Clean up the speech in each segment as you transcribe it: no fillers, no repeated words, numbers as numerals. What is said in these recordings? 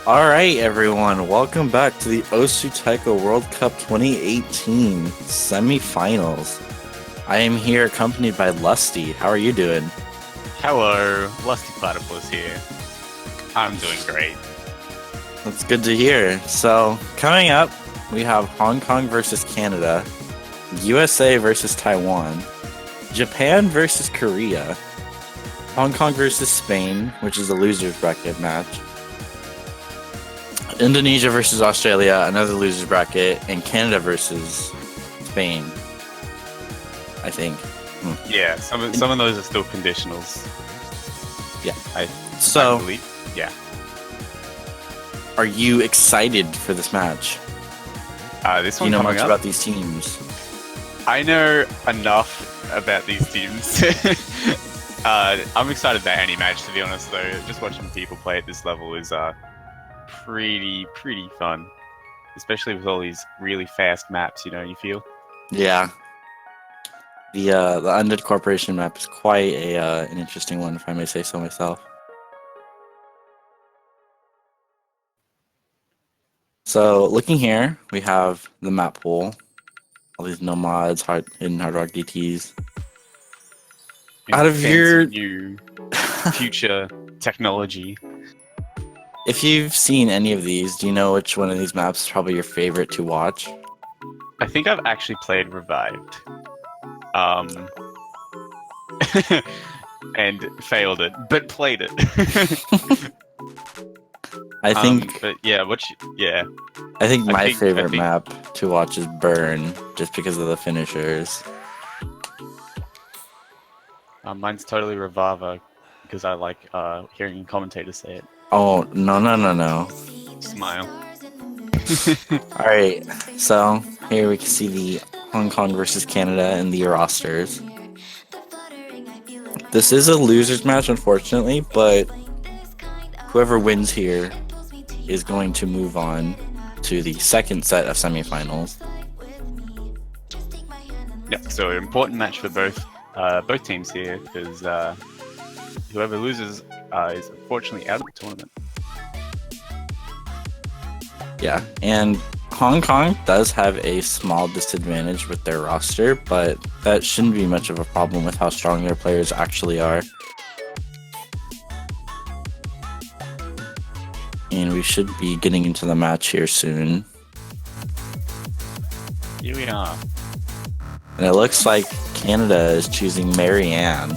Alright, everyone, welcome back to the Osu Taiko World Cup 2018 semifinals. I am here accompanied by Lusty. How are you doing? Hello, Lusty Platypus here. I'm doing great. That's good to hear. So, coming up, we have Hong Kong versus Canada, USA versus Taiwan, Japan versus Korea, Hong Kong versus Spain, which is a loser's bracket match, Indonesia versus Australia, another loser's bracket, and Canada versus Spain, I think. Yeah, some of those are still conditionals. Yeah. I So, believe. Yeah. are you excited for this match? This Do one you know coming much up. about these teams? I know enough about these teams. I'm excited about any match, to be honest. Though, just watching people play at this level is pretty fun, especially with all these really fast maps. You feel. Yeah. The Undead Corporation map is quite an interesting one, if I may say so myself. So, looking here, we have the map pool. All these no mods, hidden hard rock DTs. Out of Fancy your... new future technology. If you've seen any of these, do you know which one of these maps is probably your favorite to watch? I think I've actually played Revived. And failed it, but played it. I think but yeah, yeah. I think my favorite I think map to watch is Burn, just because of the finishers. Mine's totally Reviver because I like hearing commentators say it. Oh, no. Smile. Alright, so here we can see the Hong Kong versus Canada in the rosters. This is a loser's match, unfortunately, but whoever wins here is going to move on to the second set of semifinals. Yeah, so an important match for both teams here because whoever loses is unfortunately out of the tournament. Yeah, and Hong Kong does have a small disadvantage with their roster, but that shouldn't be much of a problem with how strong their players actually are. And we should be getting into the match here soon. Here we are. And it looks like Canada is choosing Marianne,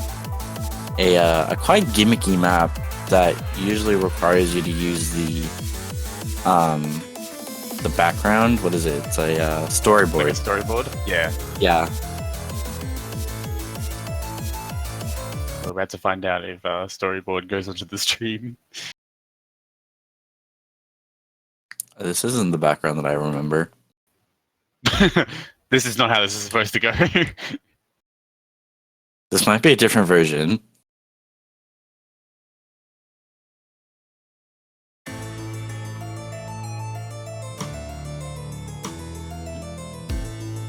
a quite gimmicky map that usually requires you to use the background. What is it? It's a storyboard. Like a storyboard? Yeah. Yeah. We're about to find out if storyboard goes onto the stream. This isn't the background that I remember. This is not how this is supposed to go. This might be a different version.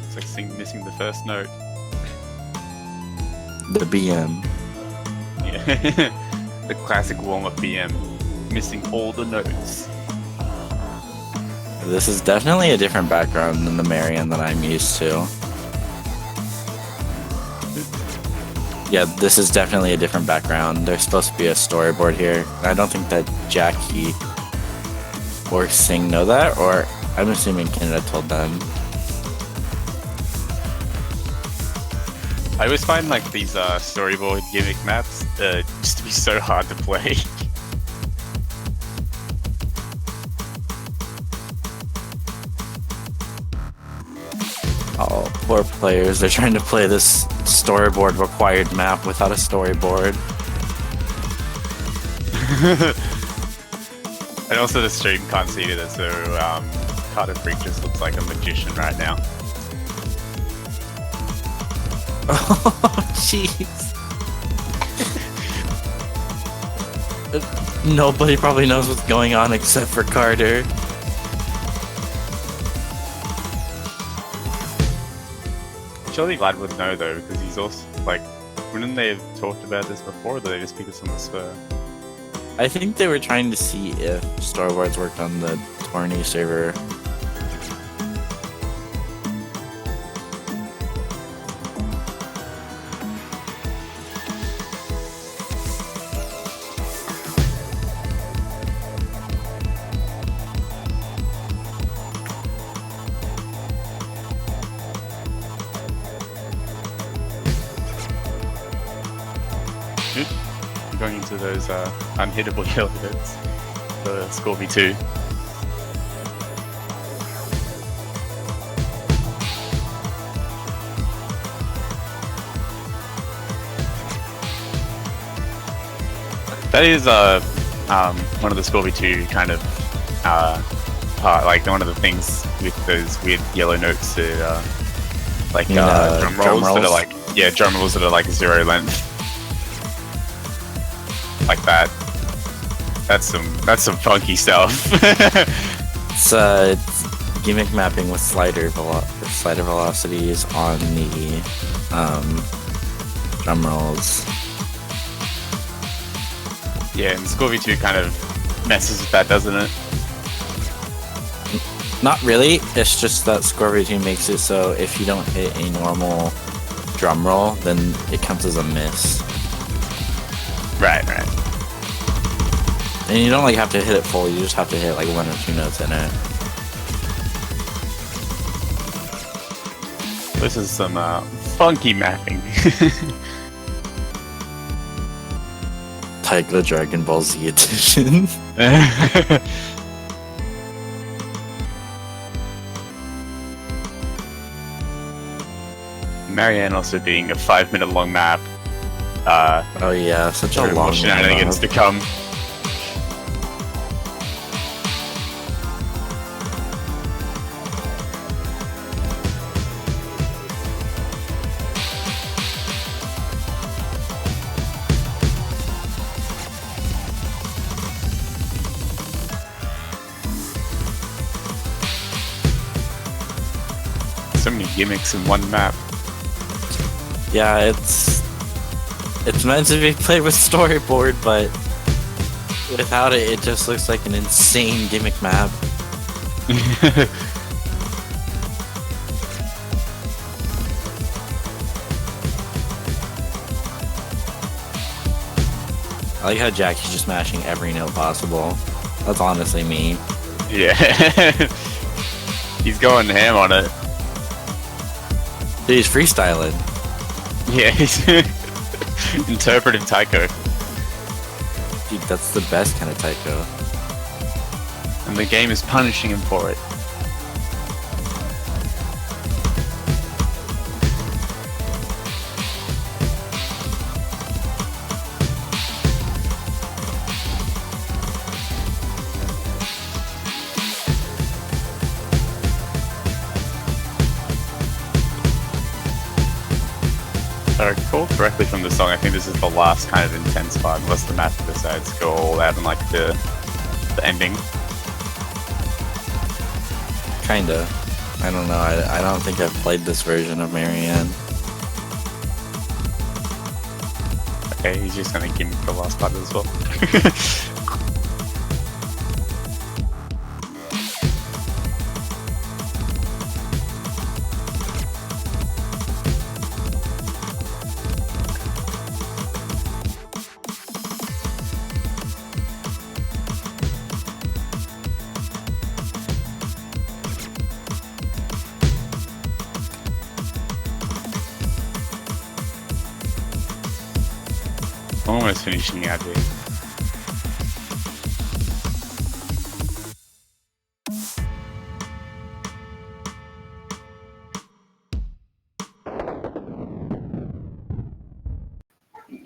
It's like missing the first note. The BM. Yeah. The classic warm-up BM. Missing all the notes. This is definitely a different background than the Marianne that I'm used to. Yeah, this is definitely a different background. There's supposed to be a storyboard here. I don't think that Jackie or Singh know that, or I'm assuming Canada told them. I always find like these storyboard gimmick maps just to be so hard to play. Oh, poor players. They're trying to play this storyboard required map without a storyboard. And also the stream can't see it, so Carter Freak just looks like a magician right now. Oh, jeez. Nobody probably knows what's going on except for Carter. Surely Vlad would know though, because he's also like, wouldn't they have talked about this before, or did they just pick this on the spur? I think they were trying to see if storyboards worked on the Tourney server. Going into those unhittable yellow hits, the Scorby 2. That is one of the Scorby 2 kind of part, like one of the things with those weird yellow notes that like drum rolls that are like drum rolls that are like 0 length. Like that. That's some funky stuff. It's gimmick mapping with slider velocities on the drum rolls. Yeah, and Scorby 2 kind of messes with that, doesn't it? Not really. It's just that Scorby 2 makes it so if you don't hit a normal drum roll, then it counts as a miss. Right. And you don't like have to hit it full, you just have to hit like 1 or 2 notes in it. This is some funky mapping. Taiko Dragon Ball Z edition. Marianne also being a 5-minute long map. Oh yeah, such a long shenanigans to come. So many gimmicks in one map. Yeah, it's meant to be played with storyboard, but without it, it just looks like an insane gimmick map. I like how Jackie's just mashing every note possible. That's honestly me. Yeah. He's going ham on it. Dude, he's freestyling. Yeah, he's interpretive taiko. Dude, that's the best kind of taiko. And the game is punishing him for it. If I recall correctly from the song, I think this is the last kind of intense part, unless the master decides to go all out and like the ending. Kinda. I don't know. I don't think I've played this version of Marianne. Okay, he's just gonna give me the last part as well. Almost finishing out here.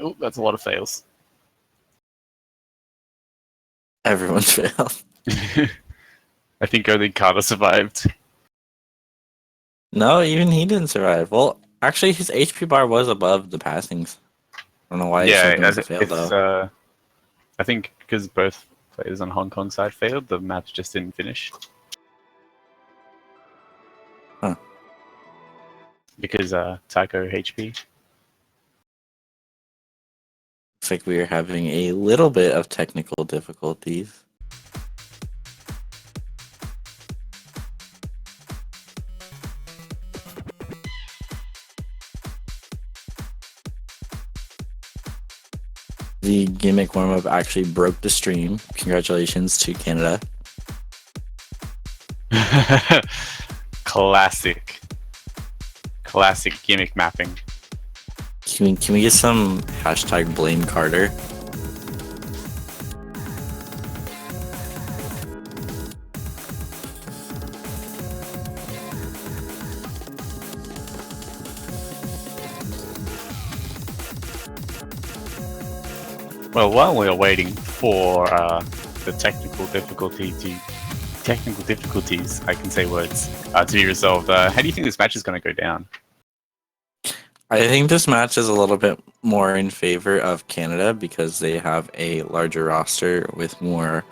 Oh, that's a lot of fails. Everyone failed. I think only Carter survived. No, even he didn't survive. Well, actually, his HP bar was above the passings. I don't know why it was a fail though. I think because both players on Hong Kong side failed, the maps just didn't finish. Huh. Because Taiko HP. Looks like we are having a little bit of technical difficulties. The gimmick warm-up actually broke the stream. Congratulations to Canada. Classic gimmick mapping. Can we get some hashtag blame Carter? Well, while we are waiting for the technical difficulties, I can say words, to be resolved, how do you think this match is going to go down? I think this match is a little bit more in favor of Canada because they have a larger roster with more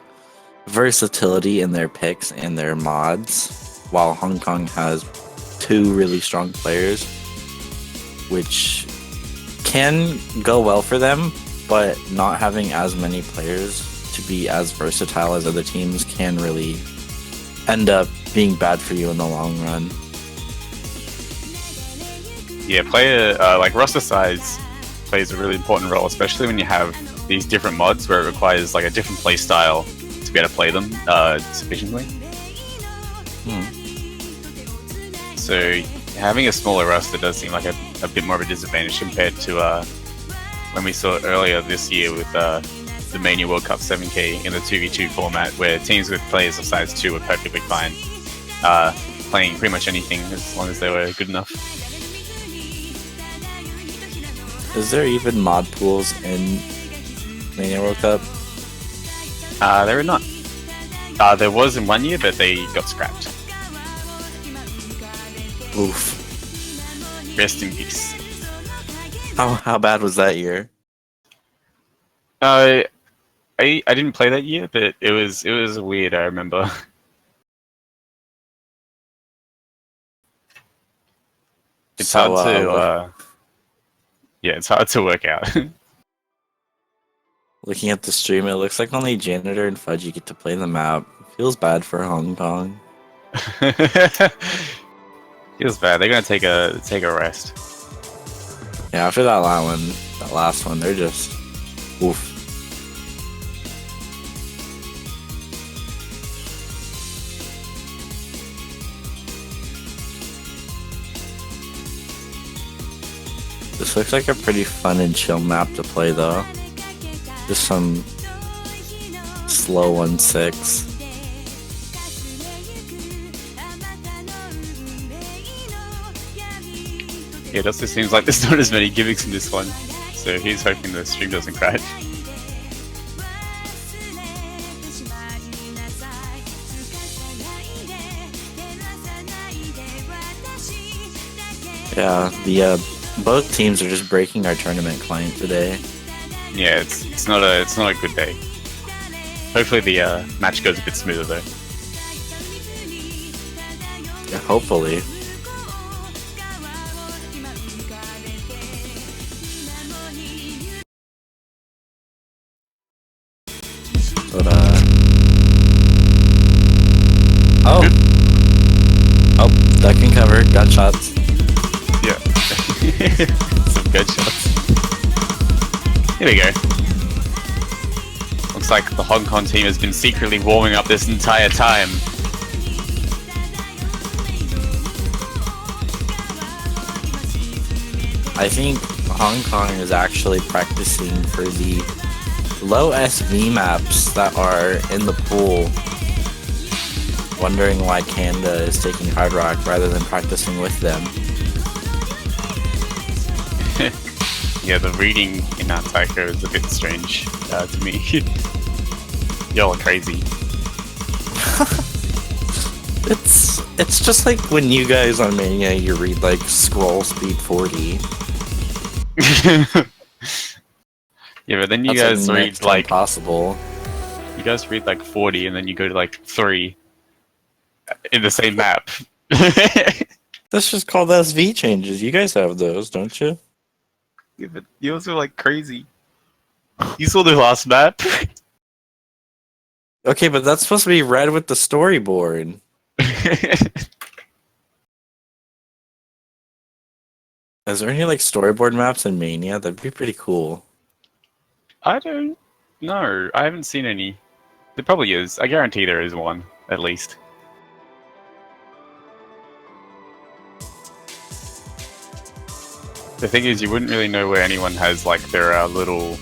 versatility in their picks and their mods, while Hong Kong has two really strong players, which can go well for them, but not having as many players to be as versatile as other teams can really end up being bad for you in the long run. Yeah, player like roster size plays a really important role, especially when you have these different mods where it requires like a different play style to be able to play them sufficiently. So having a smaller roster does seem like a bit more of a disadvantage compared to when we saw it earlier this year with the Mania World Cup 7K in the 2v2 format, where teams with players of size 2 were perfectly fine playing pretty much anything as long as they were good enough. Is there even mod pools in Mania World Cup? There are not. There was in one year, but they got scrapped. Oof. Rest in peace. How bad was that year? I didn't play that year, but it was weird. I remember. It's hard to it's hard to work out. Looking at the stream, it looks like only Janitor and Fudgy get to play the map. Feels bad for Hong Kong. Feels bad. They're gonna take a rest. Yeah, after that last one, they're just oof. This looks like a pretty fun and chill map to play though. Just some slow 1-6. Yeah, it also seems like there's not as many gimmicks in this one, so he's hoping the stream doesn't crash. Yeah, both teams are just breaking our tournament client today. Yeah, it's not a good day. Hopefully the match goes a bit smoother though. Yeah, hopefully. But oh, duck and cover, got shots. Yeah. Some good shots. Here we go. Looks like the Hong Kong team has been secretly warming up this entire time. I think Hong Kong is actually practicing for the low SV maps that are in the pool. Wondering why Canada is taking Hard Rock rather than practicing with them. Yeah, the reading in that taiko is a bit strange to me. Y'all are crazy. It's just like when you guys on Mania, you read like scroll speed 40. Yeah, but then you That's guys read like possible. You guys read like 40 and then you go to like 3 in the same map. That's just called SV changes. You guys have those, don't you? Yeah, but yours are like crazy. You saw the last map. Okay, but that's supposed to be red with the storyboard. Is there any like storyboard maps in Mania? That'd be pretty cool. I don't know. I haven't seen any. There probably is. I guarantee there is one, at least. The thing is, you wouldn't really know where anyone has like their little,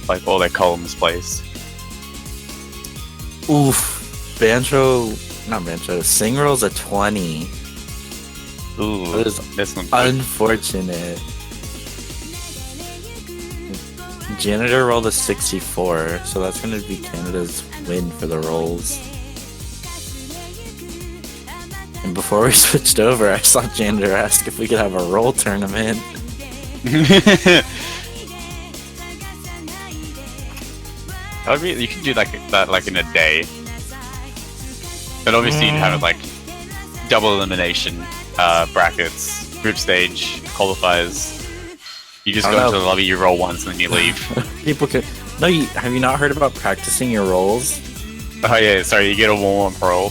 like all their columns placed. Oof. Not Banjo. Sing rolls a 20. Ooh, That is this one. unfortunate. Janitor rolled a 64, so that's going to be Canada's win for the rolls. And before we switched over, I saw Janitor ask if we could have a roll tournament. You can do like that like in a day. But obviously you'd have like double elimination, brackets, group stage, qualifiers. You just go into the lobby, you roll once, and then you leave. People could. No, have you not heard about practicing your rolls? Oh yeah, sorry, you get a warm-up roll.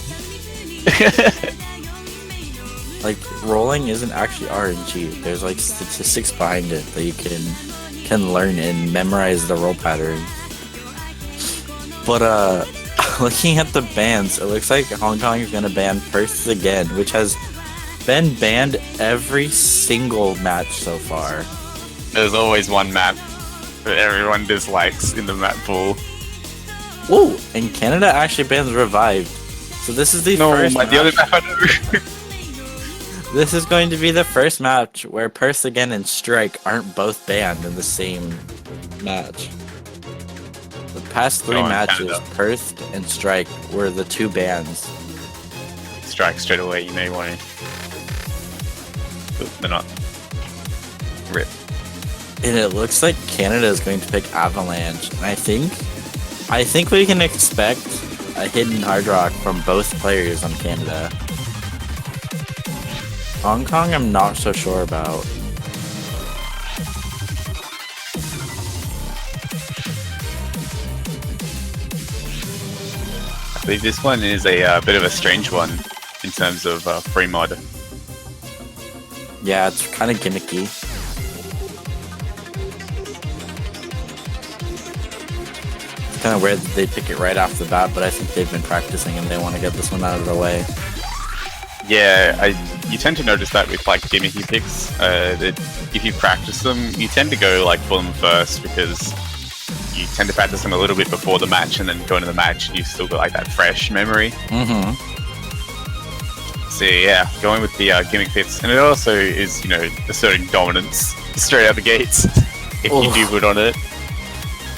Like rolling isn't actually RNG. There's like statistics behind it that you can learn and memorize the roll pattern. But looking at the bans, it looks like Hong Kong is gonna ban Perth again, which has been banned every single match so far. There's always one map that everyone dislikes in the map pool. Whoa! And Canada actually bans Revived. So this is the first match. The other map I know. This is going to be the first match where Perth again and Strike aren't both banned in the same match. The past three matches, Canada. Perth and Strike were the two bans. Strike straight away, you know you want to. They're not. Rip. And it looks like Canada is going to pick Avalanche. And I think we can expect a hidden hard rock from both players on Canada. Hong Kong, I'm not so sure about. I believe this one is a bit of a strange one in terms of free mod. Yeah, it's kind of gimmicky. It's kind of weird that they pick it right off the bat, but I think they've been practicing and they want to get this one out of the way. Yeah, you tend to notice that with like gimmicky picks. That if you practice them, you tend to go like for them first because you tend to practice them a little bit before the match, and then go into the match and you've still got like that fresh memory. Mm-hmm. So yeah, going with the gimmick picks, and it also is, you know, asserting dominance straight out the gates if you do good on it.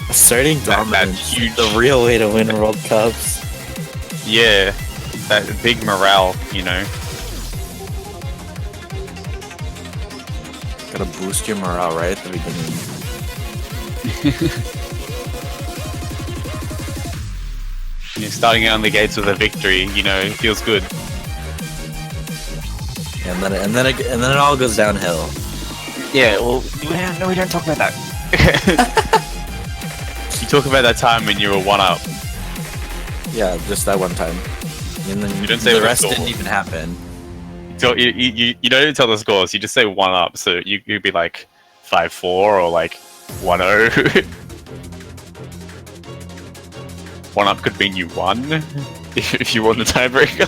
Asserting dominance, that's huge. the real way to win World Cups. Yeah, that big morale, you know. Gotta boost your morale right at the beginning. You're starting out on the gates with a victory, you know, it feels good. And then it all goes downhill. Yeah, well, no, we don't talk about that. You talk about that time when you were one up. Yeah, just that one time. And then You don't say the the rest score. didn't even happen. So you don't even tell the scores. You just say one up. So you'd be like 5-4 or like 1-0. One up could mean you won if you won the tiebreaker.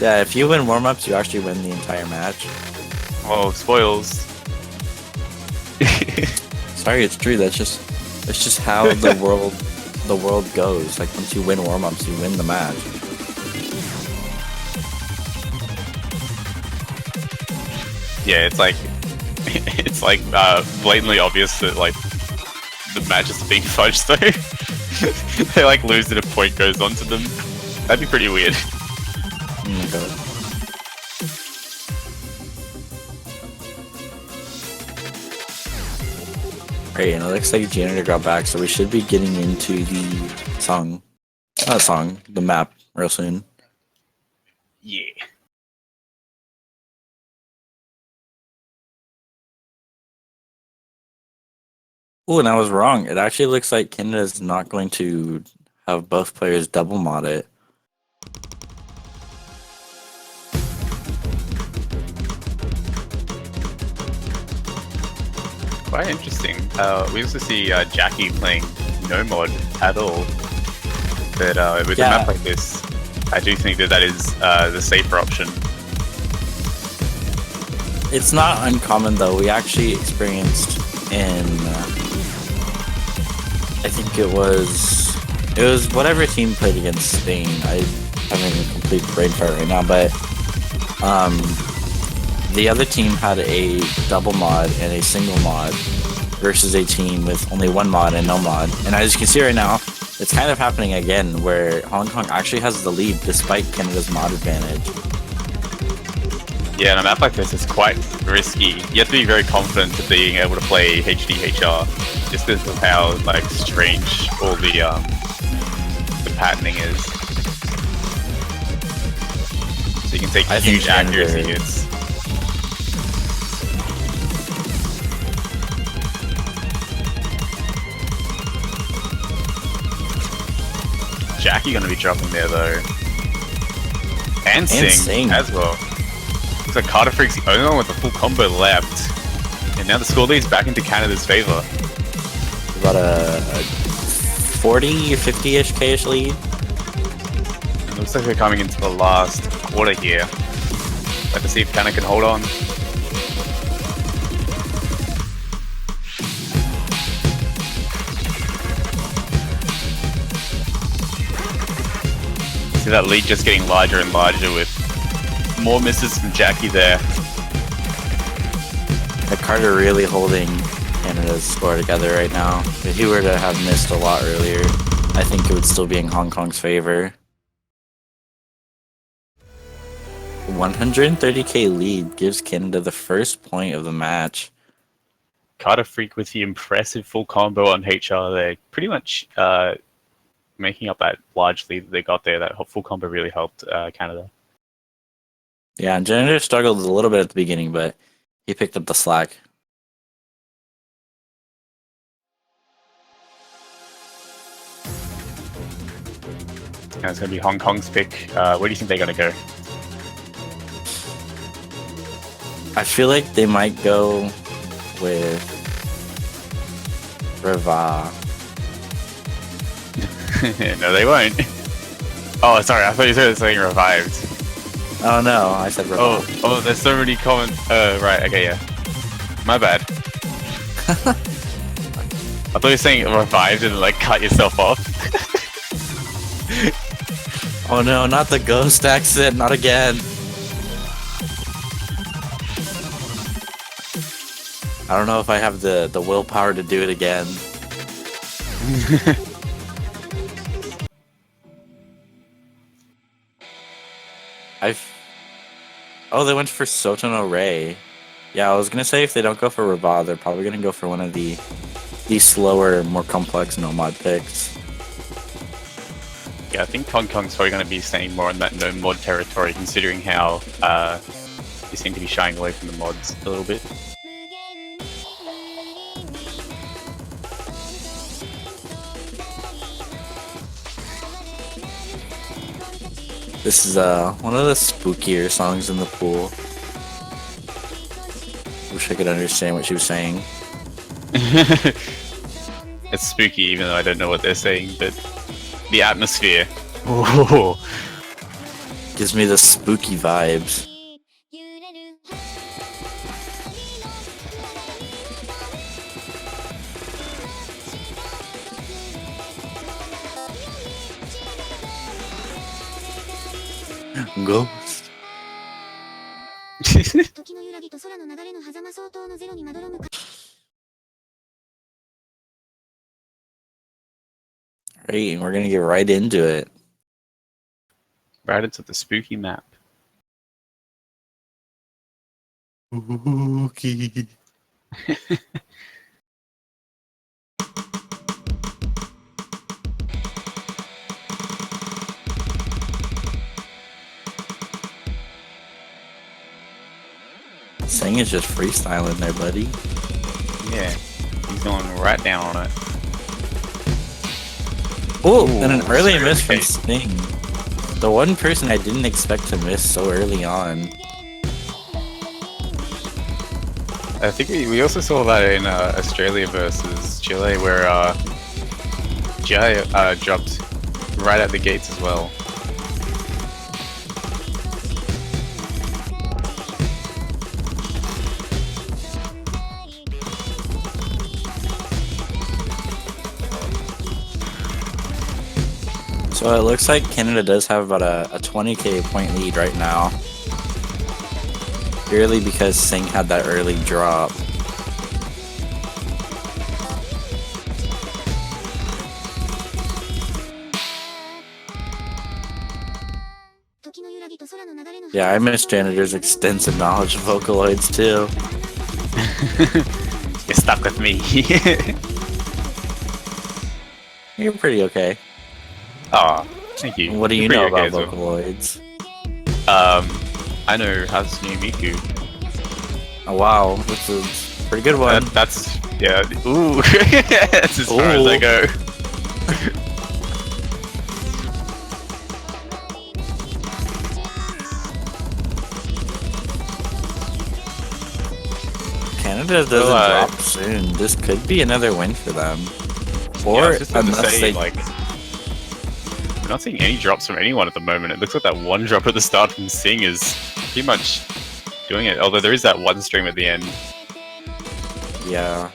Yeah, if you win warm-ups, you actually win the entire match. Oh, spoils. Sorry, it's true. It's just how the world goes. Like once you win warm-ups, you win the match. Yeah, it's like blatantly obvious that like the match is being fudged though. They like lose and a point goes on to them. That'd be pretty weird. Oh my god. Right, and it looks like Janitor got back, so we should be getting into the map real soon. Yeah. Oh, and I was wrong. It actually looks like Canada's not going to have both players double mod it. Quite interesting. We also see Jackie playing no mod at all. But with a map like this, I do think that is the safer option. It's not uncommon though. We actually experienced in I think it was whatever team played against Spain. I having a complete brain fart right now, but the other team had a double mod and a single mod versus a team with only one mod and no mod. And as you can see right now, it's kind of happening again where Hong Kong actually has the lead despite Canada's mod advantage. Yeah, in a map like this, it's quite risky. You have to be very confident of being able to play HDHR, just because of how like strange all the patterning is. So you can take huge accuracy hits. Jackie gonna be dropping there though, and Sing as well. Looks like Carter Freak's the only one with a full combo left. And now the score lead's back into Canada's favor. About a 40, 50-ish K-ish lead. It looks like we're coming into the last quarter here. Let's see if Canada can hold on. See that lead just getting larger and larger with more misses from Jackie there. Carter really holding Canada's score together right now. If he were to have missed a lot earlier, I think it would still be in Hong Kong's favor. 130k lead gives Canada the first point of the match. Carter Freak with the impressive full combo on HR there. Pretty much making up that large lead that they got there. That full combo really helped Canada. Yeah, and Janitor struggled a little bit at the beginning, but he picked up the slack. And it's going to be Hong Kong's pick. Where do you think they're going to go? I feel like they might go with Reva. No, they won't. Oh, sorry. I thought you said saying revived. Oh no, I said Reva. Oh, there's so many comments. Right. Okay, yeah. My bad. I thought you were saying revived and like cut yourself off. Oh no, not the ghost accent, not again. I don't know if I have the willpower to do it again. Oh, they went for Sotono Ray. Yeah, I was gonna say if they don't go for Rava, they're probably gonna go for one of the slower, more complex no mod picks. Yeah, I think Hong Kong's probably going to be staying more in that no mod territory, considering how they seem to be shying away from the mods a little bit. This is one of the spookier songs in the pool. Wish I could understand what she was saying. It's spooky, even though I don't know what they're saying, but the atmosphere. Ooh. Gives me the spooky vibes. Ghost. Right, we're gonna get right into it. Right into the spooky map. Spooky. Sang is just freestyling there, buddy. Yeah, he's going right down on it. Oh, and an early so miss from okay. Sting. The one person I didn't expect to miss so early on. I think we also saw that in Australia versus Chile, where Jai dropped right at the gates as well. So it looks like Canada does have about a 20k point lead right now. Purely because Singh had that early drop. Yeah, I miss Janitor's extensive knowledge of Vocaloids too. You're stuck with me. You're pretty okay. Aw, thank you. What do you You're know pretty about okay as well. Vocaloids? I know Hatsune Miku. Oh wow, that's a pretty good one. That's yeah. Ooh, that's as far as I Ooh. go. Canada doesn't drop soon. This could be another win for them. Yeah, I Or was just about to unless say, they like, we're not seeing any drops from anyone at the moment. It looks like that one drop at the start from Sing is pretty much doing it. Although there is that one stream at the end. Yeah,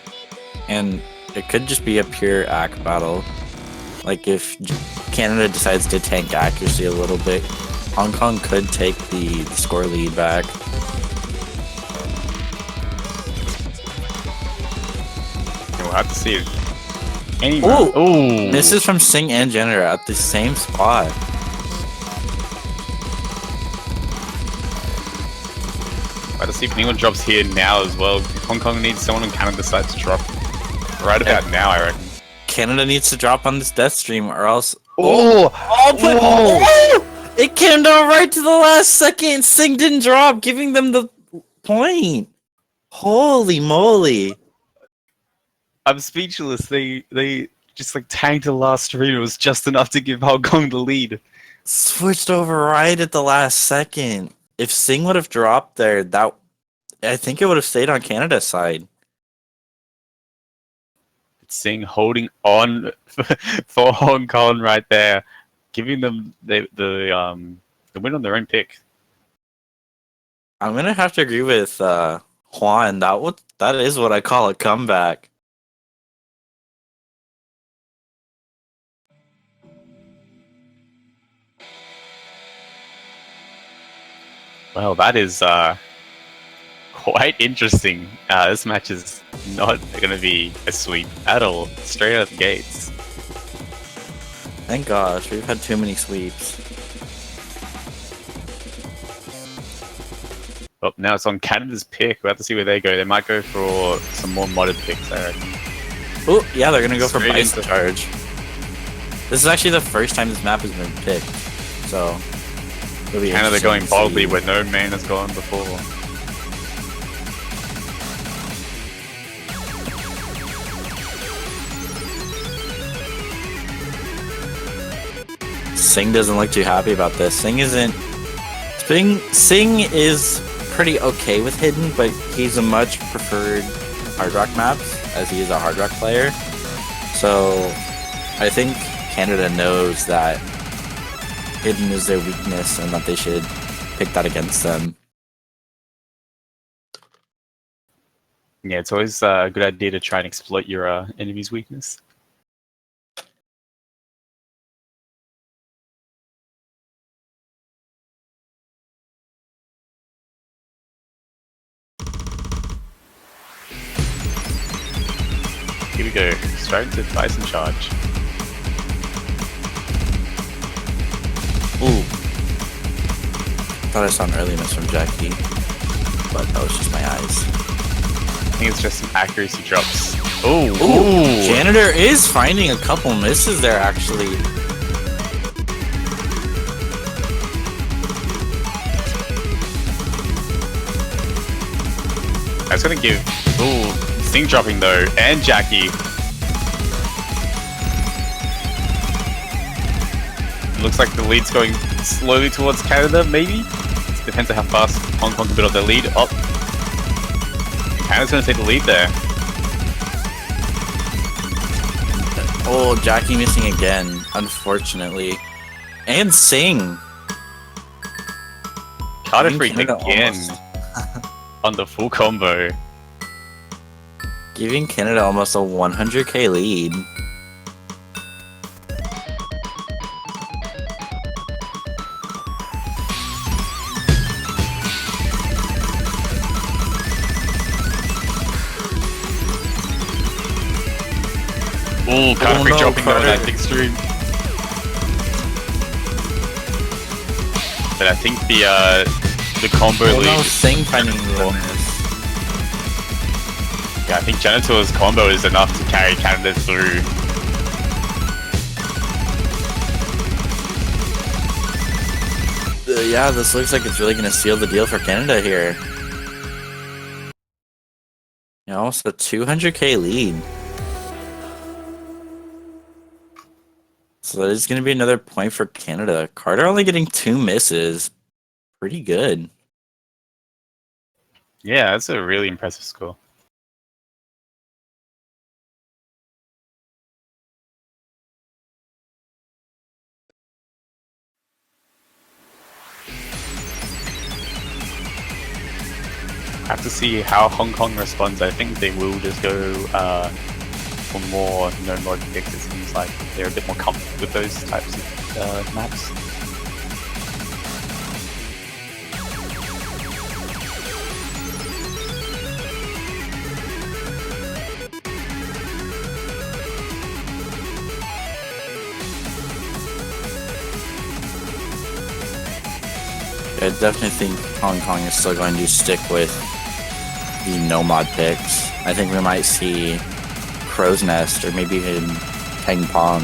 and it could just be a pure AC battle. Like if Canada decides to tank accuracy a little bit, Hong Kong could take the score lead back. And we'll have to see if any. Ooh! Ooh! Misses from Sing and Janitor at the same spot. I'll have to see if anyone drops here now as well. Hong Kong needs someone and Canada decides to drop right about now, I reckon. Canada needs to drop on this death stream or else... Oh! Oh! It came down right to the last second. Sing didn't drop, giving them the point. Holy moly. I'm speechless. They just like tanked the last stream. It was just enough to give Hong Kong the lead. Switched over right at the last second. If Sing would have dropped there, that I think it would have stayed on Canada's side. Sing holding on for Hong Kong right there, giving them the win on their own pick. I'm gonna have to agree with Juan. That is what I call a comeback. Well, that is quite interesting. This match is not going to be a sweep at all. Straight out the gates. Thank gosh, we've had too many sweeps. Well, now it's on Canada's pick. We'll have to see where they go. They might go for some more modded picks, I reckon. Oh, yeah, they're gonna go for Straight Bison into- Charge. This is actually the first time this map has been picked, so it'll be Canada interesting going to boldly see. where no man has gone before. Sing doesn't look too happy about this. Sing isn't. Sing is pretty okay with hidden, but he's a much preferred hard rock maps as he is a hard rock player. So I think Canada knows that hidden is their weakness and that they should pick that against them. Yeah, it's always a good idea to try and exploit your enemy's weakness. Here we go, straight into Bison Charge. Ooh. Thought I saw an early miss from Jackie, but that was just my eyes. I think it's just some accuracy drops. Ooh, Ooh. Janitor is finding a couple misses there, actually. I was gonna give Sing dropping though, and Jackie. Looks like the lead's going slowly towards Canada, maybe? Depends on how fast Hong Kong can build up their lead. Oh, Canada's going to take the lead there. Oh, Jackie missing again, unfortunately. And Singh. Carter Giving Freak Canada again on the full combo. Giving Canada almost a 100k lead. Ooh, Carter Freak dropping Carter. on that big stream. But I think the combo lead. No, Singh finding the miss. Yeah, I think Janitor's combo is enough to carry Canada through. Yeah, this looks like it's really going to seal the deal for Canada here. Yeah, almost a 200k lead. So that is going to be another point for Canada. Carter only getting 2 misses. Pretty good. Yeah, that's a really impressive score. Have to see how Hong Kong responds. I think they will just go for more no-mod picks. It seems like they're a bit more comfortable with those types of maps. I definitely think Hong Kong is still going to stick with the no mod picks. I think we might see Crow's Nest or maybe even Peng Pong.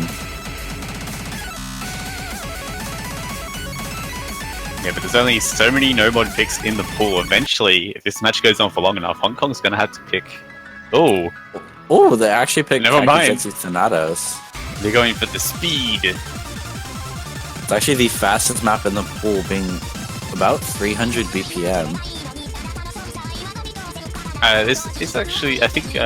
Yeah, but there's only so many no-mod picks in the pool. Eventually, if this match goes on for long enough, Hong Kong's going to have to pick... Oh! Oh, they actually picked Never mind. Thanatos. They're going for the speed. It's actually the fastest map in the pool, being about 300 BPM. This actually, I think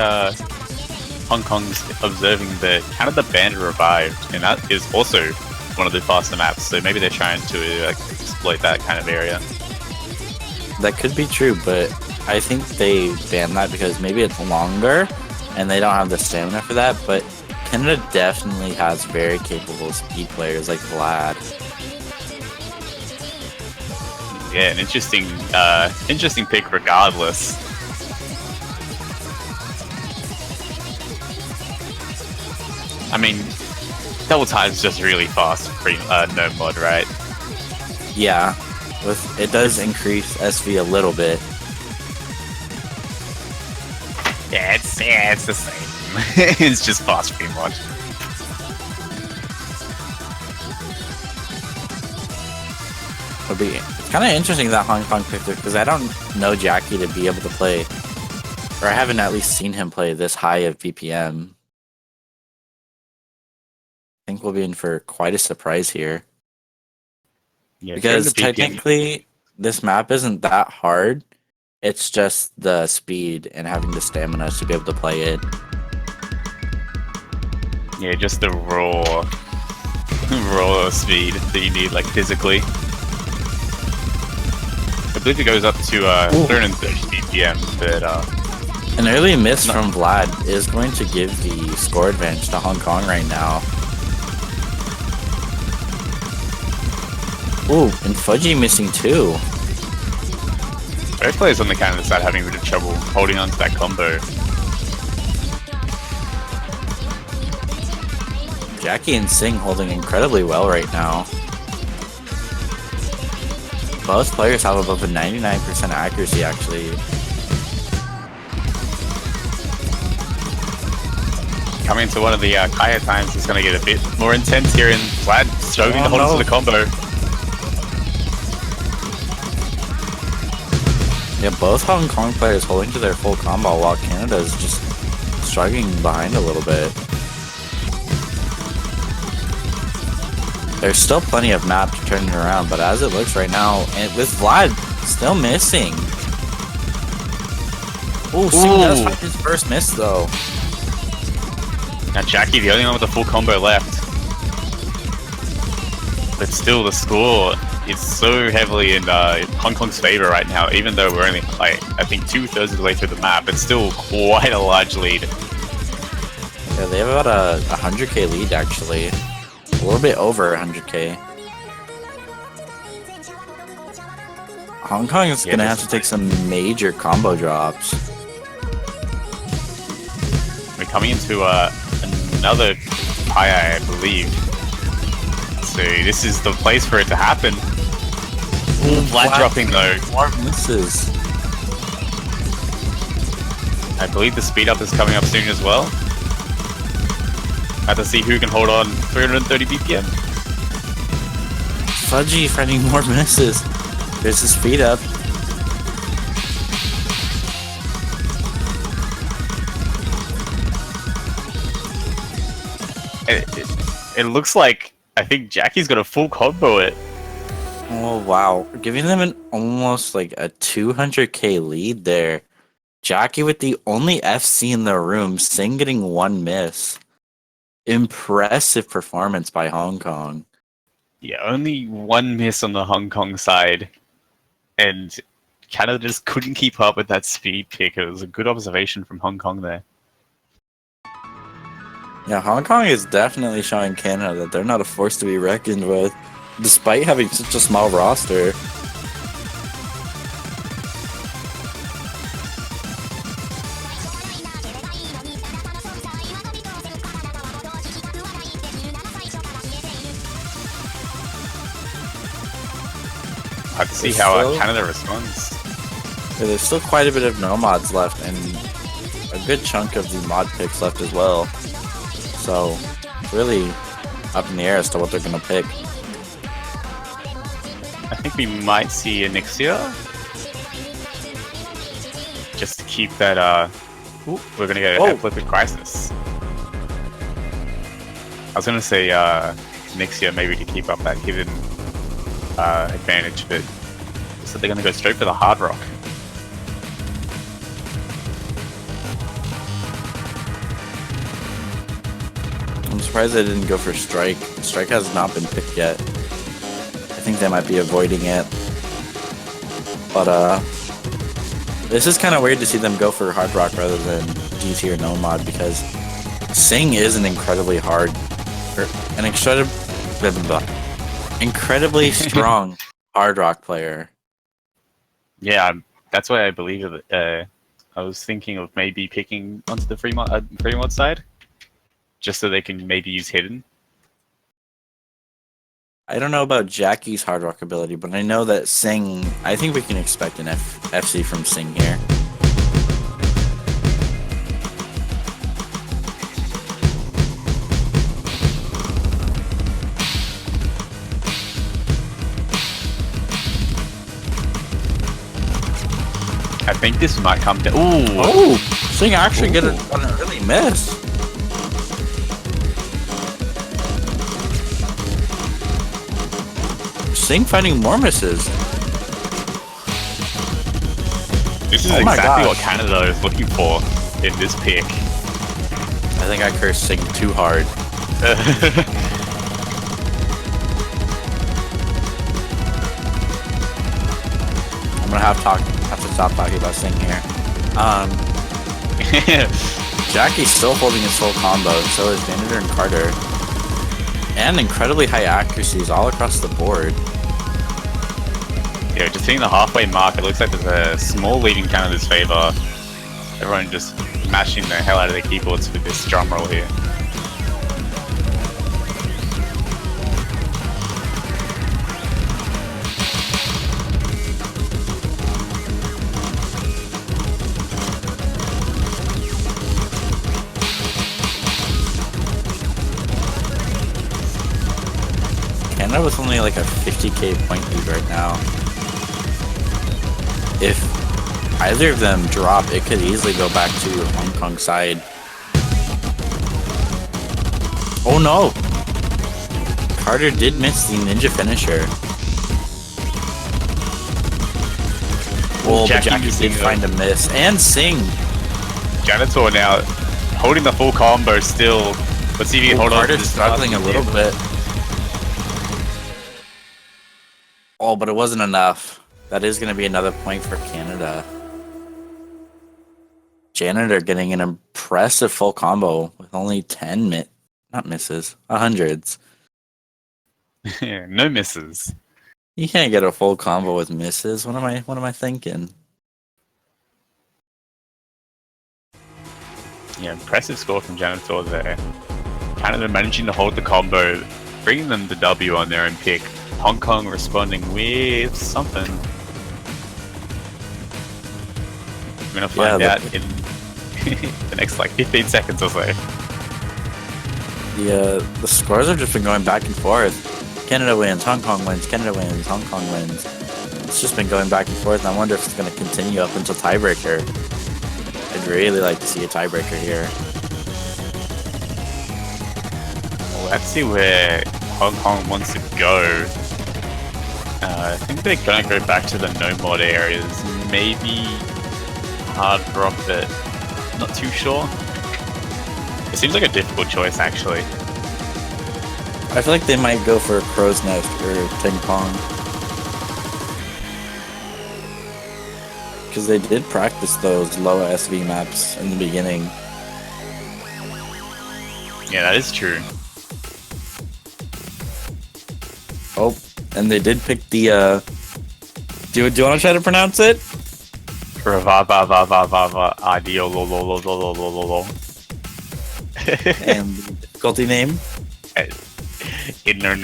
Hong Kong's observing the Canada banned revived, and that is also one of the faster maps. So maybe they're trying to exploit that kind of area. That could be true, but I think they banned that because maybe it's longer and they don't have the stamina for that. But Canada definitely has very capable speed players like Vlad. Yeah, an interesting pick regardless. I mean, Double Tide's just really fast, no mod, right? Yeah, it does increase SV a little bit. Yeah, it's the same. It's just fast free mod. It's kind of interesting that Hong Kong picked it because I don't know Jackie to be able to play, or I haven't at least seen him play this high of BPM. I think we'll be in for quite a surprise here. Yeah, because technically, this map isn't that hard. It's just the speed and having the stamina to be able to play it. Yeah, just the raw speed that you need, like physically. I believe it goes up to 330 BPM, but an early miss from Vlad is going to give the score advantage to Hong Kong right now. Ooh, and Fudgy missing too. Both players on the Canada side having a bit of trouble holding on to that combo. Jackie and Singh holding incredibly well right now. Both players have above a 99% accuracy actually. Coming to one of the Kaya times is going to get a bit more intense here, and Vlad struggling to hold on to the combo. Yeah, both Hong Kong players holding to their full combo while Canada is just struggling behind a little bit. There's still plenty of map to turn it around, but as it looks right now, and with Vlad still missing. Oh, Sing does find his first miss though. Now Jackie, the only one with a full combo left. But still, the score is so heavily in Hong Kong's favor right now, even though we're only, like, I think 2/3 of the way through the map. It's still quite a large lead. Yeah, they have about a 100k lead actually. A little bit over 100k. Hong Kong is gonna have to take some major combo drops. We're coming into another high, I believe. So this is the place for it to happen. Vlad dropping though. More misses. I believe the speed up is coming up soon as well. Have to see who can hold on 330 BPM. Fudgy finding more misses. There's the speed up. It looks like, I think Jackie's got a full combo it. Oh wow, giving them an almost like a 200k lead there. Jackie with the only FC in the room, Sing getting one miss. Impressive performance by Hong Kong. Yeah, only one miss on the Hong Kong side. And Canada just couldn't keep up with that speed pick. It was a good observation from Hong Kong there. Yeah, Hong Kong is definitely showing Canada that they're not a force to be reckoned with, despite having such a small roster. Hard to see how Canada responds. Yeah, there's still quite a bit of no mods left, and a good chunk of the mod picks left as well. So, really up in the air as to what they're going to pick. I think we might see a Nixia. Just to keep that, we're going to get an Epileptic Crisis. I was going to say Nixia maybe to keep up that hidden advantage, but so they're going to go straight for the hard rock. I'm surprised they didn't go for Strike. Strike has not been picked yet. I think they might be avoiding it. But this is kind of weird to see them go for hard rock rather than GT or no mod, because Sing is an incredibly hard, or an incredibly strong hard rock player. Yeah, that's why I believe that. I was thinking of maybe picking onto the free mod side, just so they can maybe use hidden. I don't know about Jackie's hard rock ability, but I know that Sing, I think we can expect an FC from Sing here. I think this might come to. Ooh! Oh! Sing actually get an early miss. Sing finding more misses. This is exactly what Canada is looking for in this pick. I think I cursed Sing too hard. I'm gonna have to stop talking about Sing here. Jackie's still holding his full combo, so is Vander and Carter. And incredibly high accuracies all across the board. Yeah, just hitting the halfway mark, it looks like there's a small lead in Canada's favor. Everyone just mashing the hell out of their keyboards with this drum roll here. Canada with only like a 50k point lead right now. If either of them drop, it could easily go back to Hong Kong side. Oh no! Carter did miss the ninja finisher. Well, but Jackie did find a miss. And Sing. Janitor now holding the full combo still. Let's see if he can hold on. Carter's struggling a little bit. Oh, but it wasn't enough. That is going to be another point for Canada. Janitor getting an impressive full combo with only 10 not misses, hundreds. Yeah, no misses. You can't get a full combo with misses. What am I thinking? Yeah, impressive score from Janitor there. Canada managing to hold the combo, bringing them the W on their own pick. Hong Kong responding with something. We're gonna find out in the next like 15 seconds or so. The scores have just been going back and forth. Canada wins, Hong Kong wins, Canada wins, Hong Kong wins. It's just been going back and forth, and I wonder if it's going to continue up until tiebreaker. I'd really like to see a tiebreaker here. Well, let's see where Hong Kong wants to go. I think they're going to go back to the no mod areas. Maybe hard rock, but not too sure. It seems like a difficult choice, actually. I feel like they might go for a Crow's Nest or Ping Pong. Because they did practice those low SV maps in the beginning. Yeah, that is true. Oh, and they did pick the, do you want to try to pronounce it? Ideal. And the difficulty name? No.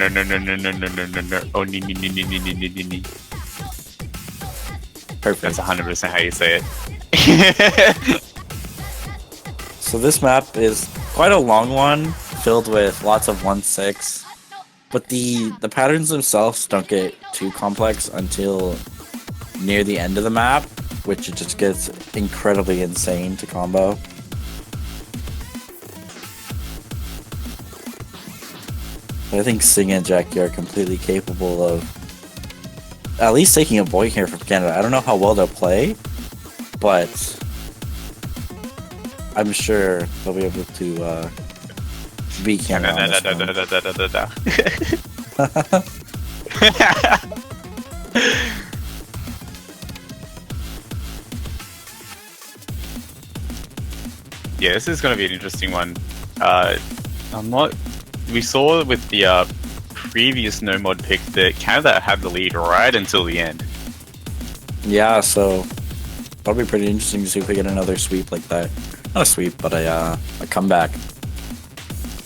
Oh, Perfect. That's 100% how you say it. So this map is quite a long one, filled with lots of 1-6. But the patterns themselves don't get too complex until near the end of the map, which it just gets incredibly insane to combo. I think Sing and Jackie are completely capable of at least taking a point here from Canada. I don't know how well they'll play, but I'm sure they'll be able to beat Canada on this one. Yeah, this is going to be an interesting one. We saw with the previous no mod pick that Canada had the lead right until the end. Yeah, so that'll be pretty interesting to see if we get another sweep like that. Not a sweep, but a comeback.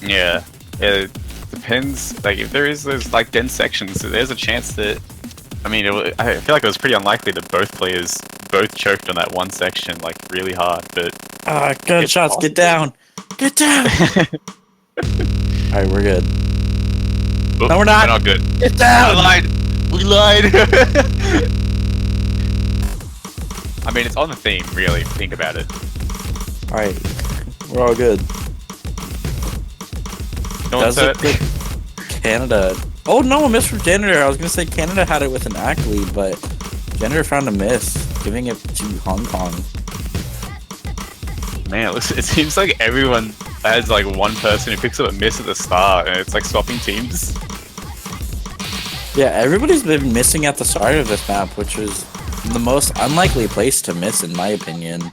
Yeah, it depends. Like if there is those like dense sections, there's a chance that. I mean, I feel like it was pretty unlikely that both players both choked on that one section like really hard. But gunshots! Get down! Get down! All right, we're good. Oop, no, we're not. We're not good. Get down! We lied. I mean, it's on the theme, really. If you think about it. All right, we're all good. No one's hurt. Canada. Oh no, a miss from Janitor. I was gonna say Canada had it with an ACK lead, but Janitor found a miss, giving it to Hong Kong. Man, it seems like everyone has like one person who picks up a miss at the start, and it's like swapping teams. Yeah, everybody's been missing at the start of this map, which was the most unlikely place to miss, in my opinion.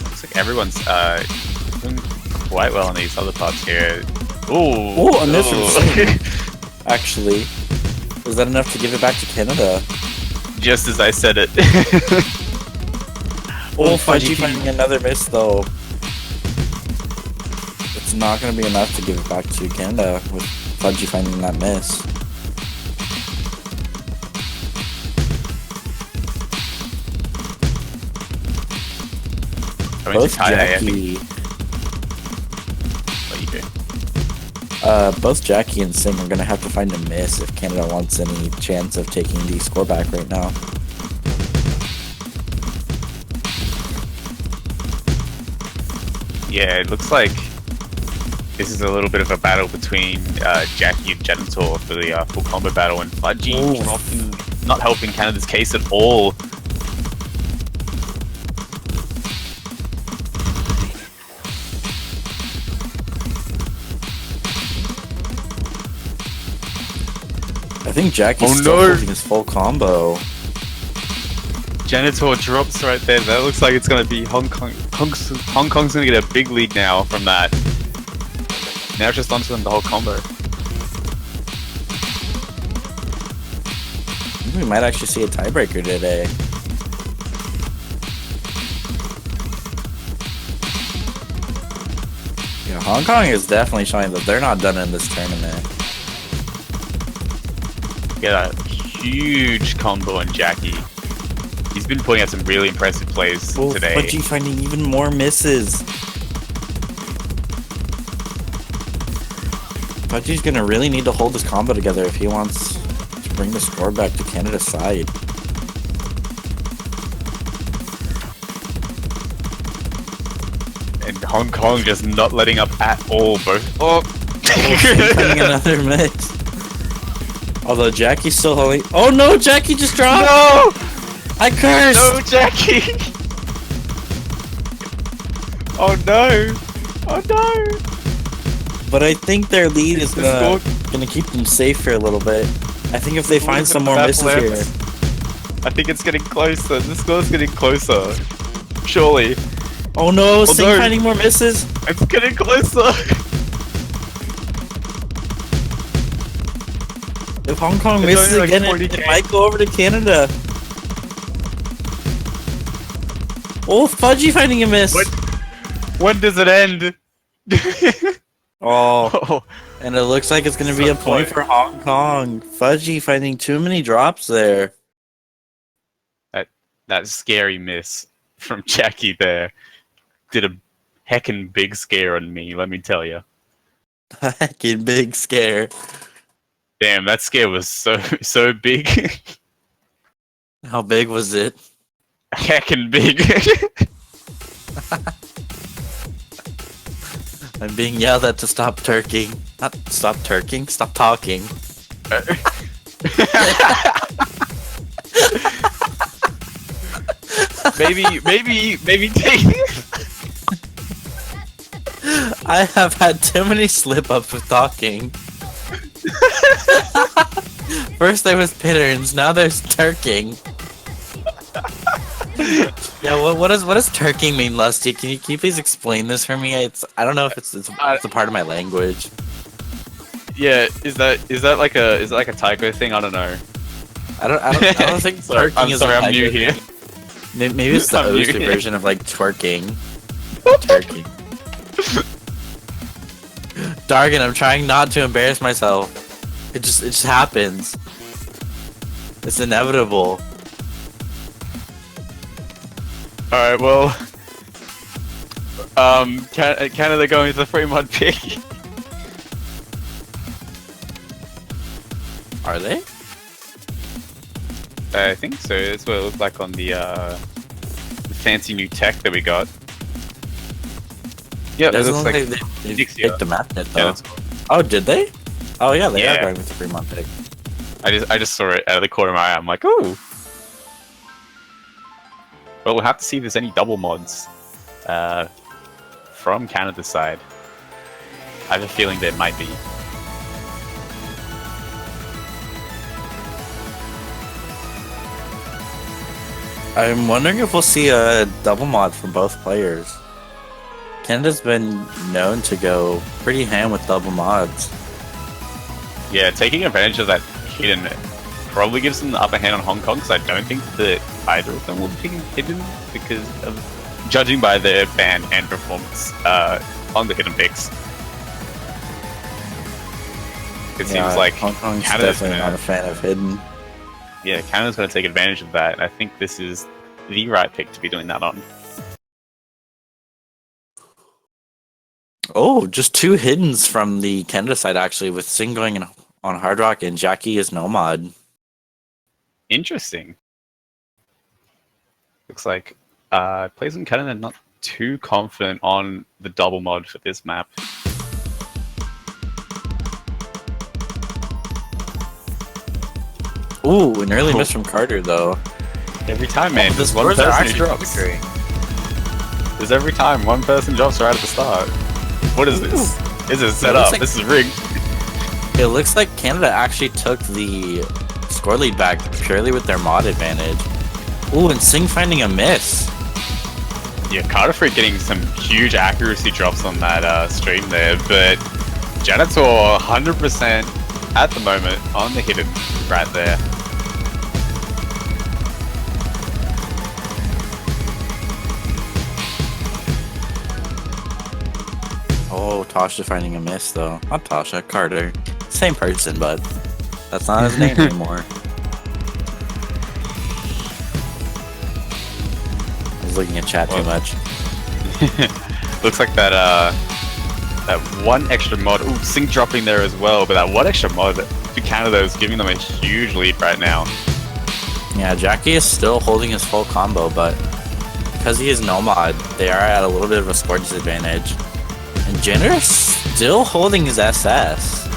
Looks like everyone's doing quite well in these other parts here. Ooh, a miss from Sing. Actually, is that enough to give it back to Canada? Just as I said it. Oh, Fudgy finding another miss though. It's not going to be enough to give it back to Canada with Fudgy finding that miss. Both Jackie and Sing are going to have to find a miss if Canada wants any chance of taking the score back right now. Yeah, it looks like this is a little bit of a battle between Jackie and Janitor for the full combo battle, and Fudgy not helping Canada's case at all. I think Jackie's still holding his full combo. Janitor drops right there. That looks like it's going to be Hong Kong. Hong Kong's going to get a big lead now from that. Now it's just onto them the whole combo. We might actually see a tiebreaker today. Yeah, Hong Kong is definitely showing that they're not done in this tournament. Get a huge combo on Jackie. He's been putting out some really impressive plays today. Fudgy finding even more misses. Fudgy's gonna really need to hold this combo together if he wants to bring the score back to Canada's side. And Hong Kong just not letting up at all. Both. Finding another miss. Although Jackie's still holding. Oh no, Jackie just dropped! No! I cursed! No, Jackie! Oh no! Oh no! But I think their lead is gonna keep them safe for a little bit. I think if they find some more misses here. I think it's getting closer. The score's getting closer. Surely. Oh no, Sing finding more misses. It's getting closer. If Hong Kong misses like again, it might go over to Canada. Oh, Fudgy finding a miss. When does it end? Oh, and it looks like it's going to be a point for Hong Kong. Fudgy finding too many drops there. That scary miss from Jackie there did a heckin' big scare on me, let me tell you. Heckin' big scare. Damn, that scare was so big. How big was it? Heckin' big. I'm being yelled at to stop turking. Not stop turking, stop talking. maybe take. I have had too many slip-ups with talking. First there was pitterns, now there's turking. Yeah, what does turking mean, Lusty? Can you please explain this for me? I don't know if it's a part of my language. Yeah, is that like a taiko thing? I don't know. I don't think turking is. I'm new here. Maybe it's the Oyster version of like twerking. Turking. Dargan, I'm trying not to embarrass myself. It just happens. It's inevitable. Alright, well... Canada going to the free mod pick. Are they? I think so. That's what it looked like on the fancy new tech that we got. Yeah, it looks like they picked the map net though. Yeah, oh, did they? Oh yeah, they are going with the Fremont pick. I just saw it out of the corner of my eye. I'm like, ooh. Well, we'll have to see if there's any double mods from Canada's side. I have a feeling there might be. I'm wondering if we'll see a double mod from both players. Canada's been known to go pretty ham with double mods. Yeah, taking advantage of that hidden probably gives them the upper hand on Hong Kong, because I don't think that either of them will be hidden, because of judging by their ban and performance on the hidden picks. It seems like Hong Kong's definitely not a fan of hidden. Yeah, Canada's going to take advantage of that, and I think this is the right pick to be doing that on. Oh, just two hiddens from the Canada side, actually, with Sing going on Hard Rock and Jackie is Nomad. Interesting. Looks like players in Canada not too confident on the double mod for this map. Ooh, an early miss from Carter though. Every time, man. This one scores are person who actually drops. flickering. There's every time one person drops right at the start. What is this? Is it set up? Like, this is rigged. It looks like Canada actually took the score lead back purely with their mod advantage. Ooh, and Sing finding a miss. Yeah, Carter Freak getting some huge accuracy drops on that stream there, but Janitor 100% at the moment on the hidden right there. Oh, Tasha finding a miss though. Not Tasha, Carter. Same person, but that's not his name anymore. I was looking at chat too much. Looks like that one extra mod. Ooh, Sync dropping there as well, but that one extra mod to Canada is giving them a huge lead right now. Yeah, Jackie is still holding his full combo, but because he is no mod, they are at a little bit of a score disadvantage. And Jenner is still holding his SS.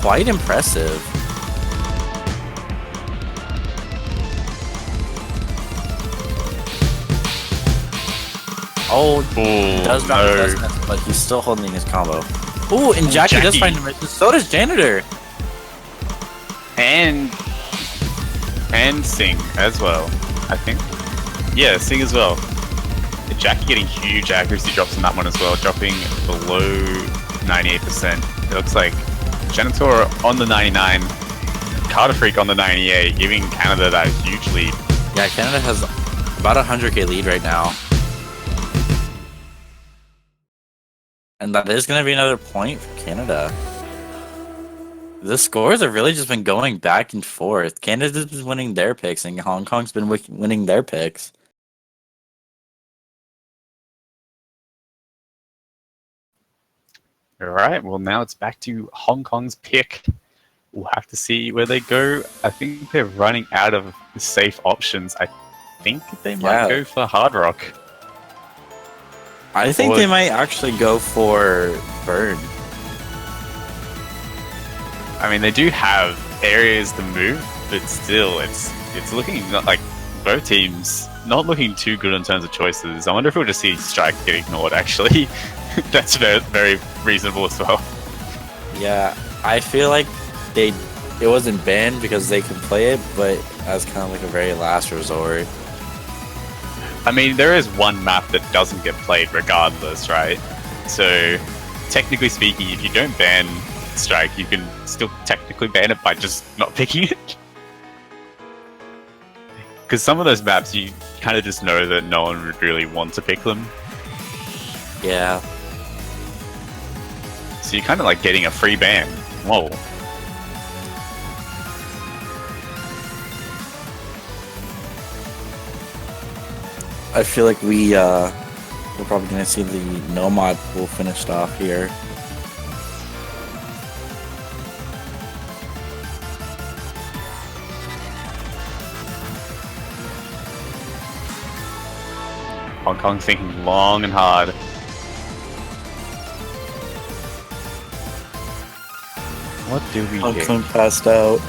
Quite impressive. Oh, he does drop the SS, but he's still holding his combo. Ooh, and Jackie does find him. So does Janitor. And Sing as well, I think. Yeah, Sing as well. Jackie getting huge accuracy drops on that one as well, dropping below 98%. It looks like Janitor on the 99, Carter Freak on the 98, giving Canada that huge lead. Yeah, Canada has about 100k lead right now. And that is going to be another point for Canada. The scores have really just been going back and forth. Canada's been winning their picks, and Hong Kong's been winning their picks. Alright, well now it's back to Hong Kong's pick. We'll have to see where they go. I think they're running out of safe options. I think they might go for Hard Rock. I think they might actually go for Burn. I mean, they do have areas to move, but still, it's looking not like both teams not looking too good in terms of choices. I wonder if we'll just see Strike get ignored, actually. That's very, very reasonable as well. Yeah, I feel like it wasn't banned because they can play it, but as kind of like a very last resort. I mean, there is one map that doesn't get played regardless, right? So, technically speaking, if you don't ban Strike, you can still technically ban it by just not picking it. Because some of those maps, you kind of just know that no one would really want to pick them. Yeah. So you're kind of like getting a free ban. Whoa. I feel like we're probably going to see the Nomad pool finished off here. Hong Kong thinking long and hard. What do we Hong get? Kong passed out.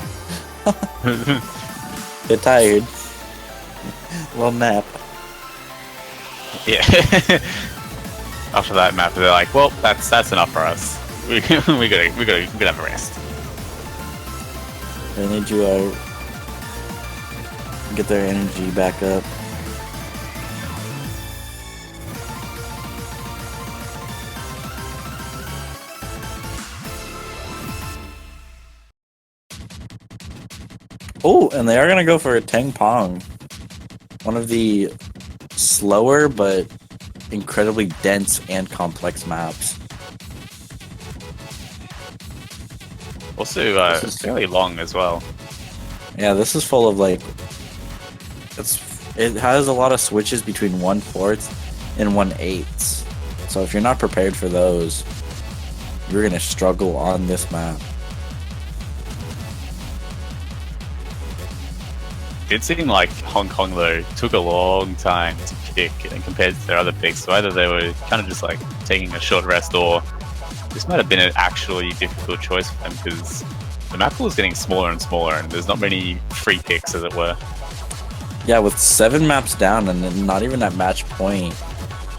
They're tired. Little nap. Yeah. After that map, they're like, "Well, that's enough for us. We gotta have a rest." They need to get their energy back up. Oh, and they are gonna go for a Teng Pong. One of the slower but incredibly dense and complex maps. Also, it's fairly long as well. Yeah, this is full of like it has a lot of switches between 1/4 and 1/8. So if you're not prepared for those, you're gonna struggle on this map. It seemed like Hong Kong though took a long time to pick, and compared to their other picks, so either they were kind of just like taking a short rest, or this might have been an actually difficult choice for them because the map pool is getting smaller and smaller, and there's not many free picks, as it were. Yeah, with 7 maps down and then not even at match point,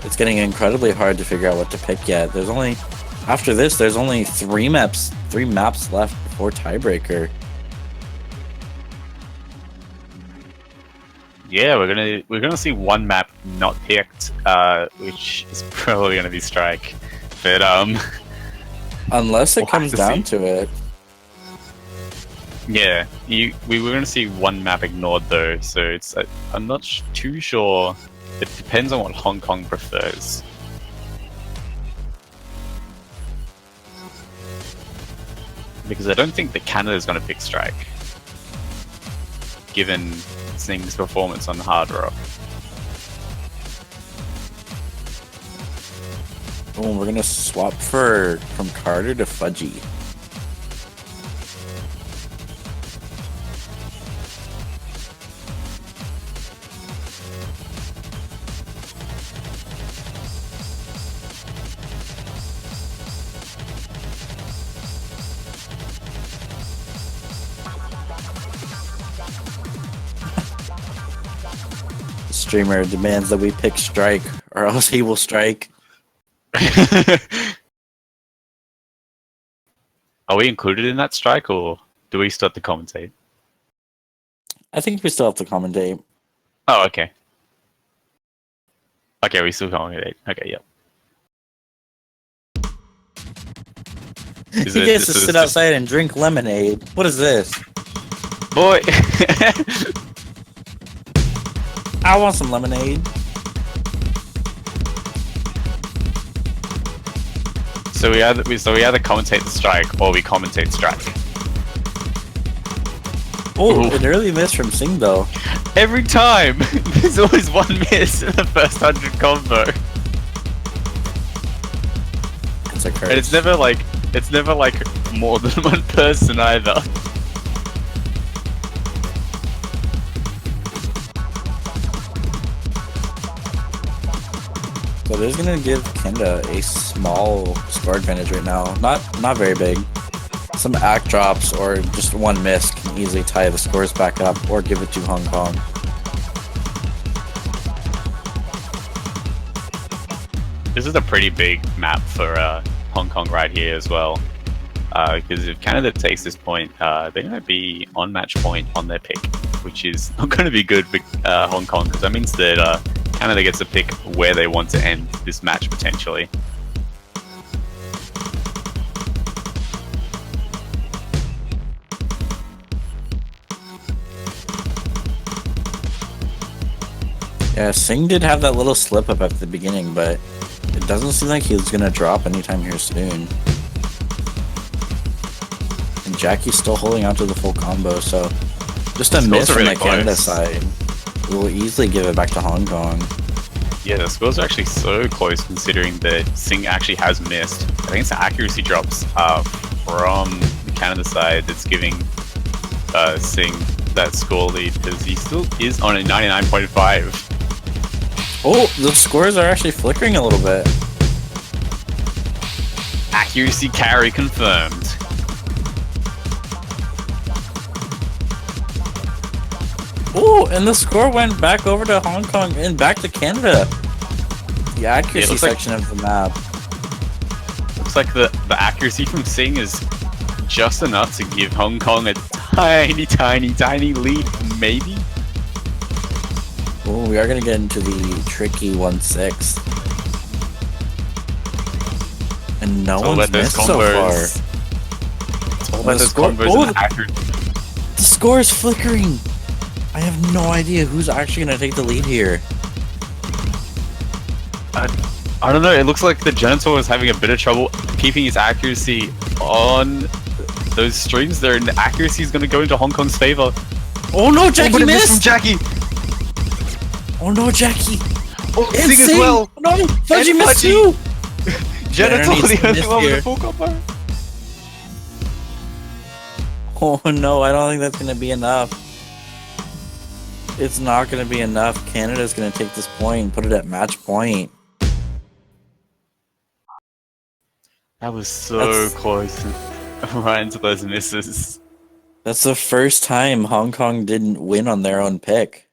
it's getting incredibly hard to figure out what to pick yet. There's only after this, there's only 3 maps left before tiebreaker. Yeah, we're gonna see one map not picked, which is probably gonna be Strike, but Unless it we'll comes down to it. Yeah, we were gonna see one map ignored though, so it's I'm not too sure. It depends on what Hong Kong prefers. Because I don't think that Canada's gonna pick Strike, given Sing's performance on Hard Rock. Oh, we're gonna swap from Carter to Fudgy. Streamer demands that we pick Strike, or else he will strike. Are we included in that Strike, or do we still have to commentate? I think we still have to commentate. Oh, okay. Okay, we still commentate. Okay, yep. He gets to sit outside and drink lemonade. What is this? Boy! I want some lemonade. So we either commentate the Strike or we commentate Strike. Oh, an early miss from Sing though. Every time, there's always one miss in the first 100 combo. It's a curse. And it's never like more than one person either. So this is gonna give Kenda a small score advantage right now. Not very big. Some act drops or just one miss can easily tie the scores back up or give it to Hong Kong. This is a pretty big map for Hong Kong right here as well. Because if Canada takes this point, they might be on match point on their pick, which is not going to be good for Hong Kong, because that means that Canada gets to pick where they want to end this match potentially. Yeah, Singh did have that little slip up at the beginning, but it doesn't seem like he's gonna drop anytime here soon. And Jackie's still holding on to the full combo, so just a miss from the Canada side will easily give it back to Hong Kong. Yeah, the scores are actually so close considering that Singh actually has missed. I think it's the accuracy drops from the Canada side that's giving Singh that score lead, because he still is on a 99.5. Oh, the scores are actually flickering a little bit. Accuracy carry confirmed. Oh, and the score went back over to Hong Kong and back to Canada. The accuracy section of the map. Looks like the accuracy from Singh is just enough to give Hong Kong a tiny lead, maybe? Oh, we are going to get into the tricky 1-6. And no one's missed so far. It's all about those combos and accuracy. The score is flickering. I have no idea who's actually going to take the lead here. I don't know, it looks like the Genitor is having a bit of trouble keeping his accuracy on those streams there, and the accuracy is going to go into Hong Kong's favor. Oh no, Jackie missed! From Jackie! Oh no, Jackie! Oh, Sing as well! No, Fudgy missed too! Genitor the only one with a full combo. Oh no, I don't think that's going to be enough. It's not going to be enough. Canada's going to take this point and put it at match point. That was so close. Right into those misses. That's the first time Hong Kong didn't win on their own pick.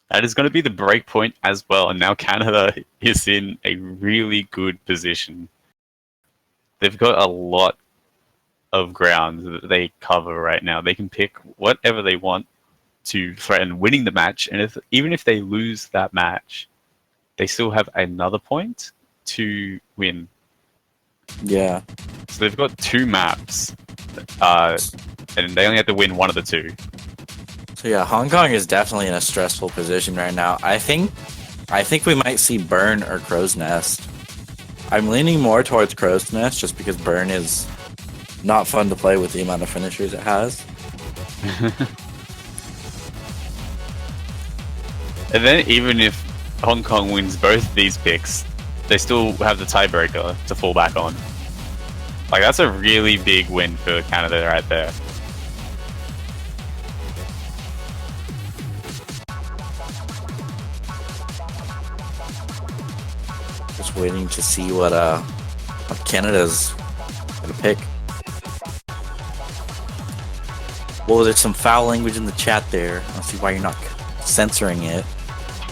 That is going to be the break point as well, and now Canada is in a really good position. They've got a lot of ground that they cover right now. They can pick whatever they want to threaten winning the match, and even if they lose that match, they still have another point to win. Yeah. So they've got 2 maps, and they only have to win one of the 2. So yeah, Hong Kong is definitely in a stressful position right now. I think we might see Burn or Crow's Nest. I'm leaning more towards Crow's Nest just because Burn is not fun to play with the amount of finishers it has. And then even if Hong Kong wins both these picks, they still have the tiebreaker to fall back on. Like, that's a really big win for Canada right there. Just waiting to see what Canada's gonna pick. Well, there's some foul language in the chat there. I don't see why you're not censoring it.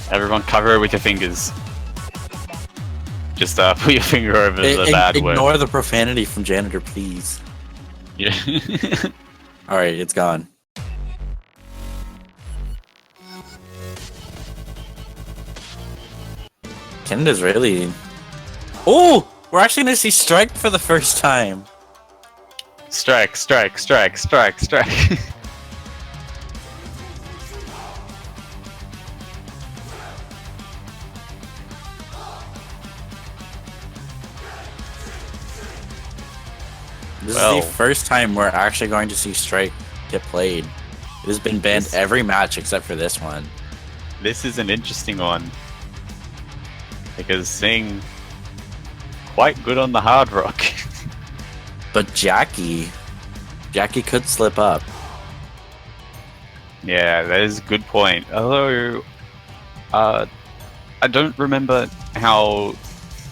Everyone cover it with your fingers. Just put your finger over the bad word. Ignore the profanity from janitor, please. Yeah. Alright, it's gone. Canada's really... Oh! We're actually gonna see Strike for the first time. Strike, strike, strike, strike, strike. This is the first time we're actually going to see Strike get played. It has been banned every match except for this one. This is an interesting one. Because Singh quite good on the hard rock. But Jackie could slip up. Yeah, that is a good point. Although, I don't remember how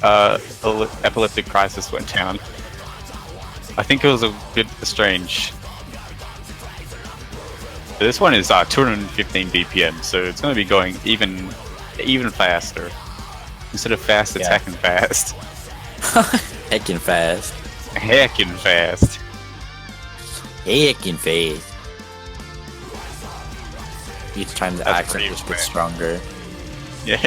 Epileptic Crisis went down. I think it was a bit strange. But this one is 215 BPM, so it's going to be going even faster. Instead of fast, it's heckin' fast. Heckin' fast. Heckin' fast. Heckin' fast. Each time the accent just gets stronger. Yeah.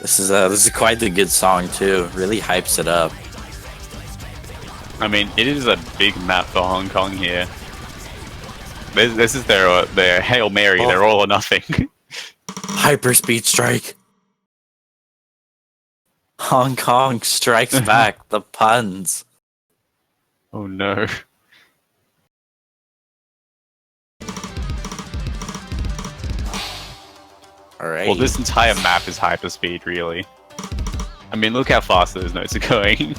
This is quite the good song too. Really hypes it up. I mean, it is a big map for Hong Kong here. This is their Hail Mary. They're all or nothing. Hyperspeed strike. Hong Kong strikes back. The puns. Oh no. Alright. Well, this entire map is hyperspeed, really. I mean, look how fast those notes are going.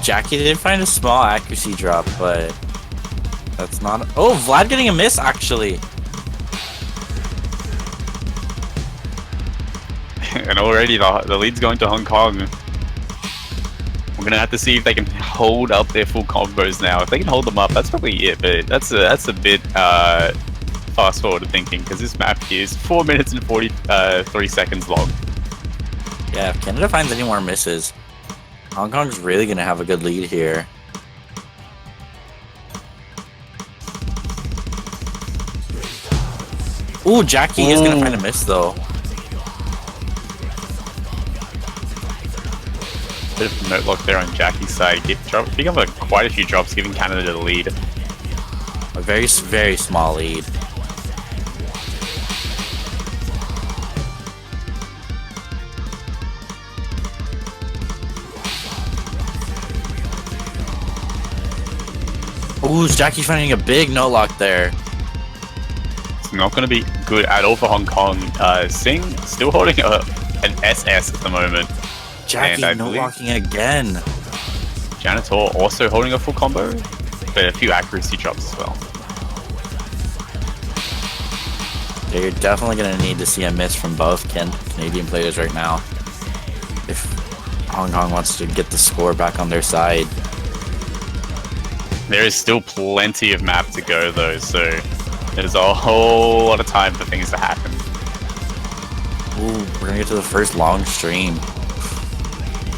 Jackie did find a small accuracy drop, but that's not... Oh, Vlad getting a miss, actually. And already the lead's going to Hong Kong. We're going to have to see if they can hold up their full combos now. If they can hold them up, that's probably it, but that's a bit fast forward thinking, because this map is 4 minutes and 43 seconds long. Yeah, if Canada finds any more misses, Hong Kong's really going to have a good lead here. Ooh, Jackie is going to find a miss, though. Bit of note lock there on Jackie's side. Picking up quite a few drops, giving Canada the lead. A very, very small lead. Ooh, Jackie's finding a big no lock there. It's not going to be good at all for Hong Kong. Singh still holding an SS at the moment. Jackie I no believe- locking again. Janitor also holding a full combo, but a few accuracy drops as well. Yeah, you're definitely going to need to see a miss from both Canadian players right now if Hong Kong wants to get the score back on their side. There is still plenty of map to go though, so there's a whole lot of time for things to happen. Ooh, we're going to get to the first long stream.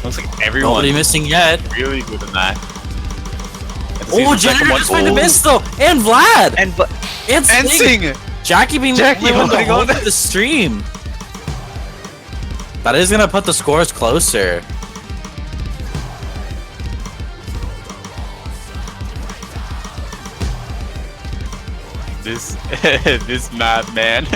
Looks like everyone Nobody missing yet. really good in that. Oh, Janitor just find a miss though! And Vlad! And Sing! Jackie being Jackie the holding whole on. of the stream. That is gonna put the scores closer. This map, man.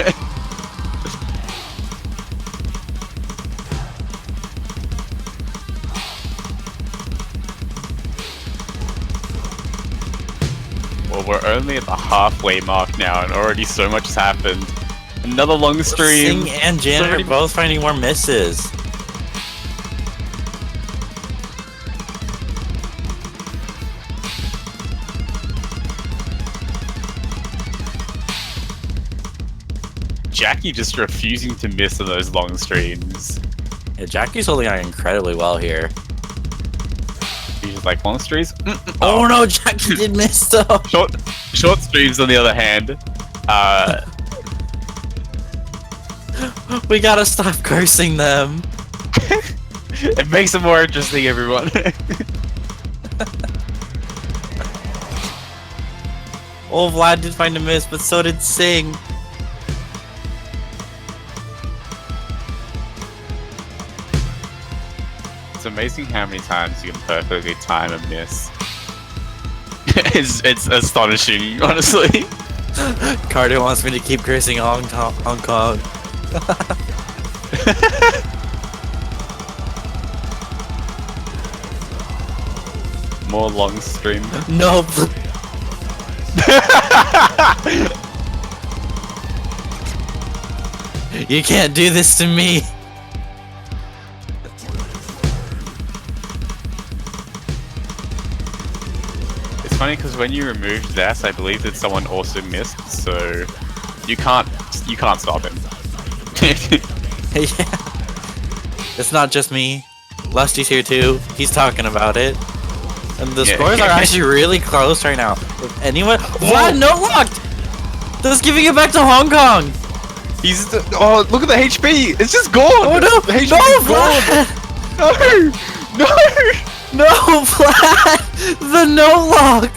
Well, we're only at the halfway mark now, and already so much has happened. Another long stream. Sing and Janitor already- both finding more misses. Jackie just refusing to miss on those long streams. Yeah, Jackie's holding on incredibly well here. He's just like, long streams? Oh no, Jackie did miss though. Short streams, on the other hand. We gotta stop cursing them. It makes it more interesting, everyone. Oh, Vlad did find a miss, but so did Sing. It's amazing how many times you can perfectly time a miss. It's astonishing, honestly. Carter wants me to keep cursing Hong Kong. More long stream. Nope. You can't do this to me. It's funny because when you removed that, I believe that someone also missed, so you can't stop him. Yeah. It's not just me. Lusty's here too. He's talking about it. And the Yeah. scores are actually really close right now. If anyone... Vlad no locked! That's giving it back to Hong Kong! He's oh, look at the HP! It's just gone! Oh no! The HP No, is gone! Vlad! No! No! No, Vlad! The no lock!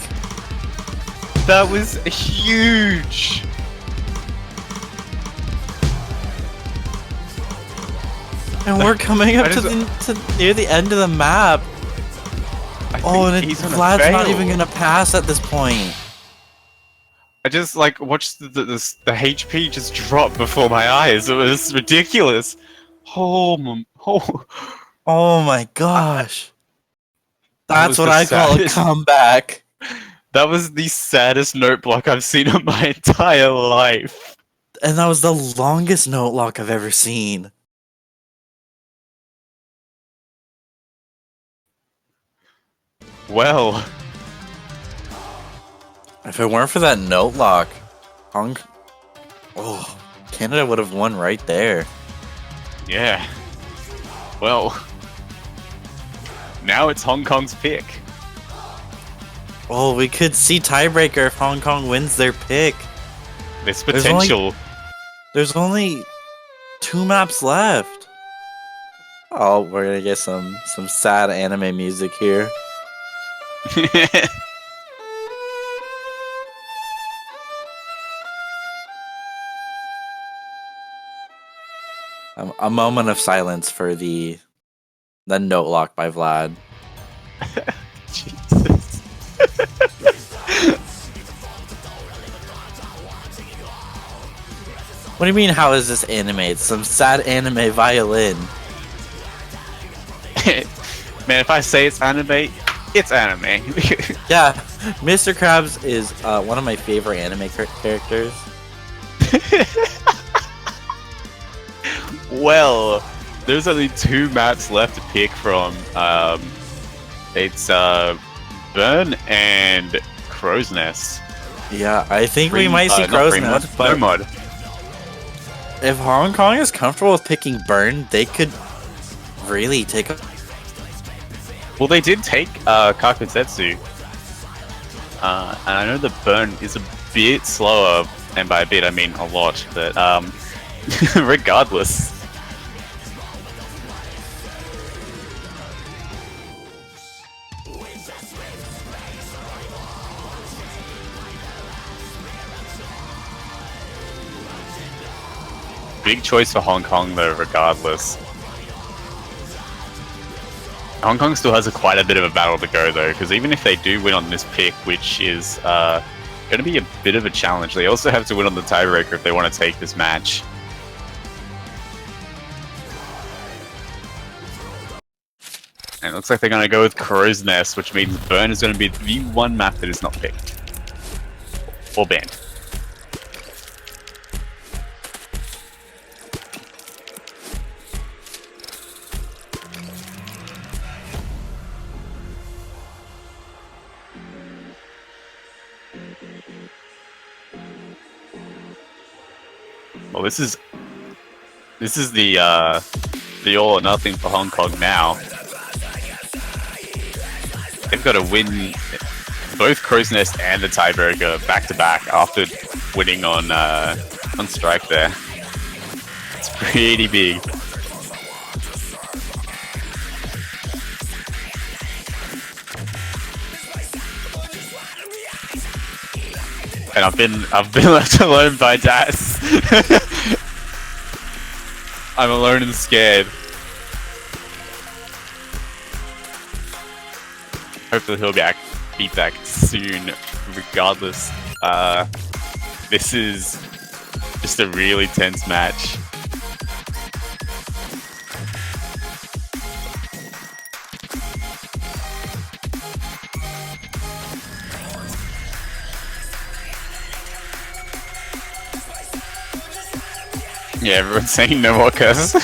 That was huge! And we're coming up I to, just- to near the end of the map. I Oh, think and he's gonna Vlad's not fail. even gonna pass at this point. I just like watched the HP just drop before my eyes. It was ridiculous. Oh. Oh my gosh. That That's was what the I call a saddest- comeback. That was the saddest note block I've seen in my entire life. And that was the longest note lock I've ever seen. Well, If it weren't for that note lock, Canada would have won right there. yeah. Well, now it's Hong Kong's pick. Oh, we could see tiebreaker if Hong Kong wins their pick. There's There's only- potential. There's only 2 maps left. Oh, we're gonna get some sad anime music here. A moment of silence for the note lock by Vlad. Jesus. What do you mean, how is this anime? It's some sad anime violin. Man, if I say it's anime, it's anime. Yeah, Mr. Krabs is one of my favorite anime characters. Well, there's only 2 maps left to pick from. It's Burn and Crow's Nest. Yeah, I think we might see Crow's Nest, but no mod. if Hong Kong is comfortable with picking Burn, they could really take a... Well, they did take Kakusetsu. And I know the Burn is a bit slower, and by a bit I mean a lot, but regardless. Big choice for Hong Kong though, regardless. Hong Kong still has quite a bit of a battle to go though, because even if they do win on this pick, which is going to be a bit of a challenge, they also have to win on the tiebreaker if they want to take this match. And it looks like they're going to go with Crow's Nest, which means Burn is going to be the one map that is not picked. Or banned. Well, this is the all or nothing for Hong Kong now. They've got to win both Crow's Nest and the tiebreaker back to back after winning on strike there. It's pretty big. And I've been left alone by Das. I'm alone and scared. Hopefully he'll be back soon. Regardless, this is just a really tense match. Yeah, everyone's saying no more curses.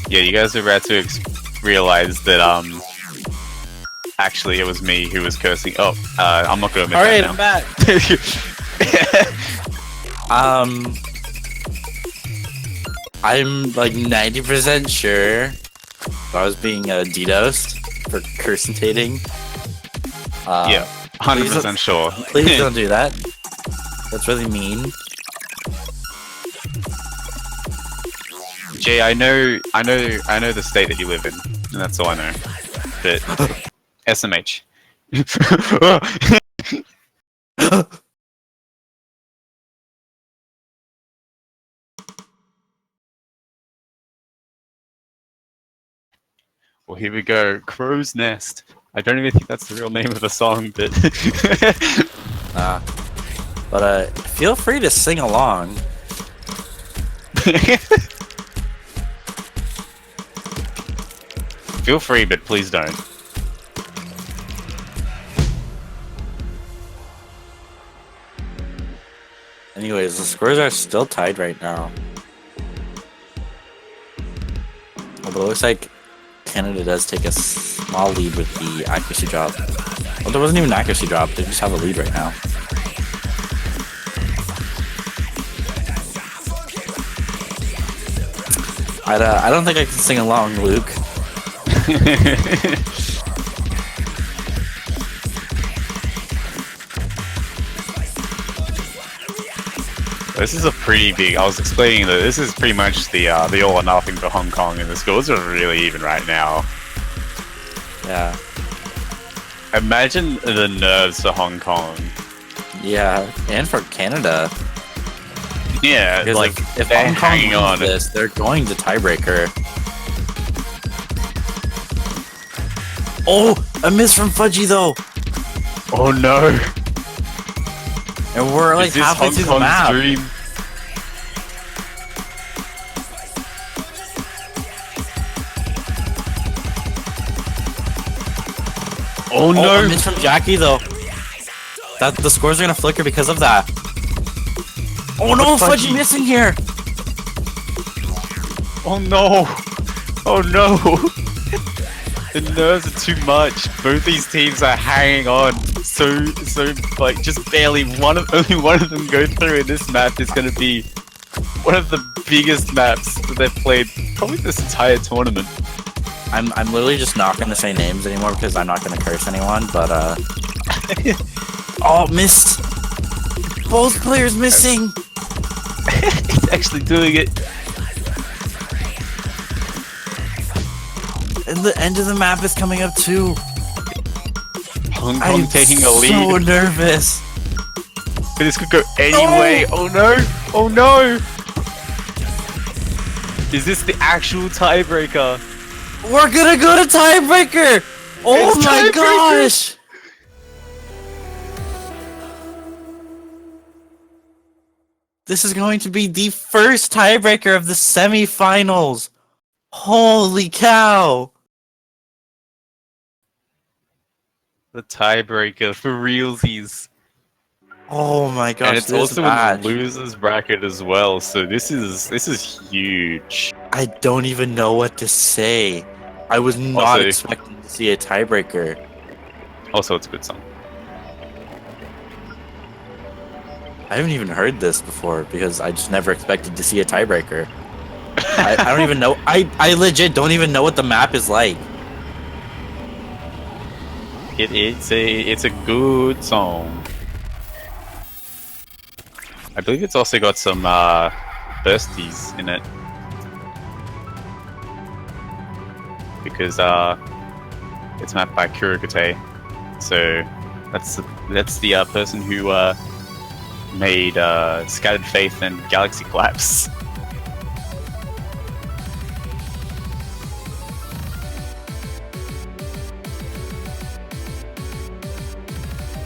Yeah, you guys are about to realize that actually it was me who was cursing. Oh, I'm not gonna admit that now. I'm back. I'm like 90% sure I was being DDoSed for cursitating. Yeah, 100% sure. Please don't do that. That's really mean. Jay, I know the state that you live in, and that's all I know. But SMH. Well, here we go. Crow's Nest. I don't even think that's the real name of the song, but but feel free to sing along. Feel free, but please don't. Anyways, the scores are still tied right now. Although it looks like Canada does take a small lead with the accuracy drop. Well, there wasn't even an accuracy drop, they just have a lead right now. I don't think I can sing along, Luke. This is a pretty big. I was explaining that this is pretty much the all or nothing for Hong Kong, and the scores are really even right now. Yeah. Imagine the nerves for Hong Kong. Yeah, and for Canada. Yeah, Because like if they're Hong Kong hanging on. wins this, they're going to tiebreaker. Oh, a miss from Fudgy though. Oh no! And we're like Is this halfway Hong through the Kong's map. dream? Oh no! A miss from Jackie though. That the scores are gonna flicker because of that. Oh no, Fudgy missing here! Oh no! Oh no! The nerves are too much. Both these teams are hanging on so like just barely. Only one of them go through, and this map is going to be one of the biggest maps that they've played probably this entire tournament. I'm literally just not gonna say names anymore because I'm not gonna curse anyone. But oh, missed! Both players missing. He's actually doing it. And the end of the map is coming up too. Hong Kong taking a lead. I'm so nervous. But this could go any way. Oh no! Oh no! Is this the actual tiebreaker? We're gonna go to tiebreaker! Oh It's my tiebreaker. gosh! This is going to be the first tiebreaker of the semifinals. Holy cow! The tiebreaker for realsies. Oh my gosh! And it's this also match. in the losers bracket as well, so this is huge. I don't even know what to say. I was not Also- expecting to see a tiebreaker. Also, it's a good song. I haven't even heard this before because I just never expected to see a tiebreaker. I don't even know. I legit don't even know what the map is like. It's a good song. I believe it's also got some bursties in it. Because it's mapped by Kurogate. So that's the person who made Scattered Faith and Galaxy Collapse.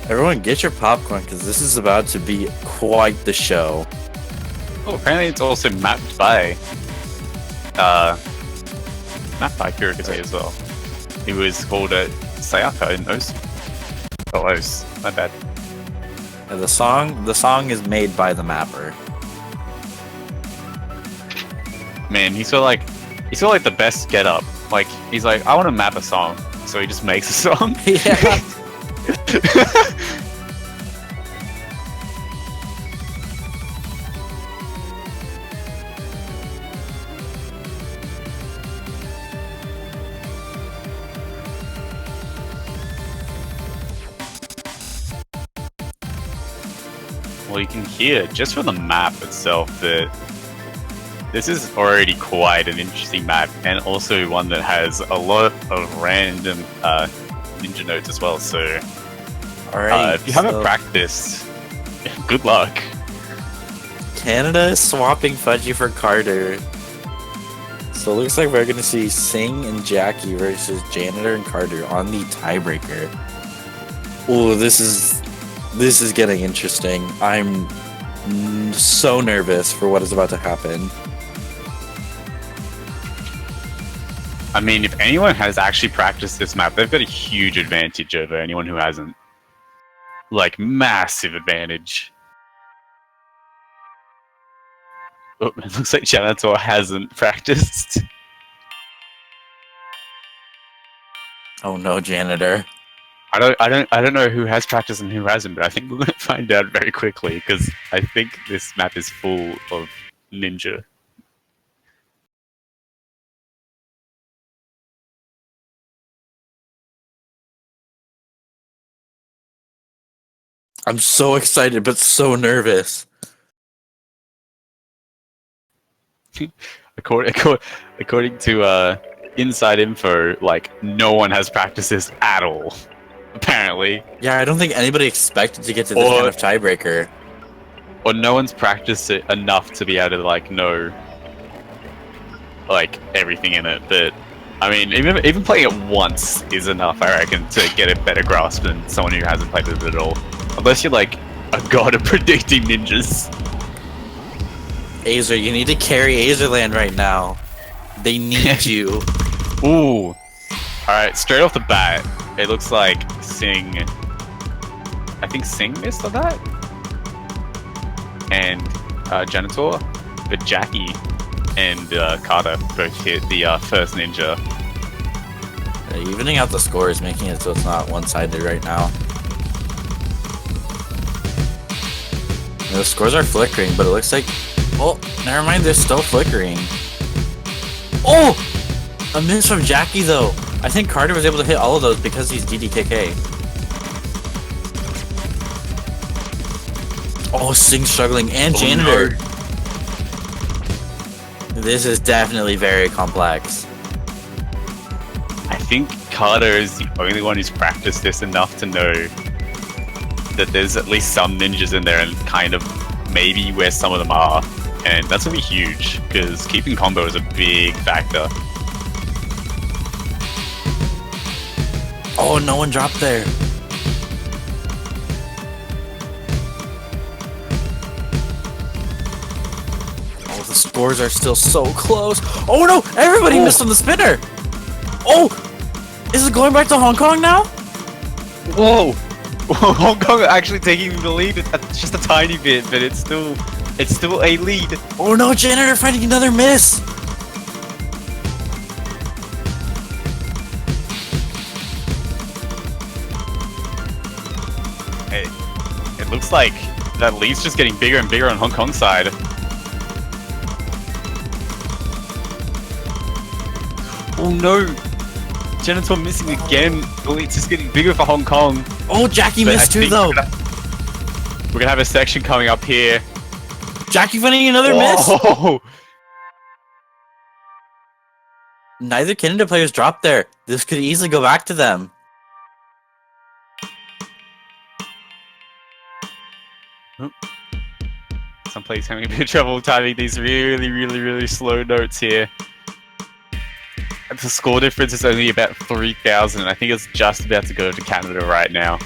Everyone, get your popcorn because this is about to be quite the show. Oh, apparently it's also mapped by Kurogate as well. He was called Sayaka in Os. Oh, Os. My bad. The song is made by the mapper. Man, he's got like the best get up. Like he's like, I want to map a song, so he just makes a song. Yeah. Well, you can hear just from the map itself that this is already quite an interesting map, and also one that has a lot of random ninja nodes as well. So, Alright. if you haven't practiced, good luck. Canada is swapping Fudgy for Carter. So it looks like we're gonna see Singh and Jackie versus Janitor and Carter on the tiebreaker. Oh, this is getting interesting. I'm so nervous for what is about to happen. I mean, if anyone has actually practiced this map, they've got a huge advantage over anyone who hasn't. Like, massive advantage. Oh, it looks like Janitor hasn't practiced. Oh no, Janitor. I don't know who has practiced and who hasn't, but I think we're going to find out very quickly because I think this map is full of ninja. I'm so excited but so nervous. According to inside info, like no one has practiced this at all. Apparently, Yeah, I don't think anybody expected to get to this kind of tiebreaker. or no one's practiced it enough to be able to like know like everything in it. But I mean, even playing it once is enough, I reckon, to get a better grasp than someone who hasn't played it at all. Unless you're like a god of predicting ninjas. Azer, you need to carry Azerland right now. They need you. Ooh. Alright, straight off the bat, it looks like Singh. I think Sing missed on that, and Janitor, but Jackie and Carter both hit the first ninja. Evening out the scores, making it so it's not one-sided right now. The scores are flickering, but it looks like... Oh, never mind, they're still flickering. Oh! A miss from Jackie, though. I think Carter was able to hit all of those because he's DDKK. Oh, Sing's struggling, and Janitor. No. This is definitely very complex. I think Carter is the only one who's practiced this enough to know that there's at least some ninjas in there and kind of maybe where some of them are. And that's gonna be huge, because keeping combo is a big factor. Oh, no one dropped there. Oh, the scores are still so close. Oh no, everybody missed on the spinner. Oh, is it going back to Hong Kong now? Whoa! Hong Kong are actually taking the lead. It's just a tiny bit, but it's still a lead. Oh no, Janitor finding another miss. Hey, it looks like that lead's just getting bigger and bigger on Hong Kong's side. Oh no! Janitor missing again. The lead's just getting bigger for Hong Kong. Oh, Jackie missed too, though. We're gonna have a section coming up here. Jackie finding another miss. Neither Canada players dropped there. This could easily go back to them. Some players having a bit of trouble timing these really slow notes here. The score difference is only about 3,000, and I think it's just about to go to Canada right now.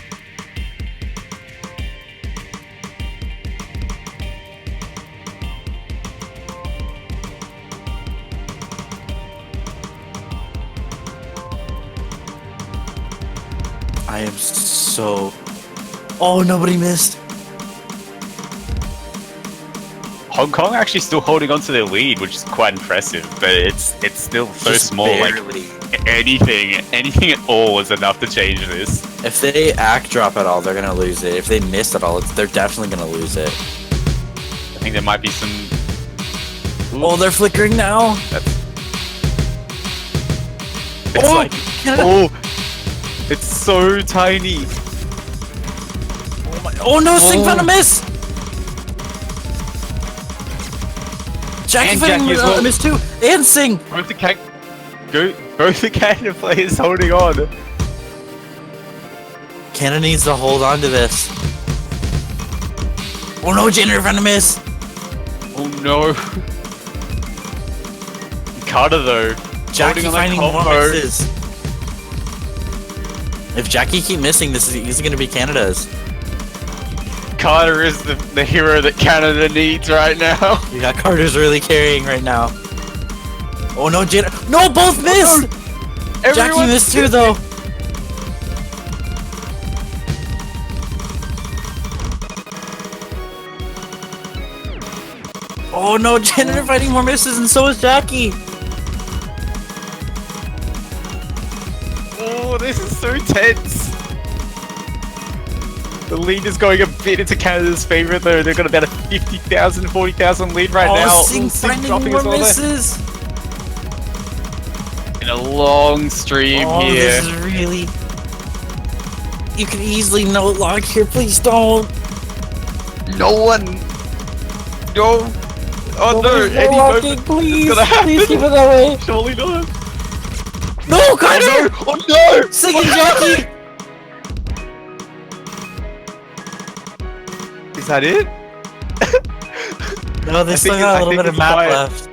I am so... Oh, nobody missed. Hong Kong actually still holding on to their lead, which is quite impressive, but it's still so Just small. barely. Like anything at all is enough to change this. If they act drop at all, they're gonna lose it. If they miss at all, they're definitely gonna lose it. I think there might be some. Ooh, Oh, they're flickering now. It's Oh, like Canada. oh, it's so tiny. Oh no, Sing found a miss. Jackie And finding Jackie as well. a miss too, and Sing. Both the Canada players holding on. Canada needs to hold on to this. Oh no, Janitor found a miss. Oh no. Carter though. Jackie holding on finding like more combo. misses. If Jackie keep missing, this is easily gonna be Canada's. Carter is the hero that Canada needs right now. Yeah, Carter's really carrying right now. Oh no, Janitor. No, both missed! No. Jackie missed too, though. Oh no, Janitor fighting more misses, and so is Jackie. Oh, this is so tense. The lead is going a bit into Canada's favor though. They've got about a 50,000, 40,000 lead right now. Oh, Sing finding more as well misses. there. In a long stream Oh, here. this is really... You can easily no lock here, please don't. No one. No. Oh no! Any locking, moment please. it's gonna happen. Please keep it that way. Surely not. No, Carter! Oh no! Sing and Jackie! Is that it? No, they still got a little bit of map left.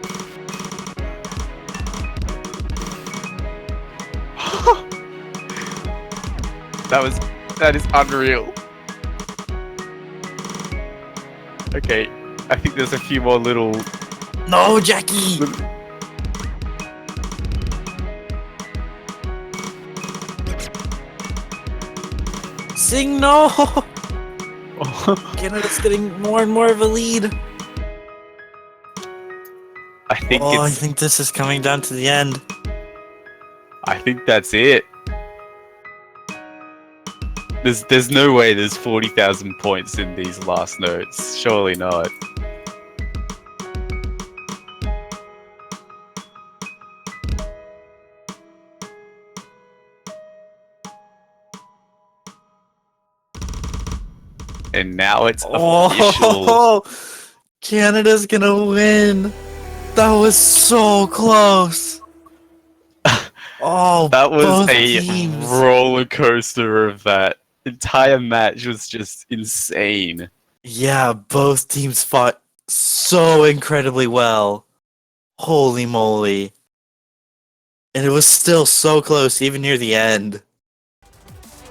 That is unreal. Okay, I think there's a few more little. No, Jackie! Sing no! Canada's getting more and more of a lead. I think I think this is coming down to the end. I think that's it. There's no way there's 40,000 points in these last notes. Surely not. And now it's official. Canada's gonna win. That was so close. Oh, That was both a teams. roller coaster of that entire match was just insane. Yeah, both teams fought so incredibly well. Holy moly. And it was still so close, even near the end.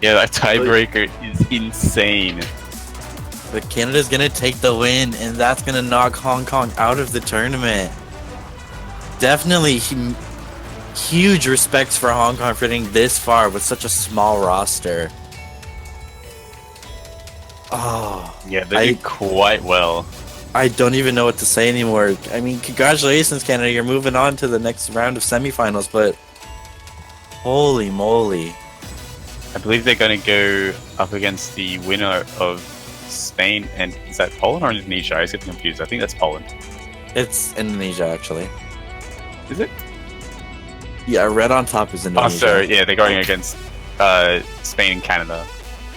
Yeah, that tiebreaker is insane. But Canada's gonna take the win, and that's gonna knock Hong Kong out of the tournament. Definitely huge respects for Hong Kong for getting this far with such a small roster. Oh, yeah, they did quite well. I don't even know what to say anymore. I mean, congratulations, Canada. You're moving on to the next round of semifinals, but holy moly. I believe they're going to go up against the winner of Spain and... Is that Poland or Indonesia? I was getting confused. I think that's Poland. It's Indonesia, actually. Is it? Yeah, red on top is Indonesia. Oh, sorry. Yeah, they're going against Spain and Canada.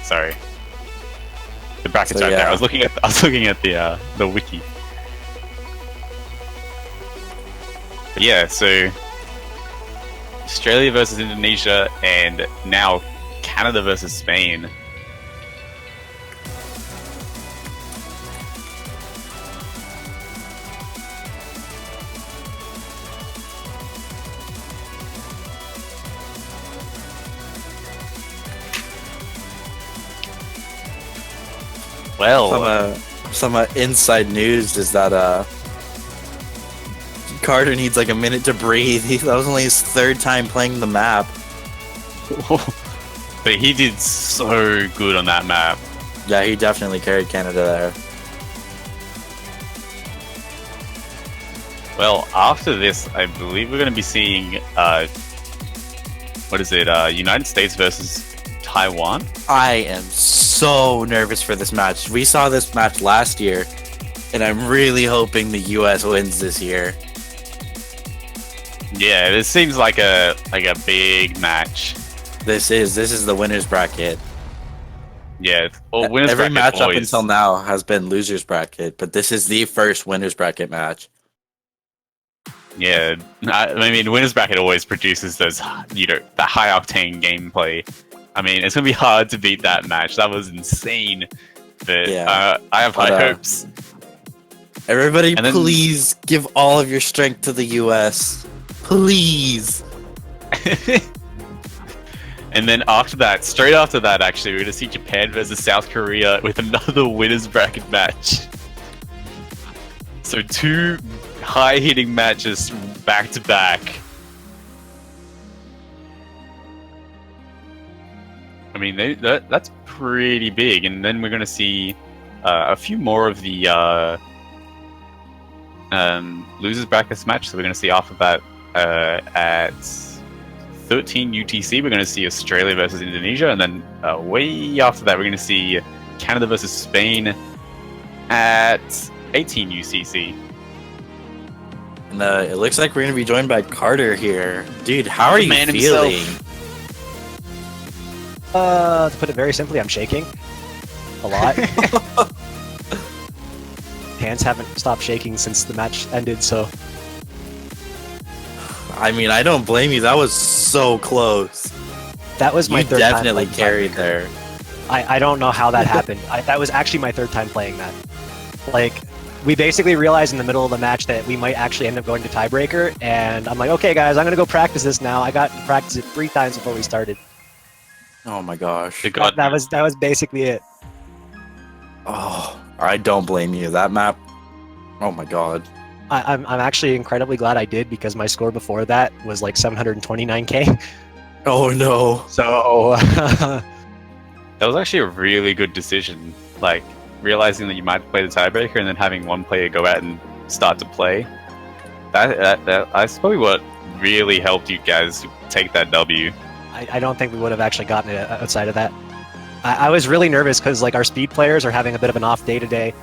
Sorry. The brackets right there. I was looking at the wiki. But yeah, so Australia versus Indonesia, and now Canada versus Spain. Well, some inside news is that Carter needs like a minute to breathe. That was only his third time playing the map. But he did so good on that map. Yeah, he definitely carried Canada there. Well, after this, I believe we're going to be seeing, what is it, United States versus Taiwan? I am so nervous for this match. We saw this match last year, and I'm really hoping the US wins this year. Yeah, this seems like a big match. This is the winners bracket. Yeah, well, winners every bracket match always... up until now has been losers bracket, but this is the first winners bracket match. Yeah, I mean, winners bracket always produces those, the high octane gameplay. I mean, it's gonna be hard to beat that match. That was insane. But yeah, I have high hopes. Everybody, please give all of your strength to the US. Please. And then after that, straight after that, actually, we're gonna see Japan versus South Korea with another winners bracket match. So 2 high-hitting matches back to back. I mean, that's pretty big. And then we're going to see a few more of the losers brackets match. So we're going to see after that at 13 UTC, we're going to see Australia versus Indonesia. And then way after that, we're going to see Canada versus Spain at 18 UCC. And it looks like we're going to be joined by Carter here. Dude, how are you feeling? To put it very simply, I'm shaking a lot. Hands haven't stopped shaking since the match ended, so... I mean, I don't blame you. That was so close. That was my third time. You definitely carried there. I don't know how that happened. That was actually my third time playing that. Like, we basically realized in the middle of the match that we might actually end up going to tiebreaker, and I'm like, okay guys, I'm gonna go practice this now. I got to practice it 3 times before we started. Oh my gosh. That was basically it. Oh, I don't blame you. That map, oh my god. I'm actually incredibly glad I did, because my score before that was like 729k. Oh no. So that was actually a really good decision. Like, realizing that you might play the tiebreaker and then having one player go out and start to play. That's probably what really helped you guys take that W. I don't think we would have actually gotten it outside of that. I was really nervous because like our speed players are having a bit of an off day today,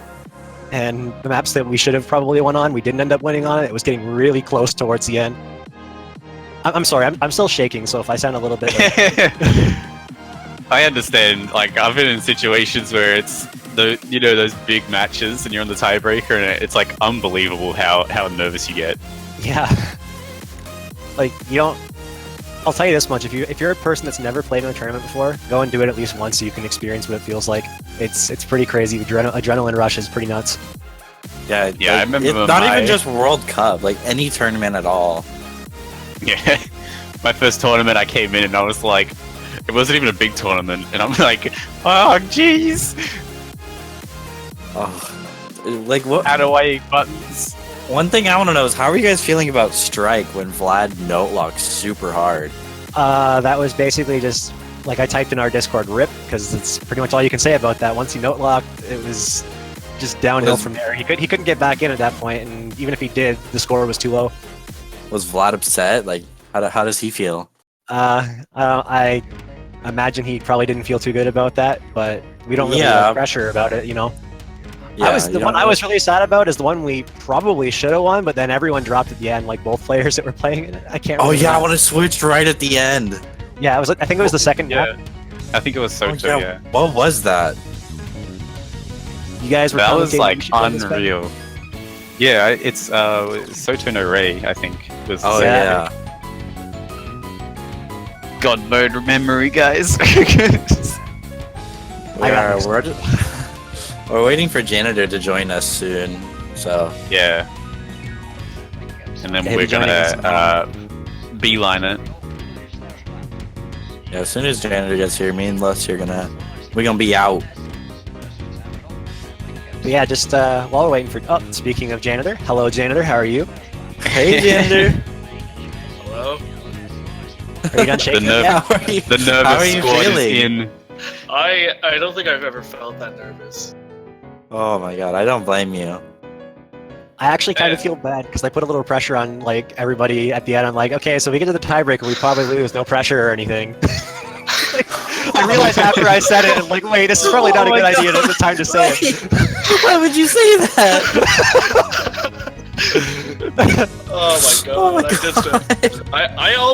and the maps that we should have probably won on, we didn't end up winning on it. It was getting really close towards the end. I'm sorry, I'm still shaking, so if I sound a little bit like... I understand. Like, I've been in situations where it's those big matches and you're on the tiebreaker and it's like unbelievable how nervous you get. Yeah. Like, you don't... I'll tell you this much, if you're a person that's never played in a tournament before, go and do it at least once so you can experience what it feels like. It's pretty crazy. Adrenaline rush is pretty nuts. Yeah, I remember it's not even just World Cup, like any tournament at all. Yeah. My first tournament I came in and I was like, it wasn't even a big tournament, and I'm like, oh jeez. Oh, like what? How do I eat buttons? One thing I want to know is how are you guys feeling about Strike when Vlad note locks super hard? That was basically just like I typed in our Discord RIP because it's pretty much all you can say about that. Once he note locked, it was just downhill from there. He couldn't get back in at that point, and even if he did, the score was too low. Was Vlad upset? Like, how does he feel? I imagine he probably didn't feel too good about that, but we don't really have pressure about it, you know. Yeah, the one I was really sad about is the one we probably should have won, but then everyone dropped at the end, like both players that were playing it. I can't. Oh yeah, remember. I want to switch right at the end. Yeah, it was. I think it was the second map. I think it was Soto. Yeah. What was that? You guys were. That was commentating, like you should play this back. unreal. Yeah, it's Soto no Ray, I think. Was Oh Yeah. yeah. God mode memory, guys. We're waiting for Janitor to join us soon, so Yeah. And then Yeah, we're he's joining gonna beeline it. yeah. As soon as Janitor gets here, me and Les we're gonna be out. But yeah, just while we're waiting for. Oh, speaking of Janitor, hello Janitor, how are you? Hey Janitor. Hello? Are you done shaking? nerve- How are you? The How are nervous you squad is feeling? in. I don't think I've ever felt that nervous. Oh my god, I don't blame you. I actually kind of feel bad because I put a little pressure on like everybody at the end. I'm like, okay, so we get to the tiebreaker, we probably lose, no pressure or anything. I realized after I said it, like, wait, this is probably not a good idea. It's the time to say it. Why would you say that? Oh my god! Oh my I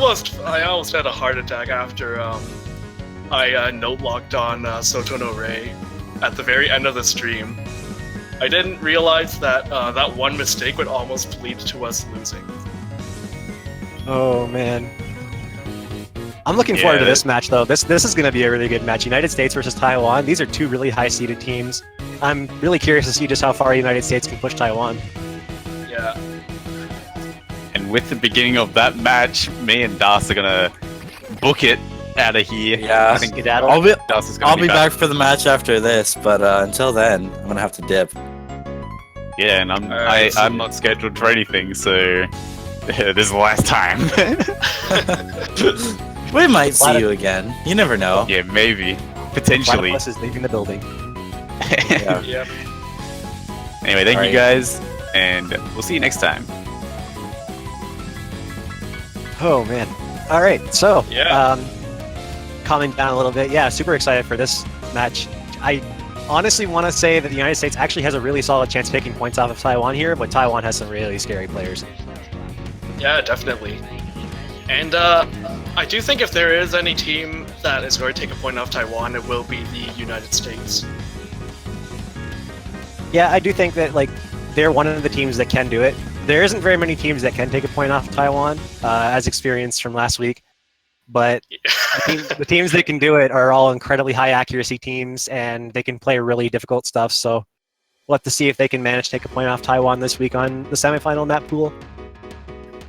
just, I almost had a heart attack after I note locked on Soto no Ray at the very end of the stream. I didn't realize that that one mistake would almost lead to us losing. Oh man. I'm looking forward to this match though. This is going to be a really good match. United States versus Taiwan. These are two really high-seeded teams. I'm really curious to see just how far the United States can push Taiwan. Yeah. And with the beginning of that match, me and Das are gonna book it out of here. Yeah. I think Skedaddle. Das is gonna I'll be back for the match after this, but until then, I'm gonna have to dip. Yeah, and I'm not scheduled for anything, so this is the last time. We might see you again. You never know. Yeah, maybe. Potentially. Platypus is leaving the building. Yeah. Yep. Anyway, thank All you guys, and we'll see you next time. Oh man. All right. So, Yeah. calming down a little bit. Yeah, super excited for this match. I honestly want to say that the United States actually has a really solid chance taking points off of Taiwan here, but Taiwan has some really scary players. Yeah, definitely. And I do think if there is any team that is going to take a point off Taiwan, it will be the United States. Yeah, I do think that like they're one of the teams that can do it. There isn't very many teams that can take a point off Taiwan, as experienced from last week. But the teams that can do it are all incredibly high accuracy teams, and they can play really difficult stuff. So we'll have to see if they can manage to take a point off Taiwan this week on the semifinal map pool.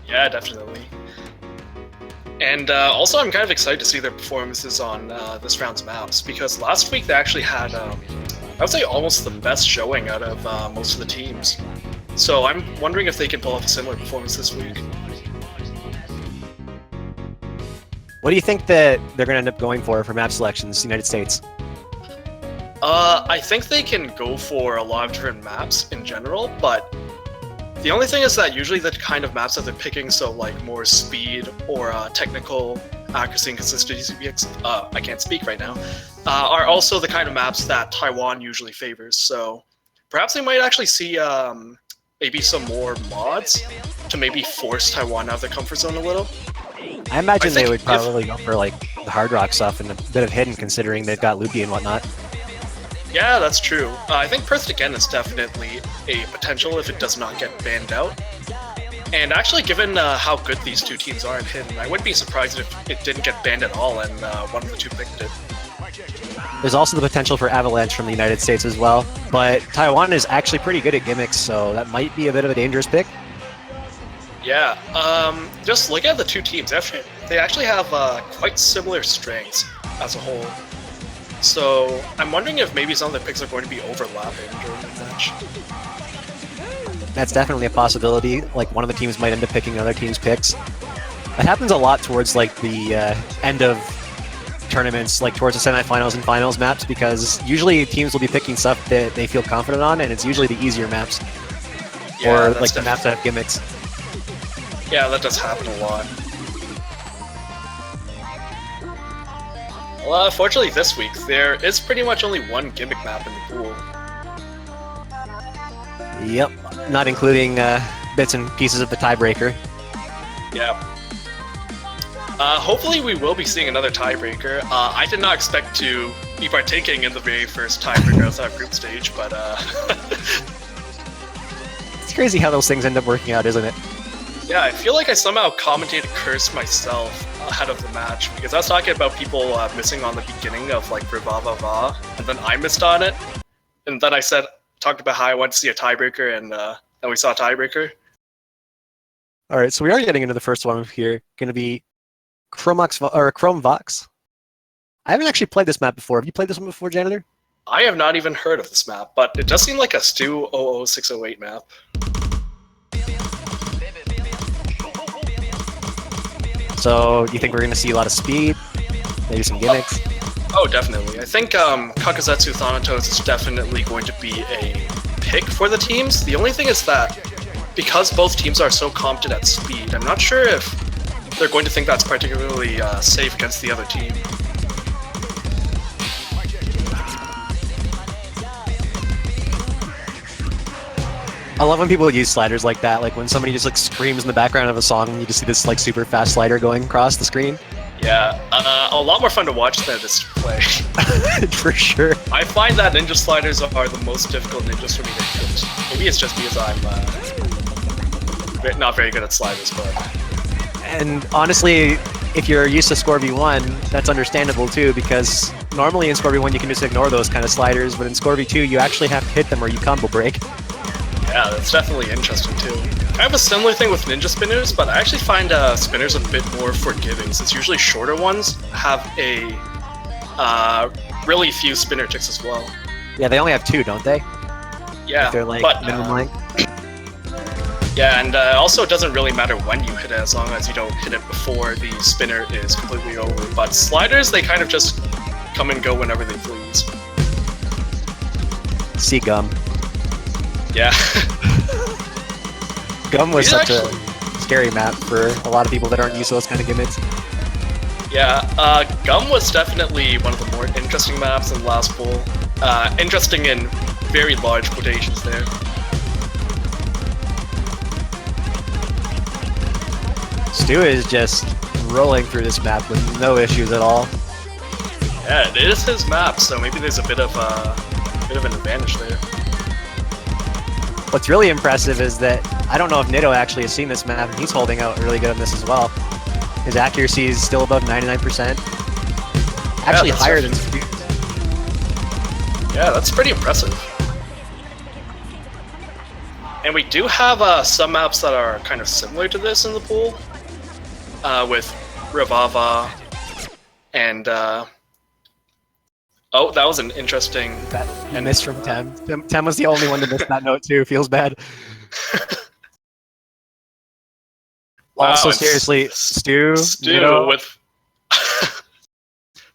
Yeah, definitely. And also, I'm kind of excited to see their performances on this round's maps, because last week they actually had, I would say, almost the best showing out of most of the teams. So I'm wondering if they can pull off a similar performance this week. What do you think that they're going to end up going for map selections, United States? I think they can go for a lot of different maps in general, but the only thing is that usually the kind of maps that they're picking, so like more speed or technical accuracy and consistency, I can't speak right now, are also the kind of maps that Taiwan usually favors. So perhaps they might actually see maybe some more mods to maybe force Taiwan out of their comfort zone a little. I imagine they would probably go for like the hard rock stuff and a bit of hidden, considering they've got Loopy and whatnot. Yeah, that's true. I think Perth again is definitely a potential if it does not get banned out. And actually, given how good these two teams are in hidden, I wouldn't be surprised if it didn't get banned at all and one of the two picked it. There's also the potential for Avalanche from the United States as well, but Taiwan is actually pretty good at gimmicks, so that might be a bit of a dangerous pick. Yeah, just look at the two teams. They actually have quite similar strengths as a whole. So I'm wondering if maybe some of the picks are going to be overlapping during the match. That's definitely a possibility. Like one of the teams might end up picking another team's picks. That happens a lot towards like the end of tournaments, like towards the semifinals and finals maps, because usually teams will be picking stuff that they feel confident on, and it's usually the easier maps, Yeah, or like the maps that have gimmicks. Yeah, that does happen a lot. Well, unfortunately this week, there is pretty much only one gimmick map in the pool. Yep, not including bits and pieces of the tiebreaker. Yeah. Hopefully we will be seeing another tiebreaker. I did not expect to be partaking in the very first tiebreaker outside group stage, but It's crazy how those things end up working out, isn't it? yeah, I feel like I somehow commentated curse myself ahead of the match, because I was talking about people missing on the beginning of like vv256374415, and then I missed on it, and then I talked about how I wanted to see a tiebreaker, and then we saw a tiebreaker. All right, so we are getting into the first one here. Going to be Chrome Vox. I haven't actually played this map before. Have you played this one before, Janitor? I have not even heard of this map, but it does seem like a Stu 00608 map. So you think we're going to see a lot of speed, maybe some gimmicks? Oh, definitely. I think Kakazetsu Thanatos is definitely going to be a pick for the teams. The only thing is that because both teams are so competent at speed, I'm not sure if they're going to think that's particularly safe against the other team. I love when people use sliders like that, like when somebody just like screams in the background of a song and you just see this like super fast slider going across the screen. Yeah, a lot more fun to watch than it is to play. For sure. I find that ninja sliders are the most difficult ninjas for me to hit. Maybe it's just because I'm not very good at sliders, but... And honestly, if you're used to Scorby 1, that's understandable too, because normally in Scorby 1 you can just ignore those kind of sliders, but in Scorby 2 you actually have to hit them or you combo break. Yeah, that's definitely interesting too. I have a similar thing with ninja spinners, but I actually find spinners a bit more forgiving, since usually shorter ones have a really few spinner ticks as well. Yeah, they only have 2, don't they? Yeah, if they're like but, minimum length. Yeah, and also it doesn't really matter when you hit it, as long as you don't hit it before the spinner is completely over. But sliders, they kind of just come and go whenever they please. See Gum. Yeah. Gum was such a scary map for a lot of people that aren't used to those kind of gimmicks. Yeah, Gum was definitely one of the more interesting maps in the last pool. Interesting in very large quotations there. Stu is just rolling through this map with no issues at all. Yeah, it is his map, so maybe there's a bit of an advantage there. What's really impressive is that I don't know if Nito actually has seen this map, and he's holding out really good on this as well. His accuracy is still above 99%. Actually higher than Stu. Yeah, that's pretty impressive. And we do have some maps that are kind of similar to this in the pool, with Rivava and oh, that was an interesting... That missed from Tem. Tem was the only one to miss that note too. Feels bad. Wow, also, seriously, Stu with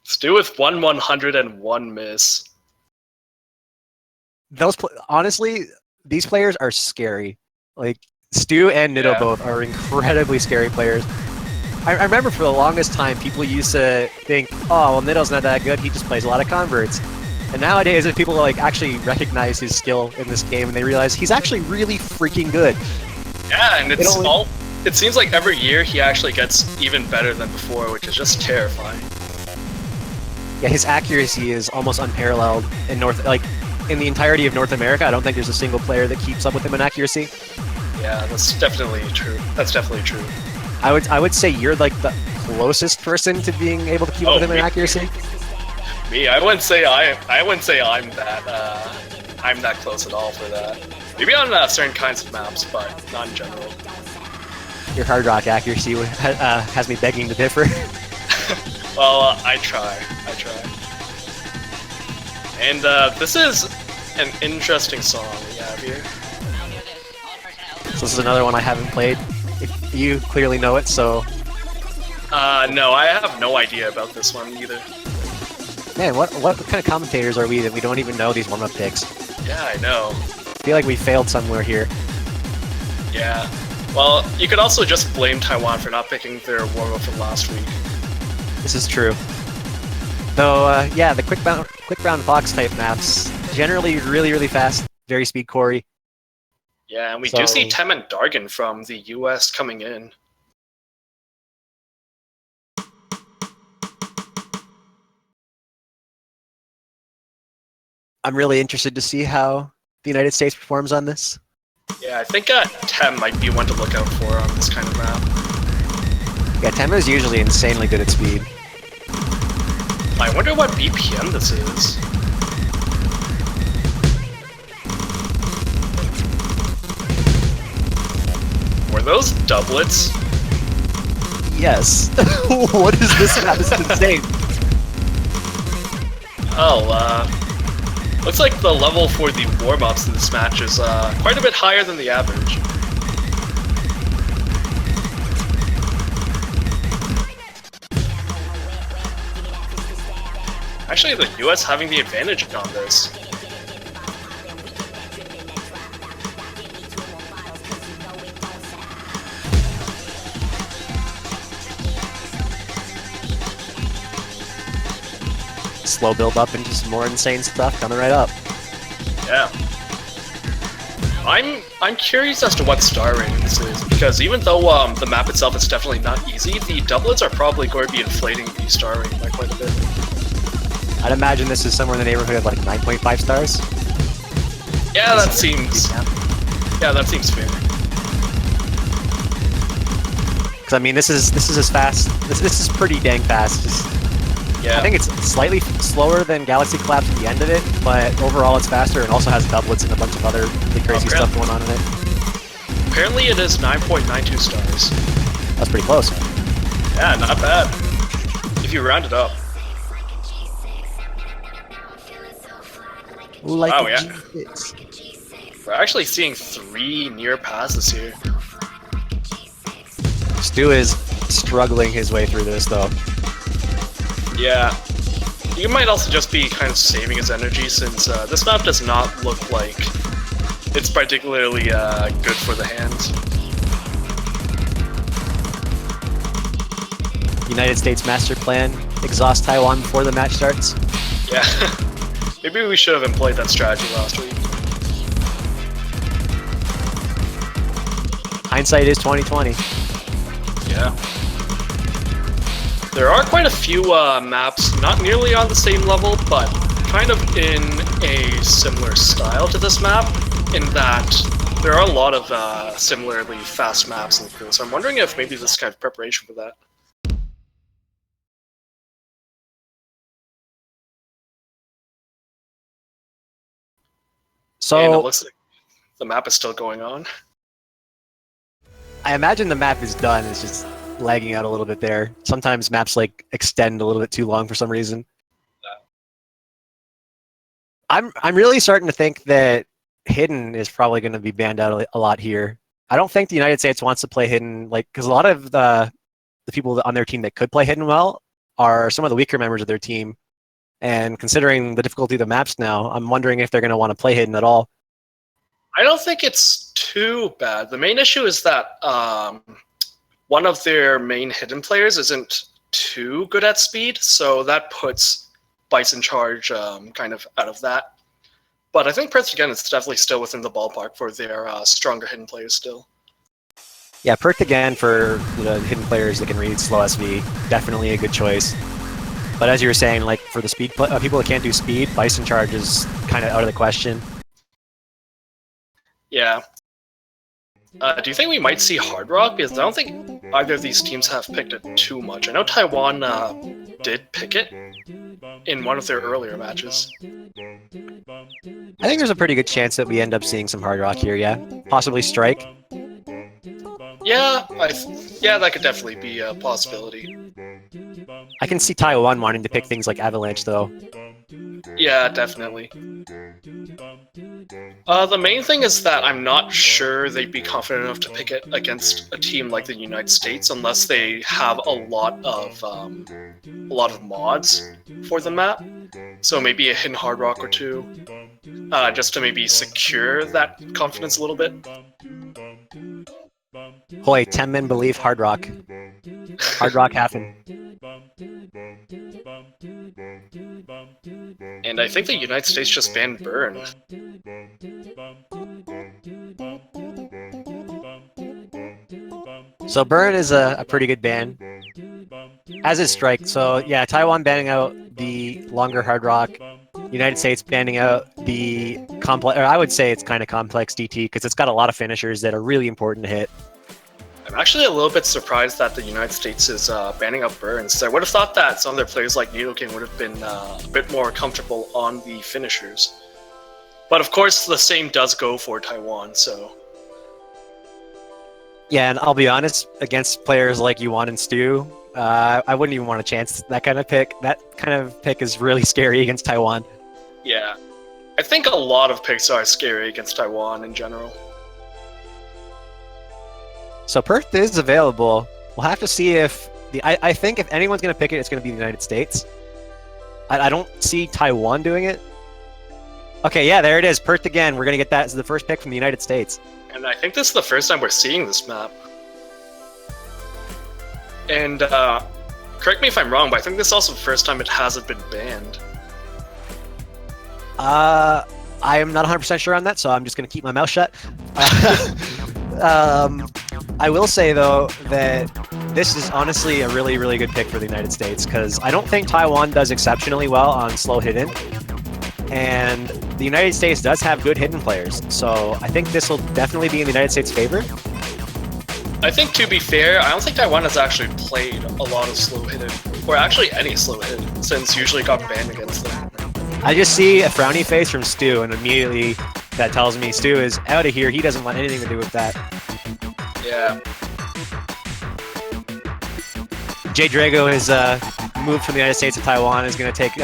Stu with 1/101 miss. Honestly, these players are scary. Like Stu and Nido Yeah. both are incredibly scary players. I remember for the longest time, people used to think, oh, well, Nido's not that good. He just plays a lot of converts. And nowadays, if people like actually recognize his skill in this game, and they realize he's actually really freaking good. Yeah, and it seems like every year he actually gets even better than before, which is just terrifying. Yeah, his accuracy is almost unparalleled in in the entirety of North America. I don't think there's a single player that keeps up with him in accuracy. Yeah, that's definitely true. That's definitely true. I would say you're like the closest person to being able to keep up with him in accuracy. Me, I wouldn't say I'm that close at all for that. Maybe on certain kinds of maps, but not in general. Your hard rock accuracy has me begging to differ. Well, I try. And this is an interesting song we have here. So this is another one I haven't played. You clearly know it, so... No, I have no idea about this one either. Man, what kind of commentators are we that we don't even know these warm-up picks? Yeah, I know. I feel like we failed somewhere here. Yeah. Well, you could also just blame Taiwan for not picking their warm-up from last week. This is true. Though, yeah, the quick brown fox type maps, generally really fast, very speed core-y. Yeah, and we do see Tem and Dargan from the US coming in. I'm really interested to see how the United States performs on this. Yeah, I think Tem might be one to look out for on this kind of map. Yeah, Tem is usually insanely good at speed. I wonder what BPM this is. Were those doublets? Yes. What is this map? This is insane. Oh, looks like the level for the warm-ups in this match is quite a bit higher than the average. Actually, the US having the advantage on this. Slow build up into some more insane stuff coming right up. Yeah. I'm curious as to what star rating this is, because even though the map itself is definitely not easy, the doublets are probably going to be inflating the star rating by quite a bit. I'd imagine this is somewhere in the neighborhood of like 9.5 stars. Yeah, that seems fair. Because I mean, this is as fast. This is pretty dang fast. Yeah. I think it's slightly slower than Galaxy Collapse at the end of it, but overall it's faster and also has doublets and a bunch of other really crazy stuff going on in it. Apparently it is 9.92 stars. That's pretty close. Yeah, not bad. If you round it up. Like wow, yeah. We're actually seeing 3 near passes here. Stu is struggling his way through this, though. Yeah. He might also just be kind of saving his energy, since this map does not look like it's particularly good for the hands. United States master plan, exhaust Taiwan before the match starts. Yeah. Maybe we should have employed that strategy last week. Hindsight is 2020. Yeah. There are quite a few maps, not nearly on the same level, but kind of in a similar style to this map, in that there are a lot of similarly fast maps in the crew, so I'm wondering if maybe this is kind of preparation for that. So and it looks like the map is still going on. I imagine the map is done. It's just lagging out a little bit there. Sometimes maps like extend a little bit too long for some reason. I'm really starting to think that Hidden is probably going to be banned out a lot here. I don't think the United States wants to play Hidden, like, because a lot of the people on their team that could play Hidden well are some of the weaker members of their team. And considering the difficulty of the maps now, I'm wondering if they're going to want to play hidden at all. I don't think it's too bad. The main issue is that one of their main hidden players isn't too good at speed, so that puts Bison Charge kind of out of that. But I think Perth again is definitely still within the ballpark for their stronger hidden players still. Yeah, Perth again for hidden players that can read slow SV, definitely a good choice. But as you were saying, like for the speed people that can't do speed, Bison Charge is kind of out of the question. Yeah. Do you think we might see Hard Rock? Because I don't think either of these teams have picked it too much. I know Taiwan did pick it in one of their earlier matches. I think there's a pretty good chance that we end up seeing some Hard Rock here, yeah. Possibly Strike. Yeah, yeah, that could definitely be a possibility. I can see Taiwan wanting to pick things like Avalanche, though. Yeah, definitely. The main thing is that I'm not sure they'd be confident enough to pick it against a team like the United States unless they have a lot of mods for the map. So maybe a hidden Hard Rock or two, just to maybe secure that confidence a little bit. Hoy, 10 men believe Hard Rock. Hard Rock happen. And I think the United States just banned Burn. So Burn is a pretty good ban, as is Strike. So yeah, Taiwan banning out the longer Hard Rock, United States banning out the complex, or I would say it's kind of complex DT because it's got a lot of finishers that are really important to hit. I'm actually a little bit surprised that the United States is banning out Burns. So I would have thought that some of their players like Nidoking would have been a bit more comfortable on the finishers. But of course, the same does go for Taiwan, so... Yeah, and I'll be honest, against players like Yuan and Stu, I wouldn't even want to chance that kind of pick. That kind of pick is really scary against Taiwan. Yeah. I think a lot of picks are scary against Taiwan in general. So Perth is available. We'll have to see if... I think if anyone's going to pick it, it's going to be the United States. I don't see Taiwan doing it. Okay, yeah, there it is. Perth again. We're going to get that as the first pick from the United States. And I think this is the first time we're seeing this map. And correct me if I'm wrong, but I think this is also the first time it hasn't been banned. I am not 100% sure on that, so I'm just going to keep my mouth shut. I will say, though, that this is honestly a really, really good pick for the United States, because I don't think Taiwan does exceptionally well on slow hidden, and the United States does have good hidden players, so I think this will definitely be in the United States' favor. I think, to be fair, I don't think Taiwan has actually played a lot of slow hidden, or actually any slow hidden, since usually got banned against them. I just see a frowny face from Stu, and immediately that tells me Stu is out of here. He doesn't want anything to do with that. Yeah. Jay Drago has moved from the United States to Taiwan. Is going to take. You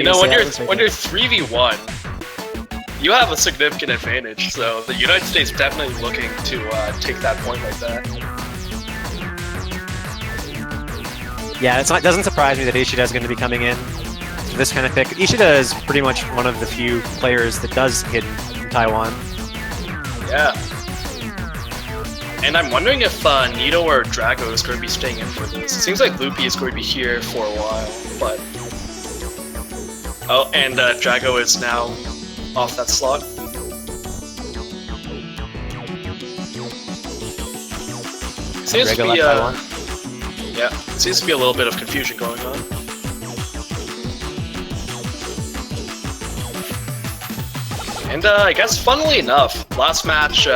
know, when you're 3v1, you have a significant advantage. So the United States definitely looking to take that point like that. Yeah, it doesn't surprise me that Ishida is going to be coming in to this kind of pick. Ishida is pretty much one of the few players that does hit in Taiwan. Yeah. And I'm wondering if Nido or Drago is going to be staying in for this. It seems like Loopy is going to be here for a while, but... Oh, and Drago is now off that slot. Seems to be, yeah, seems to be a little bit of confusion going on. And I guess, funnily enough, last match,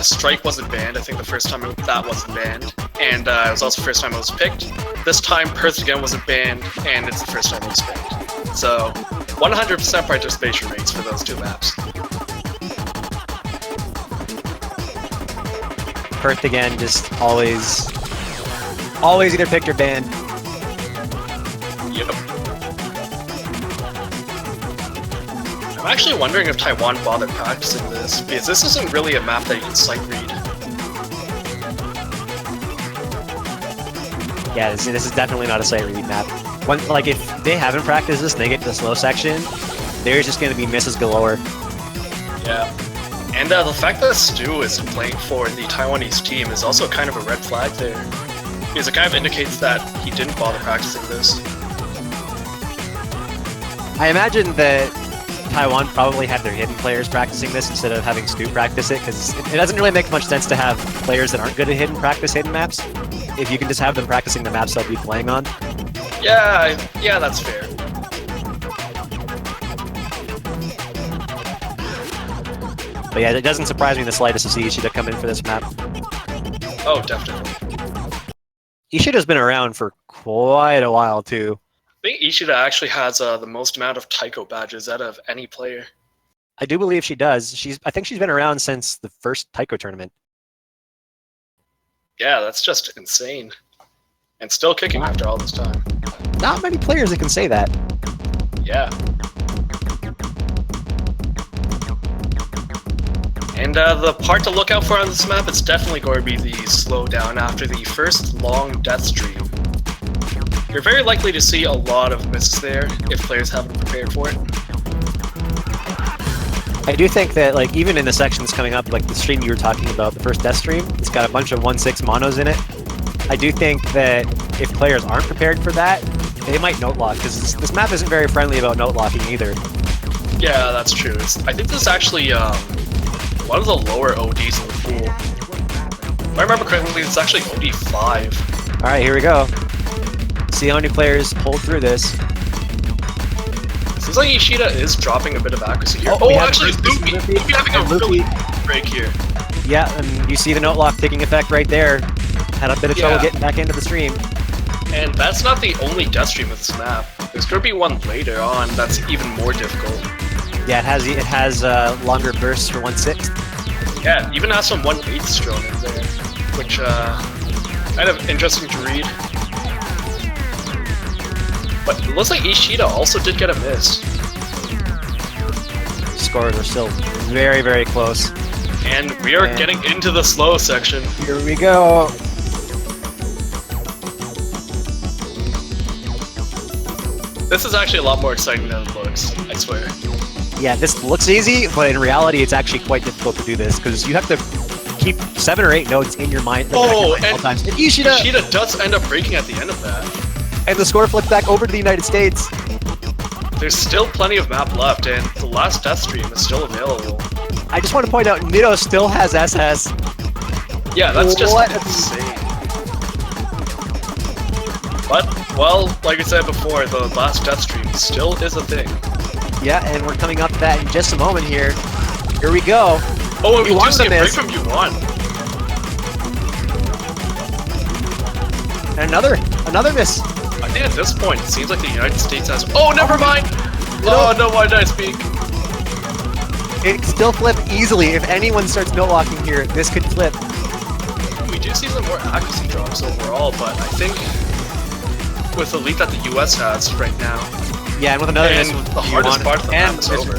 Strike wasn't banned. I think the first time that wasn't banned. And it was also the first time it was picked. This time, Perth again wasn't banned, and it's the first time it was picked. So, 100% participation rates for those two maps. Perth again, just always either picked or banned. Yep. I'm actually wondering if Taiwan bothered practicing this, because this isn't really a map that you can sight read. Yeah, this is definitely not a sight read map. Like if they haven't practiced this and they get to the slow section, there's just going to be misses galore. Yeah. And the fact that Stu is playing for the Taiwanese team is also kind of a red flag there. Because it kind of indicates that he didn't bother practicing this. I imagine that Taiwan probably had their hidden players practicing this instead of having Stu practice it, because it doesn't really make much sense to have players that aren't good at hidden practice hidden maps if you can just have them practicing the maps they'll be playing on. Yeah, that's fair. But yeah, it doesn't surprise me in the slightest to see Ishida come in for this map. Oh, definitely. Ishida's been around for quite a while too. I think Ishida actually has the most amount of taiko badges out of any player. I do believe she does. I think she's been around since the first taiko tournament. Yeah, that's just insane. And still kicking after all this time. Not many players that can say that. Yeah. And the part to look out for on this map is definitely going to be the slowdown after the first long death stream. You're very likely to see a lot of misses there if players haven't prepared for it. I do think that, like, even in the sections coming up, like the stream you were talking about, the first death stream, it's got a bunch of 1-6 monos in it. I do think that if players aren't prepared for that, they might note lock, because this map isn't very friendly about note locking either. Yeah, that's true. I think this is actually one of the lower ODs in the pool. If I remember correctly, it's actually OD 5. Alright, here we go. See how many players pull through this. Seems like Ishida is dropping a bit of accuracy here. Oh, Actually, Luffy having a really break here. Yeah, and you see the note lock taking effect right there. Had a bit of trouble getting back into the stream. And that's not the only death stream of this map. There's going to be one later on that's even more difficult. Yeah, it has longer bursts for 1/6. Yeah, it even has some 1/8 thrown in there, which kind of interesting to read. But it looks like Ishida also did get a miss. Scores are still very, very close. And we are getting into the slow section. Here we go. This is actually a lot more exciting than it looks, I swear. Yeah, this looks easy, but in reality it's actually quite difficult to do this, because you have to keep 7 or 8 notes in your mind, at all times. And Ishida does end up breaking at the end of that. And the score flipped back over to the United States. There's still plenty of map left, and the last death stream is still available. I just want to point out, Nido still has SS. Yeah, that's just insane. But, well, like I said before, the last death stream still is a thing. Yeah, and we're coming up to that in just a moment here. Here we go. Oh, we do see a break from U1. And another miss. I think at this point, it seems like the United States has... Oh, never mind! Oh, no, why did I speak? It can still flip easily. If anyone starts note locking here, this could flip. We do see some more accuracy drops overall, but I think with the lead that the US has right now... Yeah, and with another miss, the hardest part of the map is over.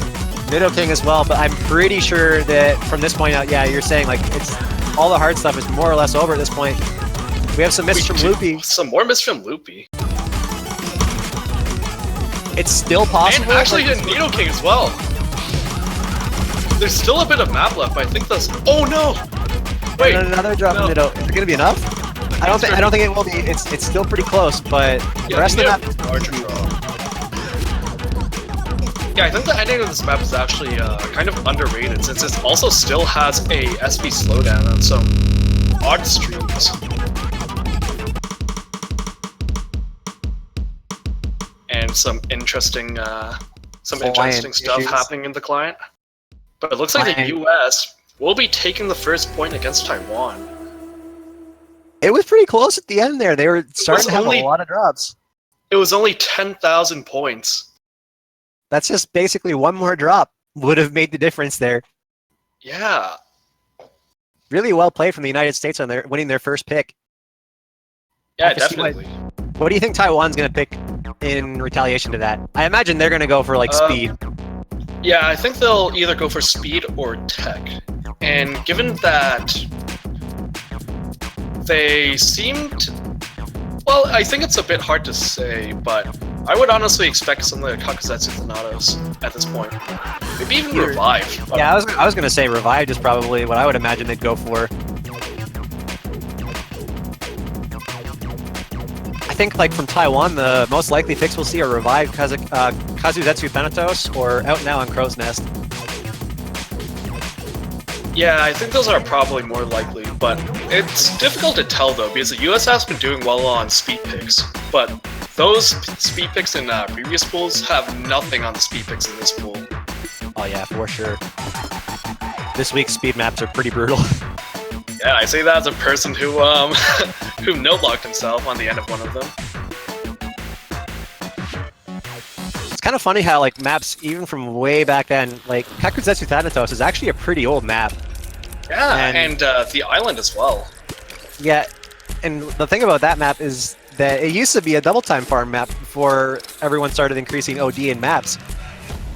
Nido King as well, but I'm pretty sure that from this point out, yeah, you're saying like it's all the hard stuff is more or less over at this point. We have some misses from Loopy. Some more misses from Loopy. It's still possible. And actually Nido King as well. There's still a bit of map left, but I think that's... Oh no! Wait, and another drop from Nido. Is it gonna be enough? I don't think it will be. It's still pretty close, but the rest of the map is larger draw. Yeah, I think the ending of this map is actually kind of underrated, since it also still has a SP slowdown on some odd streams. And some interesting stuff happening in the client. But it looks like the US will be taking the first point against Taiwan. It was pretty close at the end there. They were starting to have a lot of drops. It was only 10,000 points. That's just basically one more drop would have made the difference there. Yeah. Really well played from the United States on their winning their first pick. Yeah, definitely. What do you think Taiwan's going to pick in retaliation to that? I imagine they're going to go for like speed. Yeah, I think they'll either go for speed or tech. And given that they seemed... Well, I think it's a bit hard to say, but I would honestly expect something like Kakuzetsu Thanatos at this point. Maybe even Revive. Yeah, I was gonna say Revived is probably what I would imagine they'd go for. I think like from Taiwan, the most likely picks we'll see are Revived Kazuzetsu Thanatos or Out Now on Crow's Nest. Yeah, I think those are probably more likely, but it's difficult to tell though, because the US has been doing well on speed picks, but those speed picks in previous pools have nothing on the speed picks in this pool. Oh yeah, for sure. This week's speed maps are pretty brutal. Yeah, I say that as a person who who no-logged himself on the end of one of them. It's kind of funny how like maps, even from way back then, like Kakuzetsu Thanatos is actually a pretty old map. Yeah, and the island as well. Yeah, and the thing about that map is that it used to be a double time farm map before everyone started increasing OD in maps.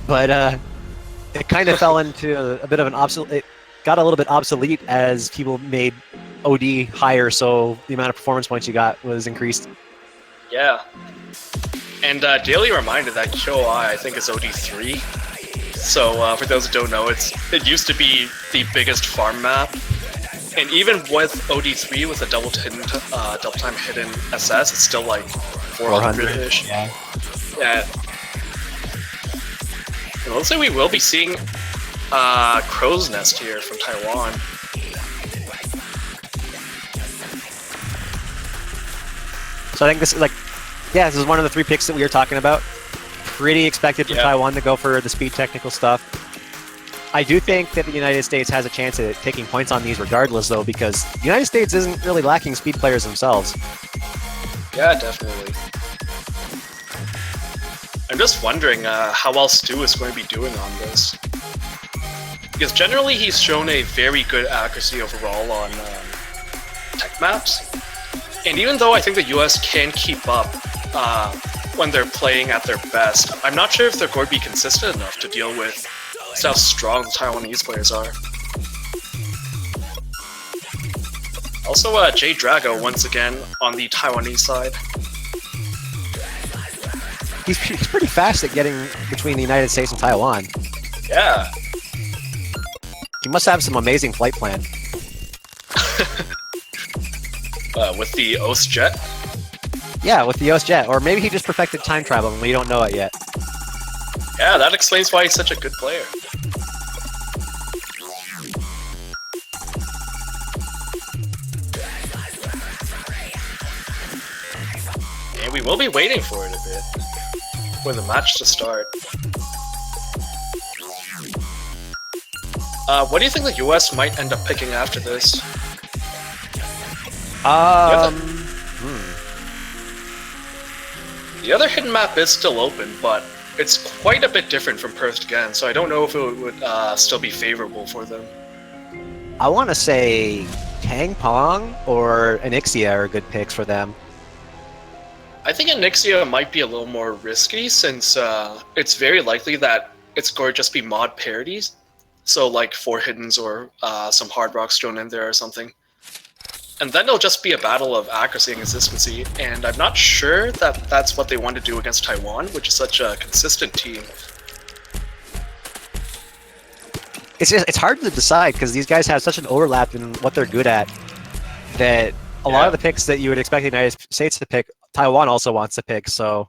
But it kind of fell into a bit of an obsolete. It got a little bit obsolete as people made OD higher, so the amount of performance points you got was increased. Yeah. And daily reminder that KyoI I think is OD3. So for those who don't know, it used to be the biggest farm map. And even with OD3 with a double time hidden SS, it's still like 400-ish. Yeah. Yeah. And it looks like we will be seeing Crow's Nest here from Taiwan. So I think this is like, yeah, this is one of the 3 picks that we were talking about. Pretty expected from Taiwan to go for the speed technical stuff. I do think that the United States has a chance at taking points on these regardless, though, because the United States isn't really lacking speed players themselves. Yeah, definitely. I'm just wondering how well Stu is going to be doing on this. Because generally he's shown a very good accuracy overall on tech maps. And even though I think the US can keep up when they're playing at their best, I'm not sure if they're going to be consistent enough to deal with how strong the Taiwanese players are. Also, Jay Drago once again on the Taiwanese side. He's pretty fast at getting between the United States and Taiwan. Yeah. He must have some amazing flight plan. With the OS jet? Yeah, with the OS jet. Or maybe he just perfected time travel and we don't know it yet. Yeah, that explains why he's such a good player. And we will be waiting for it a bit. For the match to start. What do you think the US might end up picking after this? The other hidden map is still open, but it's quite a bit different from Perth again, so I don't know if it would still be favorable for them. I want to say Tang Pong or Anixia are good picks for them. I think Anixia might be a little more risky since it's very likely that it's going to just be mod parodies. So like 4 hiddens or some hard rocks thrown in there or something. And then it'll just be a battle of accuracy and consistency, and I'm not sure that that's what they want to do against Taiwan, which is such a consistent team. It's hard to decide because these guys have such an overlap in what they're good at that a lot of the picks that you would expect the United States to pick, Taiwan also wants to pick, so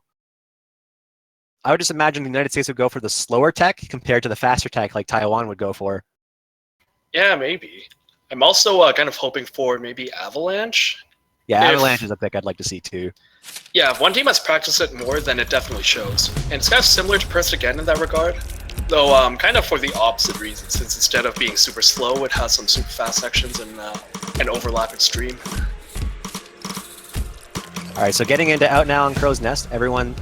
I would just imagine the United States would go for the slower tech compared to the faster tech like Taiwan would go for. Yeah, maybe. I'm also kind of hoping for maybe Avalanche. Yeah, Avalanche is a pick I'd like to see too. Yeah, if one team has practiced it more, then it definitely shows. And it's kind of similar to Perth again in that regard. Though kind of for the opposite reason, since instead of being super slow, it has some super fast sections and an overlapping stream. Alright, so getting into Out Now on Crow's Nest, everyone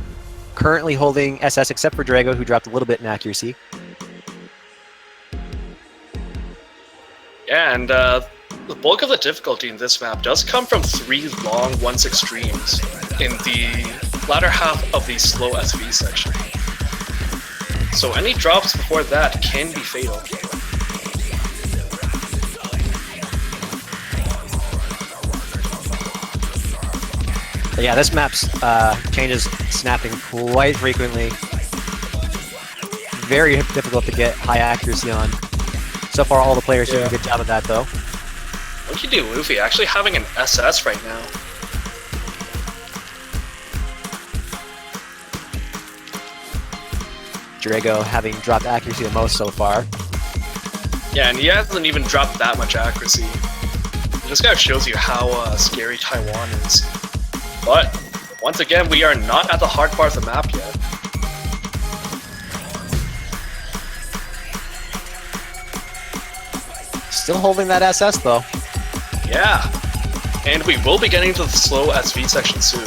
currently holding SS except for Drago, who dropped a little bit in accuracy. Yeah, and the bulk of the difficulty in this map does come from 3 long 1/6 streams in the latter half of the slow SV section. So any drops before that can be fatal. But yeah, this map's changes snapping quite frequently. Very difficult to get high accuracy on. So far, all the players doing a good job of that, though. Monkey D. Luffy actually having an SS right now. Drago having dropped accuracy the most so far. Yeah, and he hasn't even dropped that much accuracy. It just kind of shows you how scary Taiwan is. But, once again, we are not at the hard part of the map yet. Still holding that SS, though. Yeah. And we will be getting to the slow SV section soon.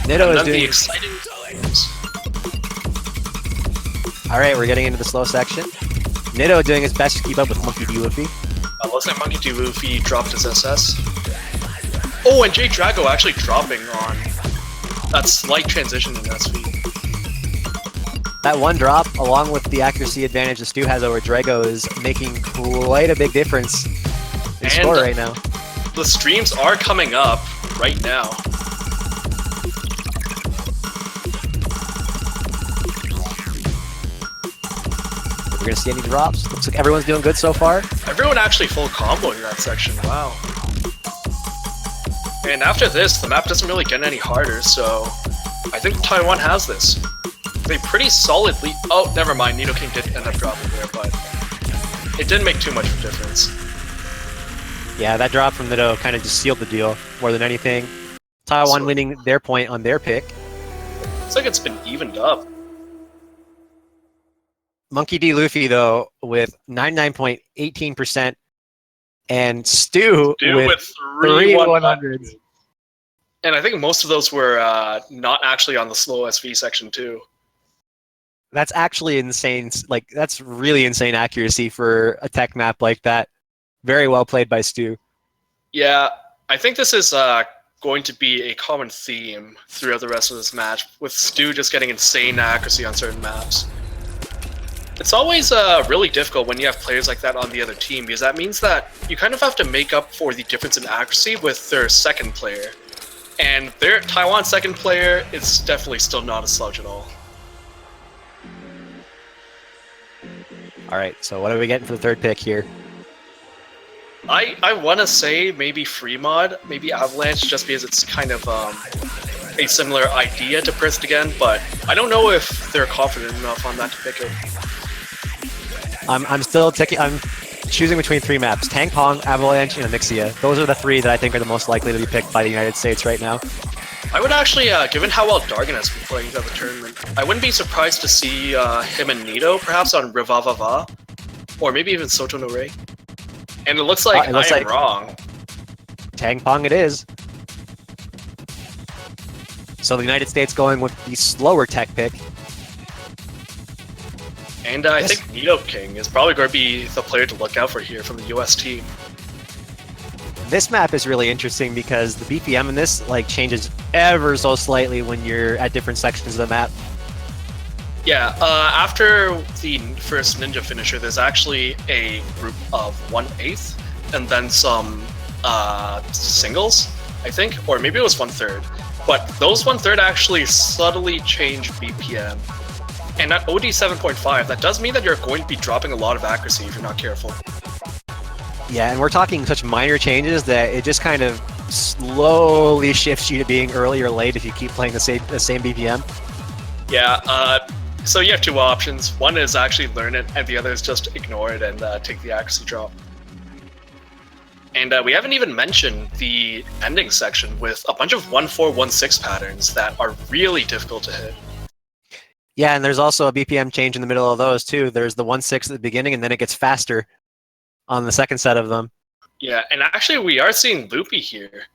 Nitto is the doing... exciting times. Alright, we're getting into the slow section. Nitto doing his best to keep up with Monkey D. Luffy. Looks like Monkey D. Luffy dropped his SS. Oh, and J Drago actually dropping on that slight transition in SV. That one drop, along with the accuracy advantage that Stu has over Drago, is making quite a big difference in score right now. The streams are coming up right now. We're gonna see any drops. Looks like everyone's doing good so far. Everyone actually full comboing that section, wow. And after this, the map doesn't really get any harder, so I think Taiwan has this. They pretty solidly... Oh, never mind, Nidoking did end up dropping there, but it didn't make too much of a difference. Yeah, that drop from Nitto kind of just sealed the deal more than anything. Taiwan winning their point on their pick. It's like it's been evened up. Monkey D. Luffy, though, with 99.18%, and Stu with 3 100s. And I think most of those were not actually on the slow SV section, too. That's actually insane. Like, that's really insane accuracy for a tech map like that. Very well played by Stu. Yeah, I think this is going to be a common theme throughout the rest of this match, with Stu just getting insane accuracy on certain maps. It's always really difficult when you have players like that on the other team, because that means that you kind of have to make up for the difference in accuracy with their second player. And their Taiwan's second player is definitely still not a slouch at all. Alright, so what are we getting for the third pick here? I want to say maybe Free Mod, maybe Avalanche, just because it's kind of a similar idea to Prist again, but I don't know if they're confident enough on that to pick it. I'm still taking. I'm choosing between 3 maps: Tank Pong, Avalanche, and Amixia. Those are the 3 that I think are the most likely to be picked by the United States right now. I would actually, given how well Dargan has been playing throughout the tournament, I wouldn't be surprised to see him and Nito perhaps on Rivavava, or maybe even Soto no Rei. And it looks like I am wrong. Tank Pong it is. So the United States going with the slower tech pick. And I think Nidoking is probably going to be the player to look out for here from the US team. This map is really interesting because the BPM in this changes ever so slightly when you're at different sections of the map. Yeah, after the first ninja finisher, there's actually a group of 1/8 and then some singles, I think, or maybe it was 1/3. But those 1/3 actually subtly change BPM. And at OD 7.5, that does mean that you're going to be dropping a lot of accuracy if you're not careful. Yeah, and we're talking such minor changes that it just kind of slowly shifts you to being early or late if you keep playing the same BPM. Yeah, so you have 2 options. One is actually learn it, and the other is just ignore it and take the accuracy drop. And we haven't even mentioned the ending section with a bunch of 1-4-1-6 patterns that are really difficult to hit. Yeah, and there's also a BPM change in the middle of those too. There's the 1-6 at the beginning, and then it gets faster on the second set of them. Yeah, and actually we are seeing Loopy here.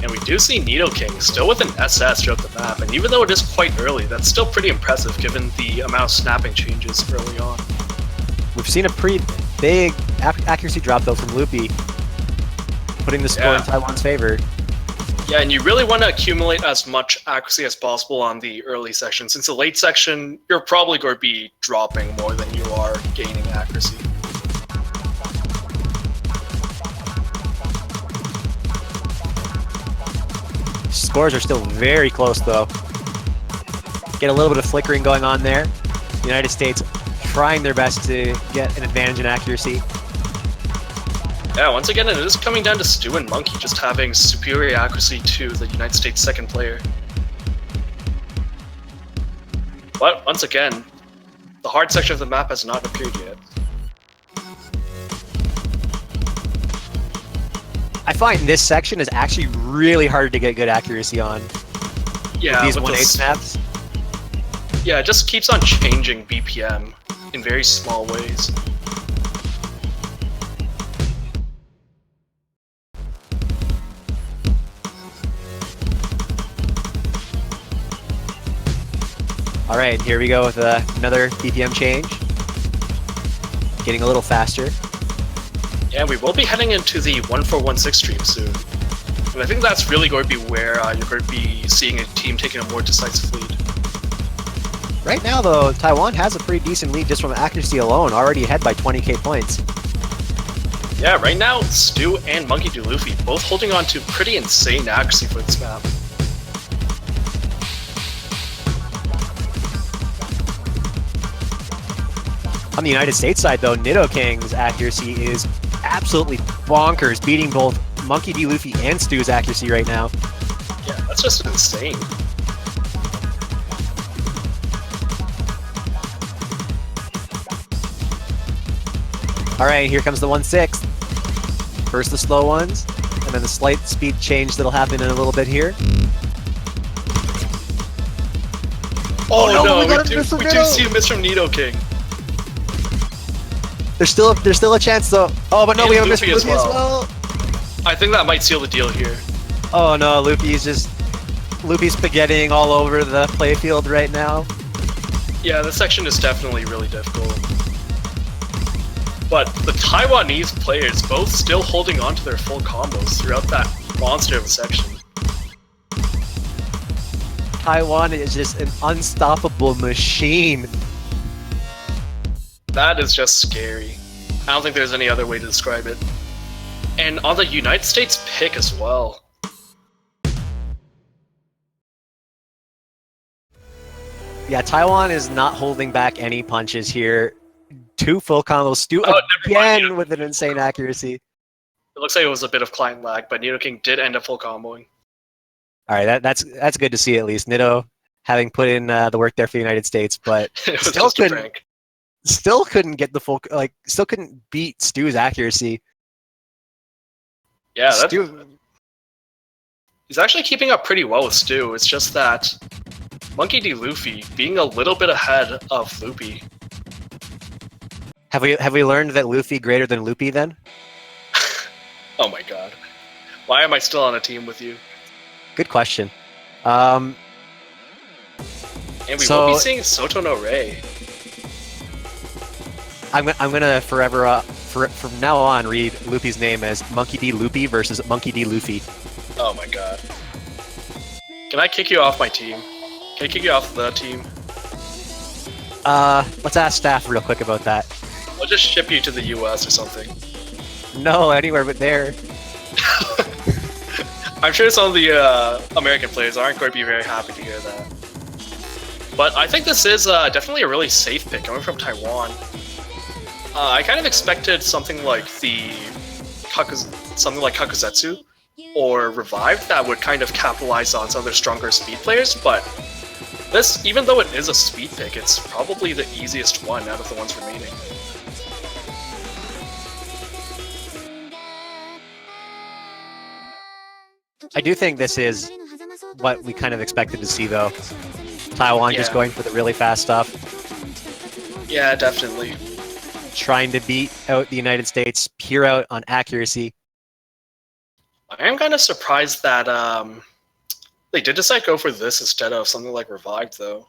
And we do see Nidoking still with an SS throughout the map, and even though it is quite early, that's still pretty impressive given the amount of snapping changes early on. We've seen a pretty big accuracy drop though from Loopy, putting the score in Taiwan's favor. Yeah, and you really want to accumulate as much accuracy as possible on the early section. Since the late section, you're probably going to be dropping more than you are gaining accuracy. Scores are still very close, though. Get a little bit of flickering going on there. The United States trying their best to get an advantage in accuracy. Yeah, once again, it is coming down to Stu and Monkey just having superior accuracy to the United States second player. But once again, the hard section of the map has not appeared yet. I find this section is actually really hard to get good accuracy on. Yeah, These with 1/8 this- snaps. Yeah, it just keeps on changing BPM in very small ways. All right, here we go with another BPM change. Getting a little faster. Yeah, we will be heading into the 1416 stream soon. And I think that's really going to be where you're going to be seeing a team taking a more decisive lead. Right now, though, Taiwan has a pretty decent lead just from accuracy alone, already ahead by 20k points. Yeah, right now, Stu and Monkey D. Luffy both holding on to pretty insane accuracy for this map. On the United States side, though, Nidoking's accuracy is absolutely bonkers, beating both Monkey D. Luffy and Stu's accuracy right now. Yeah, that's just insane. All right, here comes the 1/6. First the slow ones, and then the slight speed change that'll happen in a little bit here. Oh, no, we we got do him, Mr. see Nido. a miss from Nidoking. There's still a chance though. Oh, but no, And we have a miss from Luffy Luffy as as well. I think that might seal the deal here. Oh no, Luffy's spaghettiing all over the playfield right now. Yeah, this section is definitely really difficult. But the Taiwanese players both still holding on to their full combos throughout that monster of a section. Taiwan is just an unstoppable machine. That is just scary. I don't think there's any other way to describe it. And on the United States pick as well. Yeah, Taiwan is not holding back any punches here. Two full combos. Stu never mind. again with an insane accuracy. It looks like it was a bit of client lag, but Nidoking did end up full comboing. All right, that's good to see at least. Nido having put in the work there for the United States, but It was Still just a couldn't- prank. still couldn't get the full still couldn't beat Stu's accuracy. Yeah, that's, Stu, he's actually keeping up pretty well with Stu. It's just that Monkey D. Luffy being a little bit ahead of Loopy. have we learned that Luffy greater than Loopy then? Oh my god. Why am I still on a team with you? Good question. And we So- will be seeing Soto no Rei. I'm gonna forever from now on read Luffy's name as Monkey D. Loopy versus Monkey D. Luffy. Oh my god. Can I kick you off my team? Can I kick you off the team? Let's ask staff real quick about that. I'll just ship you to the US or something. No, anywhere but there. I'm sure some of the American players aren't going to be very happy to hear that. But I think this is definitely a really safe pick coming from Taiwan. I kind of expected something like Kakuzetsu or Revived that would kind of capitalize on some of their stronger speed players, but this, even though it is a speed pick, it's probably the easiest one out of the ones remaining. I do think this is what we kind of expected to see, though. Taiwan just Yeah. going for the really fast stuff, Yeah, definitely. trying to beat out the United States, pure out on accuracy. I am kind of surprised that they did decide to go for this instead of something like Revived, though.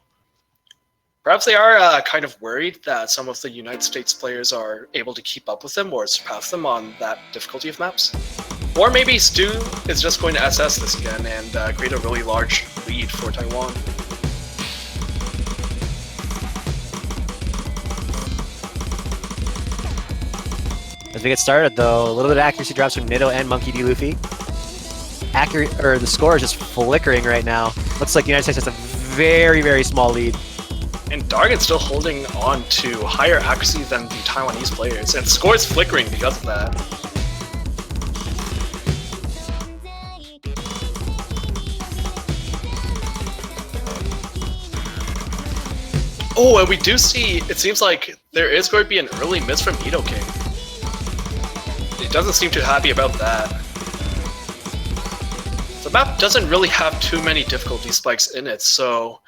Perhaps they are kind of worried that some of the United States players are able to keep up with them or surpass them on that difficulty of maps. Or maybe Stu is just going to SS this again and create a really large lead for Taiwan. As we get started, though, a little bit of accuracy drops from Nido and Monkey D. Luffy. The score is just flickering right now. Looks like the United States has a very, very small lead. And Dargan's still holding on to higher accuracy than the Taiwanese players, and the score is flickering because of that. Oh, and we do see, it seems like there is going to be an early miss from Nido King. He doesn't seem too happy about that. The map doesn't really have too many difficulty spikes in it, so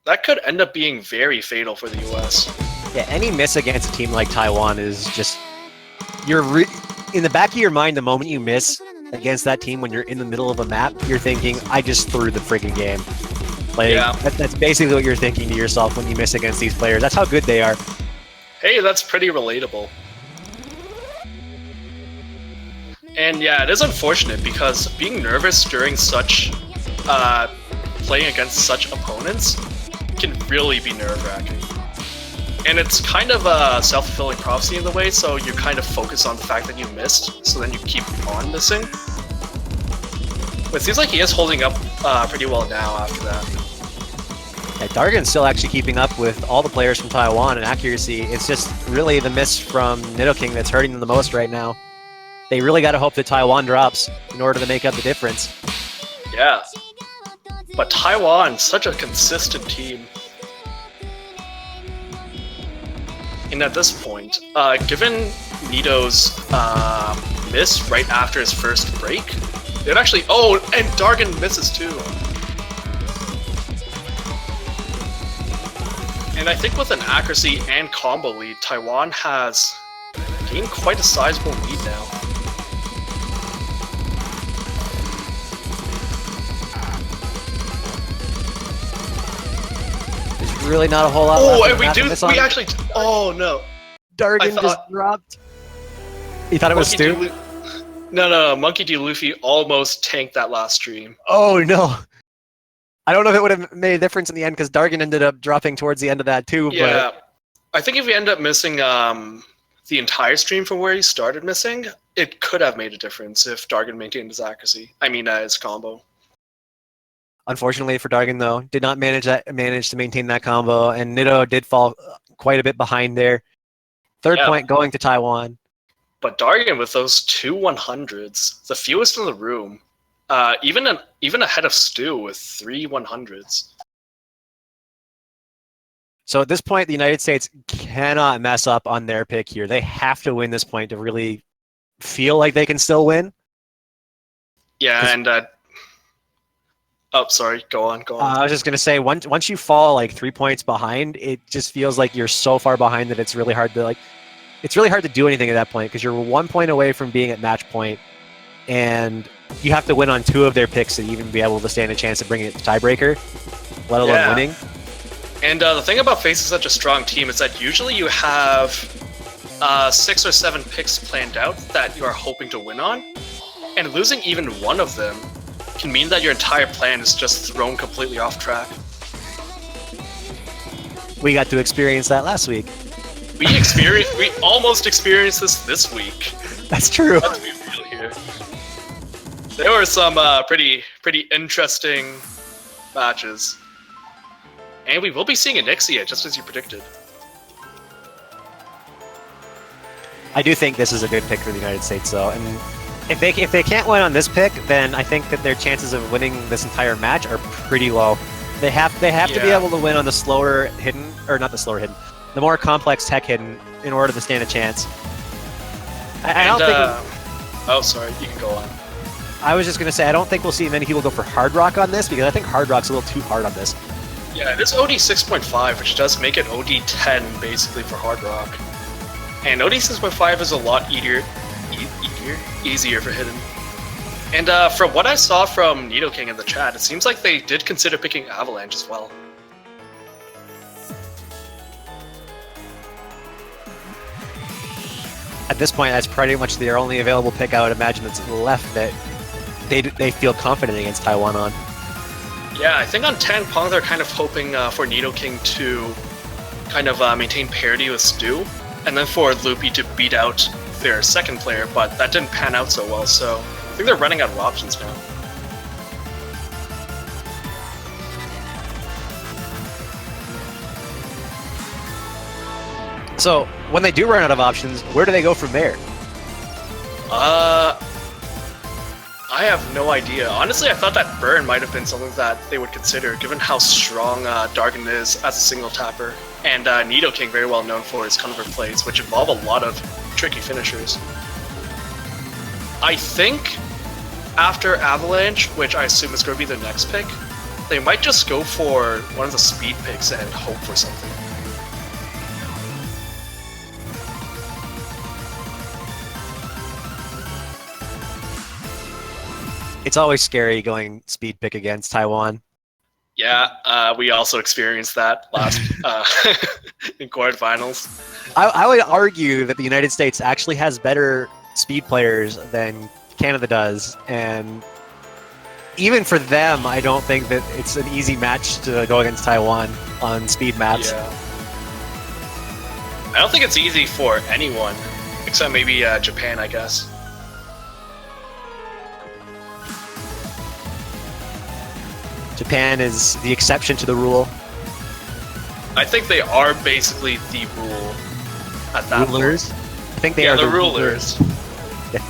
that could end up being very fatal for the US. Yeah, any miss against a team like Taiwan is just... in the back of your mind, the moment you miss against that team when you're in the middle of a map, you're thinking, I just threw the friggin' game. Like, yeah. That's basically what you're thinking to yourself when you miss against these players. That's how good they are. Hey, that's pretty relatable. And yeah, it is unfortunate because being nervous during such... playing against such opponents can really be nerve-wracking. And it's kind of a self-fulfilling prophecy in the way, so you kind of focus on the fact that you missed, so then you keep on missing. But it seems like he is holding up pretty well now after that. Yeah, Dargan's still actually keeping up with all the players from Taiwan in accuracy. It's just really the miss from Nidoking that's hurting them the most right now. They really got to hope that Taiwan drops in order to make up the difference. Yeah. But Taiwan, such a consistent team. And at this point, given Nido's miss right after his first break, it actually... Oh, and Dargan misses too. And I think with an accuracy and combo lead, Taiwan has gained quite a sizable lead now. There's really not a whole lot Oh, left. and we actually... Oh, no. Dargan just dropped. You thought it was Stu? No, Monkey D. Luffy almost tanked that last stream. Oh, no. I don't know if it would have made a difference in the end because Dargan ended up dropping towards the end of that too. Yeah, but I think if we end up missing the entire stream from where he started missing, it could have made a difference if Dargan maintained his accuracy. I mean, his combo. Unfortunately for Dargan, though, did not manage to maintain that combo, and Nido did fall quite a bit behind there. Third point going to Taiwan. But Dargan with those 2 100s, the fewest in the room. Even ahead of Stu with 3 100s. So at this point, the United States cannot mess up on their pick here. They have to win this point to really feel like they can still win. Yeah, and oh, sorry. Go on. I was just gonna say, once you fall like 3 points behind, it just feels like you're so far behind that it's really hard to do anything at that point because you're 1 point away from being at match point, and you have to win on 2 of their picks to even be able to stand a chance of bringing it to tiebreaker, let alone winning. And the thing about facing such a strong team is that usually you have 6 or 7 picks planned out that you are hoping to win on, and losing even one of them can mean that your entire plan is just thrown completely off track. We got to experience that last week. We almost experienced this week. That's true. Let's be real here. There were some pretty interesting matches. And we will be seeing a Nixia, just as you predicted. I do think this is a good pick for the United States, though. And if they can't win on this pick, then I think that their chances of winning this entire match are pretty low. They have to be able to win on the slower hidden, or not the slower hidden, the more complex tech hidden in order to stand a chance. I don't think... oh, sorry, you can go on. I was just going to say, I don't think we'll see many people go for Hard Rock on this, because I think Hard Rock's a little too hard on this. Yeah, it is OD 6.5, which does make it OD 10, basically, for Hard Rock. And OD 6.5 is a lot easier for hidden. And from what I saw from Nidoking in the chat, it seems like they did consider picking Avalanche as well. at this point, that's pretty much their only available pick I would imagine that's left that they feel confident against Taiwan on. Yeah, I think on Tangpong they're kind of hoping for Nidoking to kind of maintain parity with Stu, and then for Loopy to beat out their second player, but that didn't pan out so well, so I think they're running out of options now. So, when they do run out of options, where do they go from there? I have no idea. Honestly, I thought that Burn might have been something that they would consider, given how strong Dargon is as a single tapper, and Nidoking very well known for his counter plays, which involve a lot of tricky finishers. I think after Avalanche, which I assume is going to be the next pick, they might just go for one of the speed picks and hope for something. It's always scary going speed pick against Taiwan. Yeah, we also experienced that last in quarterfinals. I would argue that the United States actually has better speed players than Canada does, and even for them, I don't think that it's an easy match to go against Taiwan on speed maps. Yeah. I don't think it's easy for anyone, except maybe Japan, I guess. Japan is the exception to the rule. I think they are basically the rule at that Rulers? point. I think they are the rulers. Yeah.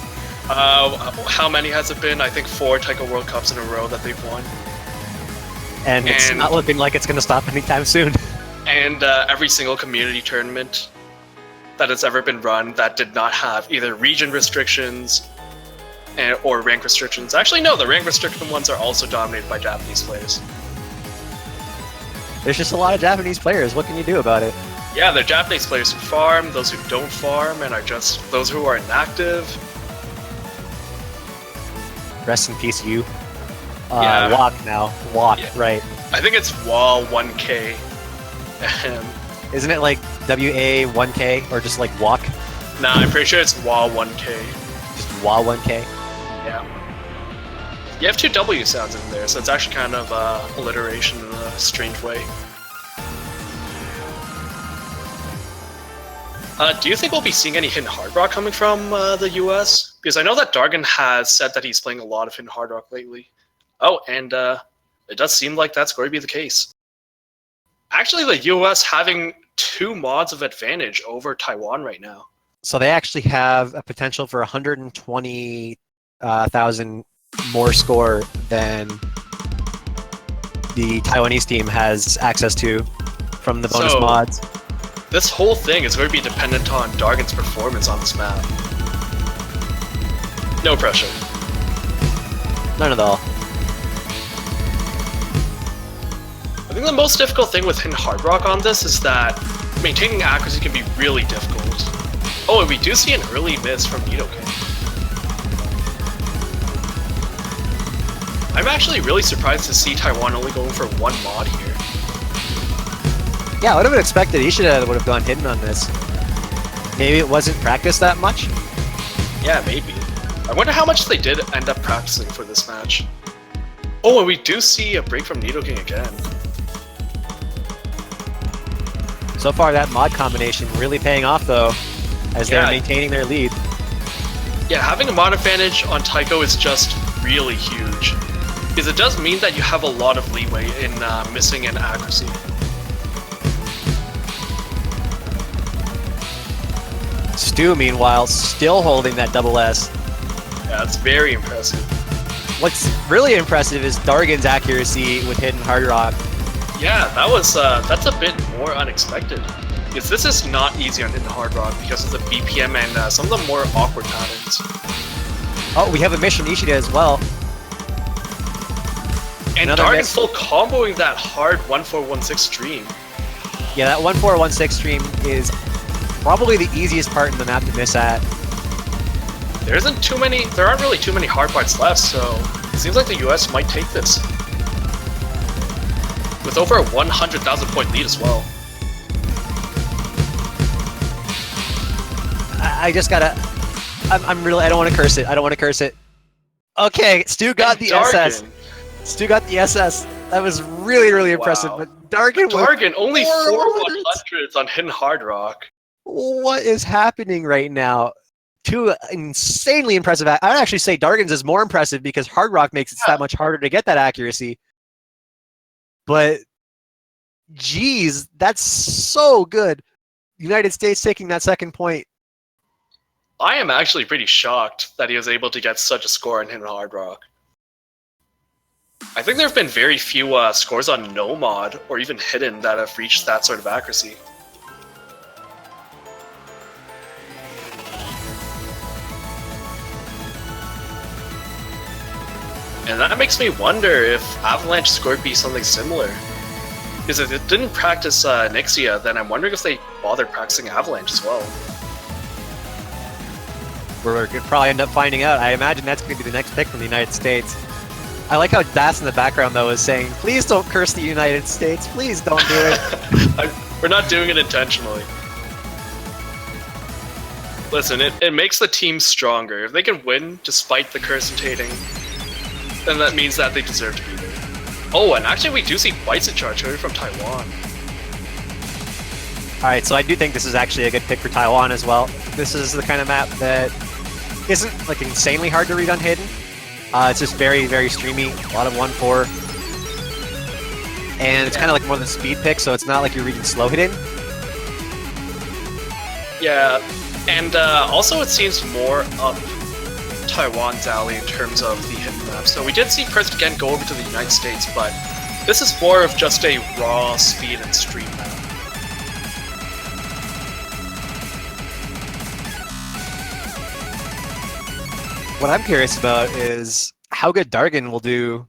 How many has it been? I think 4 Taiko World Cups in a row that they've won. And it's not looking like it's going to stop anytime soon. And every single community tournament that has ever been run that did not have either region restrictions or rank restrictions. Actually, no, the rank restricted ones are also dominated by Japanese players. There's just a lot of Japanese players. What can you do about it? Yeah, they're Japanese players who farm, those who don't farm, and are just those who are inactive. Rest in peace, you. Yeah. Walk now. Walk, Yeah. right. I think it's WAL 1K. Isn't it like WA 1K or just like walk? Nah, I'm pretty sure it's WAL 1K. Just WA 1K? Yeah. You have 2 W sounds in there, so it's actually kind of alliteration in a strange way. Do you think we'll be seeing any Hidden Hard Rock coming from the US? Because I know that Dargon has said that he's playing a lot of Hidden Hard Rock lately. Oh, and it does seem like that's going to be the case. Actually, the US having 2 mods of advantage over Taiwan right now. So they actually have a potential for 120,000 more score than the Taiwanese team has access to from the bonus mods. This whole thing is going to be dependent on Dargon's performance on this map. No pressure. None at all. I think the most difficult thing with Hidden Hard Rock on this is that maintaining accuracy can be really difficult. Oh, and we do see an early miss from Nidoking. I'm actually really surprised to see Taiwan only going for 1 mod here. Yeah, I would have expected would have gone hidden on this. Maybe it wasn't practiced that much? Yeah, maybe. I wonder how much they did end up practicing for this match. Oh, and we do see a break from Nidoking again. So far, that mod combination really paying off, though, as they're maintaining their lead. Yeah, having a mod advantage on Taiko is just really huge, because it does mean that you have a lot of leeway in missing an accuracy. Stu, meanwhile, still holding that double S. Yeah, it's very impressive. What's really impressive is Dargon's accuracy with Hidden Hard Rock. Yeah, that was that's a bit more unexpected, because this is not easy on Hidden Hard Rock because of the BPM and some of the more awkward patterns. Oh, we have a Mission Ishida as well. And Dargon full comboing that hard 1416 stream. Yeah, that 1416 stream is probably the easiest part in the map to miss at. There aren't really too many hard parts left, so it seems like the US might take this. With over a 100,000 point lead as well. I just gotta. I'm really. I don't want to curse it. I don't want to curse it. Okay, Stu got the SS. Stu got the SS. That was really, really impressive. Wow. But Dargan only 400s. 400s on Hidden Hard Rock. What is happening right now? Two insanely impressive. I would actually say Dargan's is more impressive because Hard Rock makes it that much harder to get that accuracy. But, geez, that's so good. United States taking that second point. I am actually pretty shocked that he was able to get such a score in Hidden Hard Rock. I think there have been very few scores on no mod or even hidden that have reached that sort of accuracy. And that makes me wonder if Avalanche scored be something similar. Because if it didn't practice Nixia, then I'm wondering if they bothered practicing Avalanche as well. We're going to probably end up finding out. I imagine that's going to be the next pick from the United States. I like how Das in the background, though, is saying, please don't curse the United States. Please don't do it. We're not doing it intentionally. Listen, it makes the team stronger. If they can win despite the curse and hating, then that means that they deserve to be there. Oh, and actually we do see Bites in charge coming from Taiwan. Alright, so I do think this is actually a good pick for Taiwan as well. This is the kind of map that isn't like insanely hard to read on Hidden. It's just very, very streamy, a lot of 1-4. And it's kind of like more than speed pick, so it's not like you're reading slow Hidden. Yeah, and also it seems more up Taiwan's alley in terms of the hidden map. So we did see President Gen go over to the United States, but this is more of just a raw speed and stream map. What I'm curious about is how good Dargan will do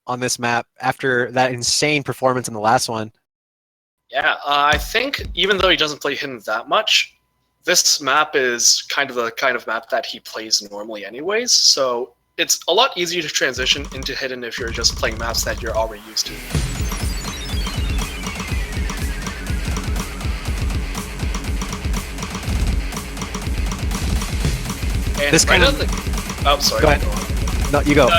on this map after that insane performance in the last one. Yeah, I think even though he doesn't play hidden that much, this map is kind of the kind of map that he plays normally anyways, so it's a lot easier to transition into hidden if you're just playing maps that you're already used to. And This right kind out the... Oh, sorry. Go ahead. No, you go.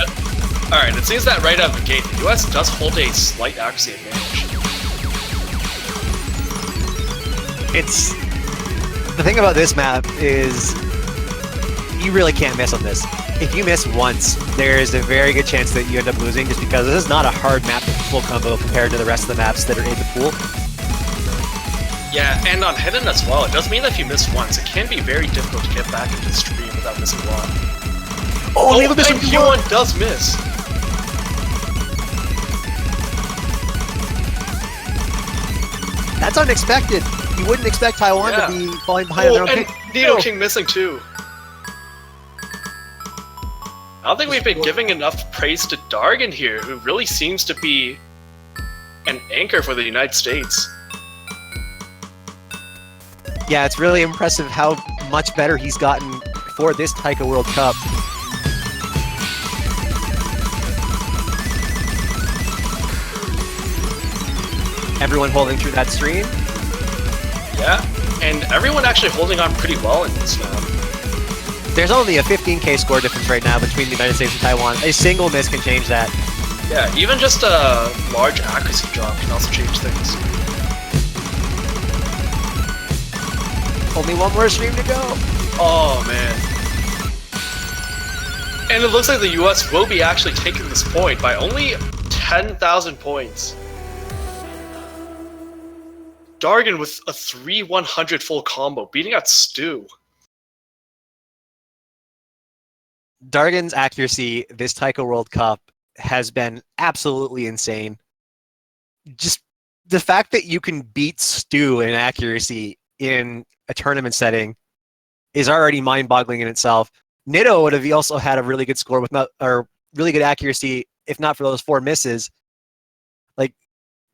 Alright, it seems that right out of the gate, the US does hold a slight accuracy advantage. It's... The thing about this map is you really can't miss on this. If you miss once, there's a very good chance that you end up losing just because this is not a hard map to full combo compared to the rest of the maps that are in the pool. Yeah, and on hidden as well, it does mean that if you miss once, it can be very difficult to get back into the stream without missing one. Oh, leave a missing one does miss. That's unexpected. You wouldn't expect Taiwan to be falling behind their own and pick. Nido King missing too. I don't think we've been giving enough praise to Dargan here, who really seems to be an anchor for the United States. Yeah, it's really impressive how much better he's gotten for this Taiko World Cup. Everyone holding through that stream. Yeah, and everyone actually holding on pretty well in this now. There's only a 15k score difference right now between the United States and Taiwan. A single miss can change that. Yeah, even just a large accuracy drop can also change things. Only one more stream to go. Oh, man. And it looks like the US will be actually taking this point by only 10,000 points. Dargan with a 3-100 full combo, beating out Stu. Dargan's accuracy this Taiko World Cup has been absolutely insane. Just the fact that you can beat Stu in accuracy in a tournament setting is already mind-boggling in itself. Nido would have also had a really good score with really good accuracy if not for those 4 misses. Like,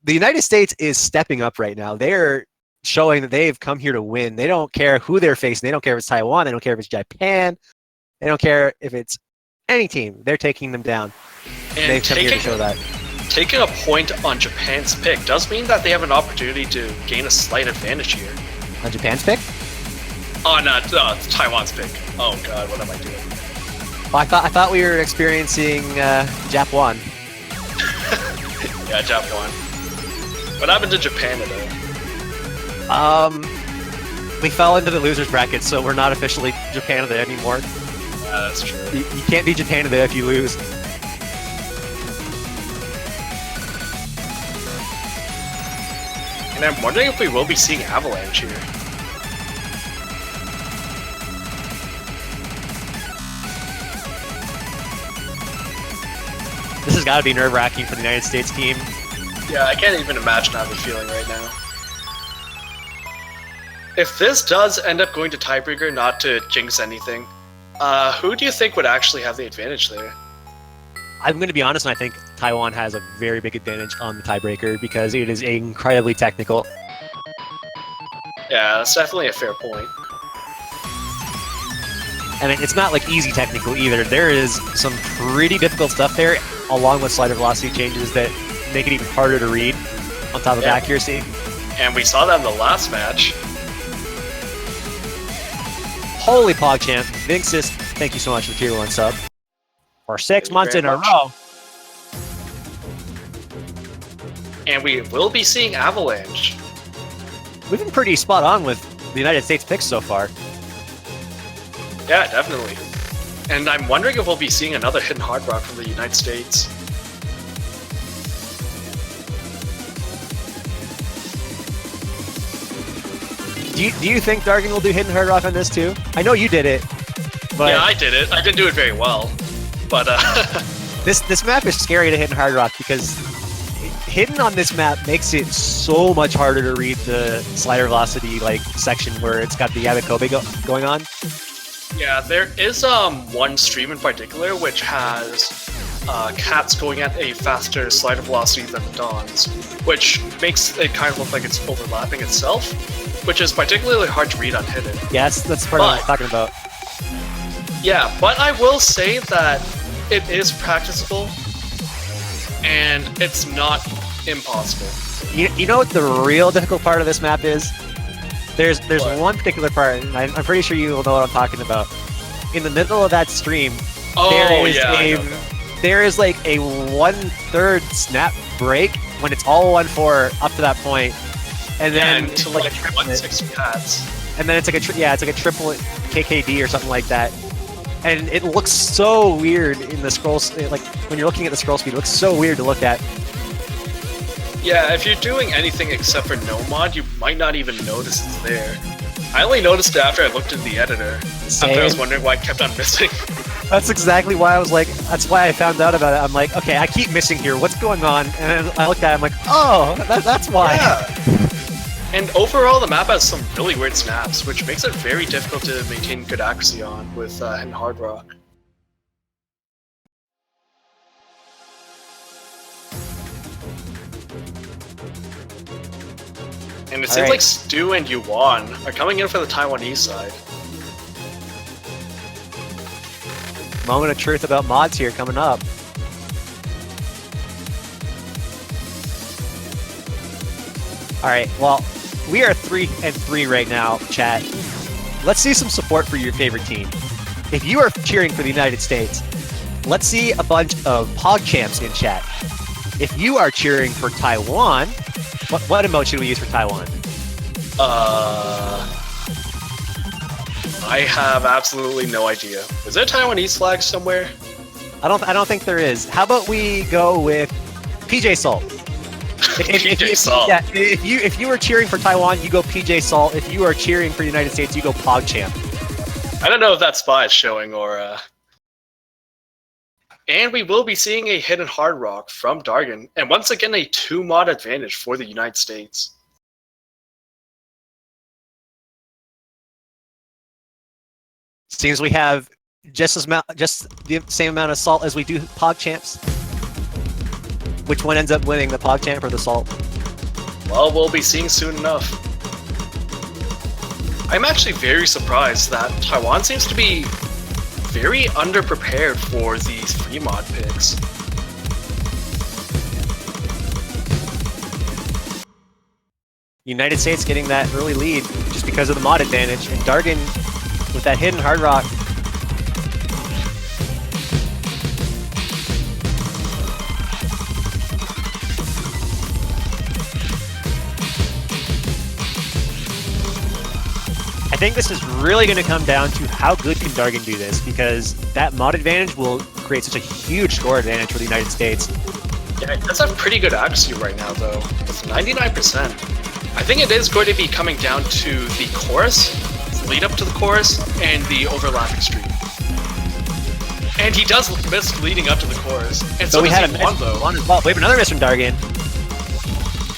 the United States is stepping up right now. They're showing that they've come here to win. They don't care who they're facing. They don't care if it's Taiwan. They don't care if it's Japan. They don't care if it's any team. They're taking them down. And they've come here to show that. Taking a point on Japan's pick does mean that they have an opportunity to gain a slight advantage here. On Japan's pick? Oh, no, it's Taiwan's pick. Oh god, what am I doing? Oh, I thought we were experiencing Jap1. Yeah, Jap won. What happened to Japan today? We fell into the losers bracket, so we're not officially Japanada anymore. Yeah, that's true. You can't be Japanada if you lose. And I'm wondering if we will be seeing Avalanche here. This has got to be nerve-wracking for the United States team. Yeah, I can't even imagine how they're feeling right now. If this does end up going to tiebreaker, not to jinx anything, who do you think would actually have the advantage there? I'm going to be honest, and I think Taiwan has a very big advantage on the tiebreaker because it is incredibly technical. Yeah, that's definitely a fair point. And it's not like easy technical either. There is some pretty difficult stuff there, along with slider velocity changes that make it even harder to read, on top of accuracy. And we saw that in the last match. Holy PogChamp, Vinxis, thank you so much for the tier 1 sub. For 6 months in a row. And we will be seeing Avalanche. We've been pretty spot on with the United States picks so far. Yeah, definitely. And I'm wondering if we'll be seeing another Hidden Hard Rock from the United States. Do you think Dargan will do Hidden Hard Rock on this too? I know you did it, but Yeah, I did it. I didn't do it very well. But, this map is scary to Hidden Hard Rock because hidden on this map makes it so much harder to read the slider velocity section where it's got the Yabakobe going on. yeah, there is one stream in particular which has cats going at a faster slider velocity than Dawn's, which makes it kind of look like it's overlapping itself, which is particularly hard to read on hidden. Yeah, that's part of what I'm talking about. Yeah, but I will say that it is practicable, and it's not impossible. You know what the real difficult part of this map is? There's What? one particular part, and I'm pretty sure you will know what I'm talking about. In the middle of that stream, Oh, there is like a 1/3 snap break when it's all 1-4 up to that point, and then to like like a triplet, 1-6 cats. and then it's like it's like a triplet KKD or something like that. And it looks so weird in the scrolls, like when you're looking at the scroll speed, it looks so weird to look at. Yeah, if you're doing anything except for no mod, you might not even notice it's there. I only noticed it after I looked in the editor. After I was wondering why it kept on missing. That's exactly why I was like, that's why I found out about it. I'm like, okay, I keep missing here. What's going on? And I looked at it, I'm like, oh, that's why. Yeah. And overall, the map has some really weird snaps, which makes it very difficult to maintain good accuracy on with in Hard Rock. And it seems like Stu and Yuan are coming in for the Taiwanese side. Moment of truth about mods here coming up. Alright, well, we are 3-3 right now, chat. Let's see some support for your favorite team. If you are cheering for the United States, let's see a bunch of PogChamps in chat. If you are cheering for Taiwan, what emote should we use for Taiwan? I have absolutely no idea. Is there a Taiwanese flag somewhere? I don't think there is. How about we go with PJ Salt? PJ Salt. Yeah, if you are cheering for Taiwan, you go PJ Salt. If you are cheering for the United States, you go PogChamp. I don't know if that spot is showing or And we will be seeing a Hidden Hard Rock from Dargan, and once again a 2-mod advantage for the United States. Seems we have just the same amount of salt as we do PogChamps. Which one ends up winning, the PogChamp or the salt? Well, we'll be seeing soon enough. I'm actually very surprised that Taiwan seems to be very underprepared for these free mod picks. United States getting that early lead just because of the mod advantage, and Dargan with that hidden hard rock. I think this is really going to come down to how good can Dargan do this, because that mod advantage will create such a huge score advantage for the United States. Yeah, that's a pretty good accuracy right now, though. With 99%. I think it is going to be coming down to the chorus, lead up to the chorus, and the overlapping stream. And he does miss leading up to the chorus. And so we had a one, though. One as well. We have another miss from Dargan.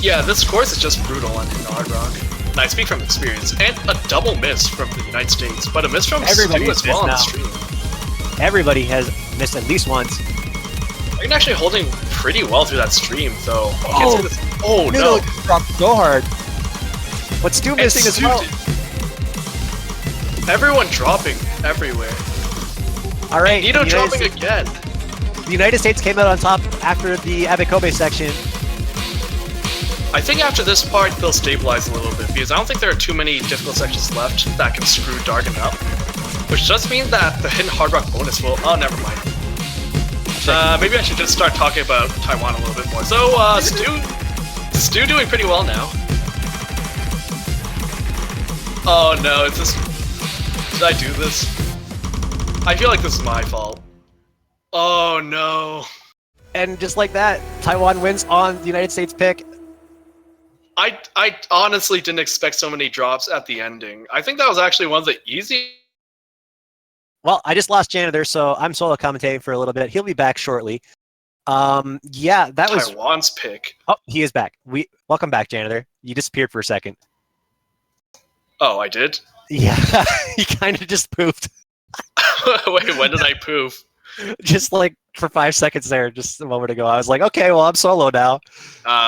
Yeah, this chorus is just brutal on Hard Rock. And I speak from experience. And a double miss from the United States, but a miss from Stu as well on the stream. Everybody has missed at least once. Dargan actually holding pretty well through that stream, though. Oh no! Dropped so hard. What's Stu missing as well? Everyone dropping everywhere. All right, Nito dropping again. The United States came out on top after the Abekobe section. I think after this part they'll stabilize a little bit, because I don't think there are too many difficult sections left that can screw Dargan up. Which does mean that the hidden hard rock bonus will... Oh, never mind. Maybe I should just start talking about Taiwan a little bit more. So, Stu doing pretty well now. Oh no, is this... Did I do this? I feel like this is my fault. Oh no. And just like that, Taiwan wins on the United States pick. I honestly didn't expect so many drops at the ending. I think that was actually one of the easy... Well, I just lost Janitor, so I'm solo commentating for a little bit. He'll be back shortly. Yeah, that was Taiwan's pick. Oh, he is back. Welcome back, Janitor. You disappeared for a second. Oh, I did? Yeah, he kind of just poofed. Wait, when did I poof? Just like for 5 seconds there, just a moment ago. I was like, okay, well, I'm solo now.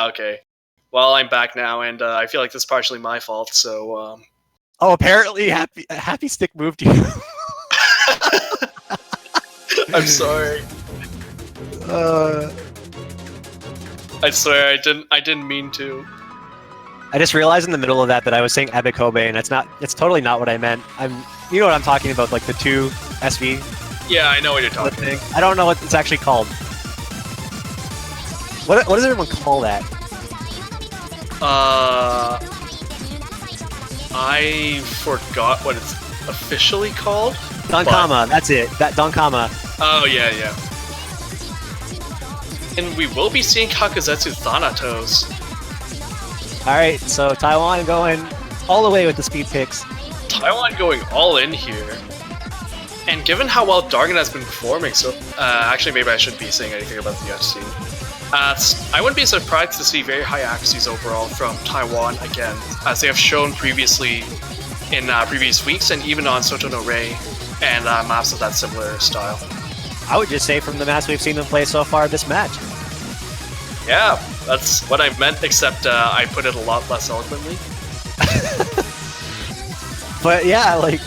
Okay. Well, I'm back now, and I feel like this is partially my fault, so... Oh, apparently Happy Stick moved you. I'm sorry. I swear I didn't mean to. I just realized in the middle of that I was saying Abekobe, and it's totally not what I meant. You know what I'm talking about, like the 2 SV. Yeah, I know what you're talking about. I don't know what it's actually called. What does everyone call that? I forgot what it's officially called. Donkama, that's it. That Donkama. Oh yeah. And we will be seeing Kakuzetsu Thanatos. Alright, so Taiwan going all the way with the speed picks. Taiwan going all in here. And given how well Dargan has been performing, so actually maybe I shouldn't be saying anything about the UFC. I wouldn't be surprised to see very high accuracies overall from Taiwan again, as they have shown previously in previous weeks and even on Soto no Rei and maps of that similar style. I would just say from the maps we've seen them play so far this match. Yeah, that's what I meant, except I put it a lot less eloquently. But yeah, like,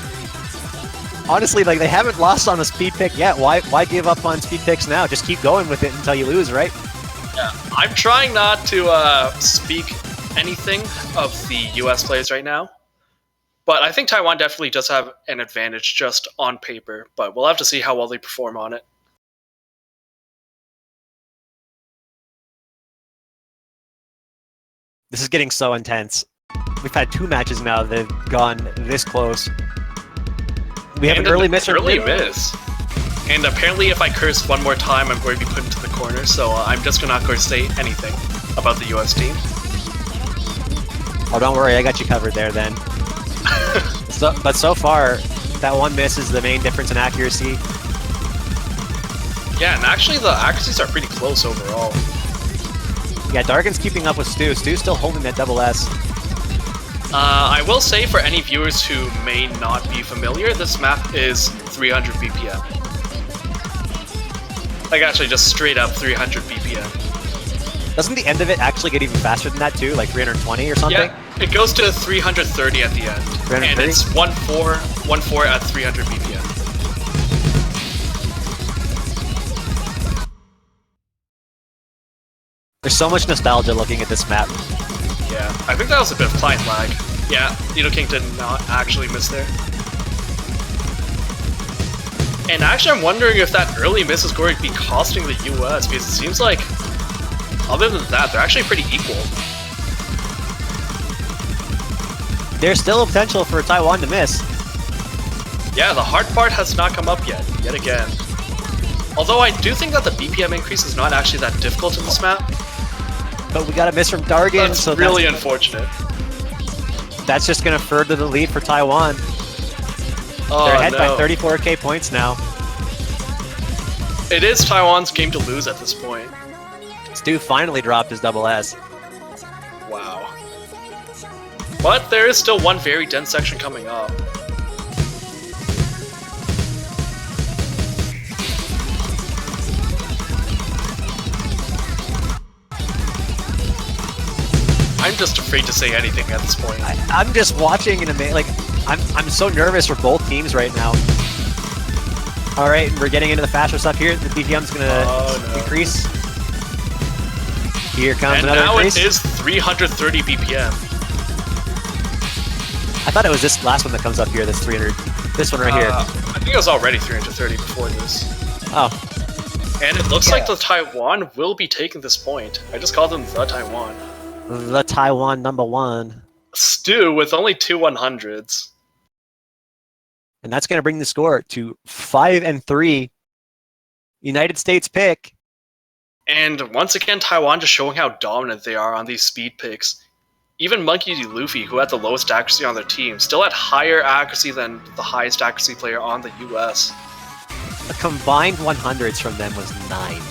honestly, like, they haven't lost on a speed pick yet. Why give up on speed picks now? Just keep going with it until you lose, right? Yeah, I'm trying not to speak anything of the US players right now. But I think Taiwan definitely does have an advantage just on paper, but we'll have to see how well they perform on it. This is getting so intense. We've had 2 matches now that have gone this close. We have an early miss. Early miss. And apparently if I curse one more time, I'm going to be put into the corner, so I'm just not going to say anything about the US team. Oh, don't worry, I got you covered there then. But so far, that 1 miss is the main difference in accuracy. Yeah, and actually the accuracies are pretty close overall. Yeah, Dargan's keeping up with Stu. Stu's still holding that double S. I will say for any viewers who may not be familiar, this map is 300 BPM. Like actually just straight up 300 BPM. Doesn't the end of it actually get even faster than that too? Like 320 or something? Yeah, it goes to 330 at the end. 330? And it's 1-4 at 300 BPM. There's so much nostalgia looking at this map. Yeah, I think that was a bit of client lag. Yeah, Nidoking did not actually miss there. And actually, I'm wondering if that early miss is going to be costing the US, because it seems like, other than that, they're actually pretty equal. There's still a potential for Taiwan to miss. Yeah, the hard part has not come up yet again. Although I do think that the BPM increase is not actually that difficult in this map. But we got a miss from Dargan, That's so really unfortunate. That's just going to further the lead for Taiwan. Oh, They're ahead no. by 34k points now. It is Taiwan's game to lose at this point. Stu finally dropped his double S. Wow. But there is still one very dense section coming up. I'm just afraid to say anything at this point. I'm just watching and like I'm so nervous for both teams right now. All right, we're getting into the faster stuff here. The BPM's gonna increase. Here comes And another now increase. it is 330 BPM. I thought it was this last one that comes up here. That's 300. This one right here. I think it was already 330 before this. Oh, And it looks like the Taiwan will be taking this point. I just called them the Taiwan. the Taiwan #1, Stu with only 2 100s. and that's gonna bring the score to 5-3. United States pick. And once again, Taiwan just showing how dominant they are on these speed picks. Even Monkey D. Luffy, who had the lowest accuracy on their team, still had higher accuracy than the highest accuracy player on the US. A combined 100s from them was 9.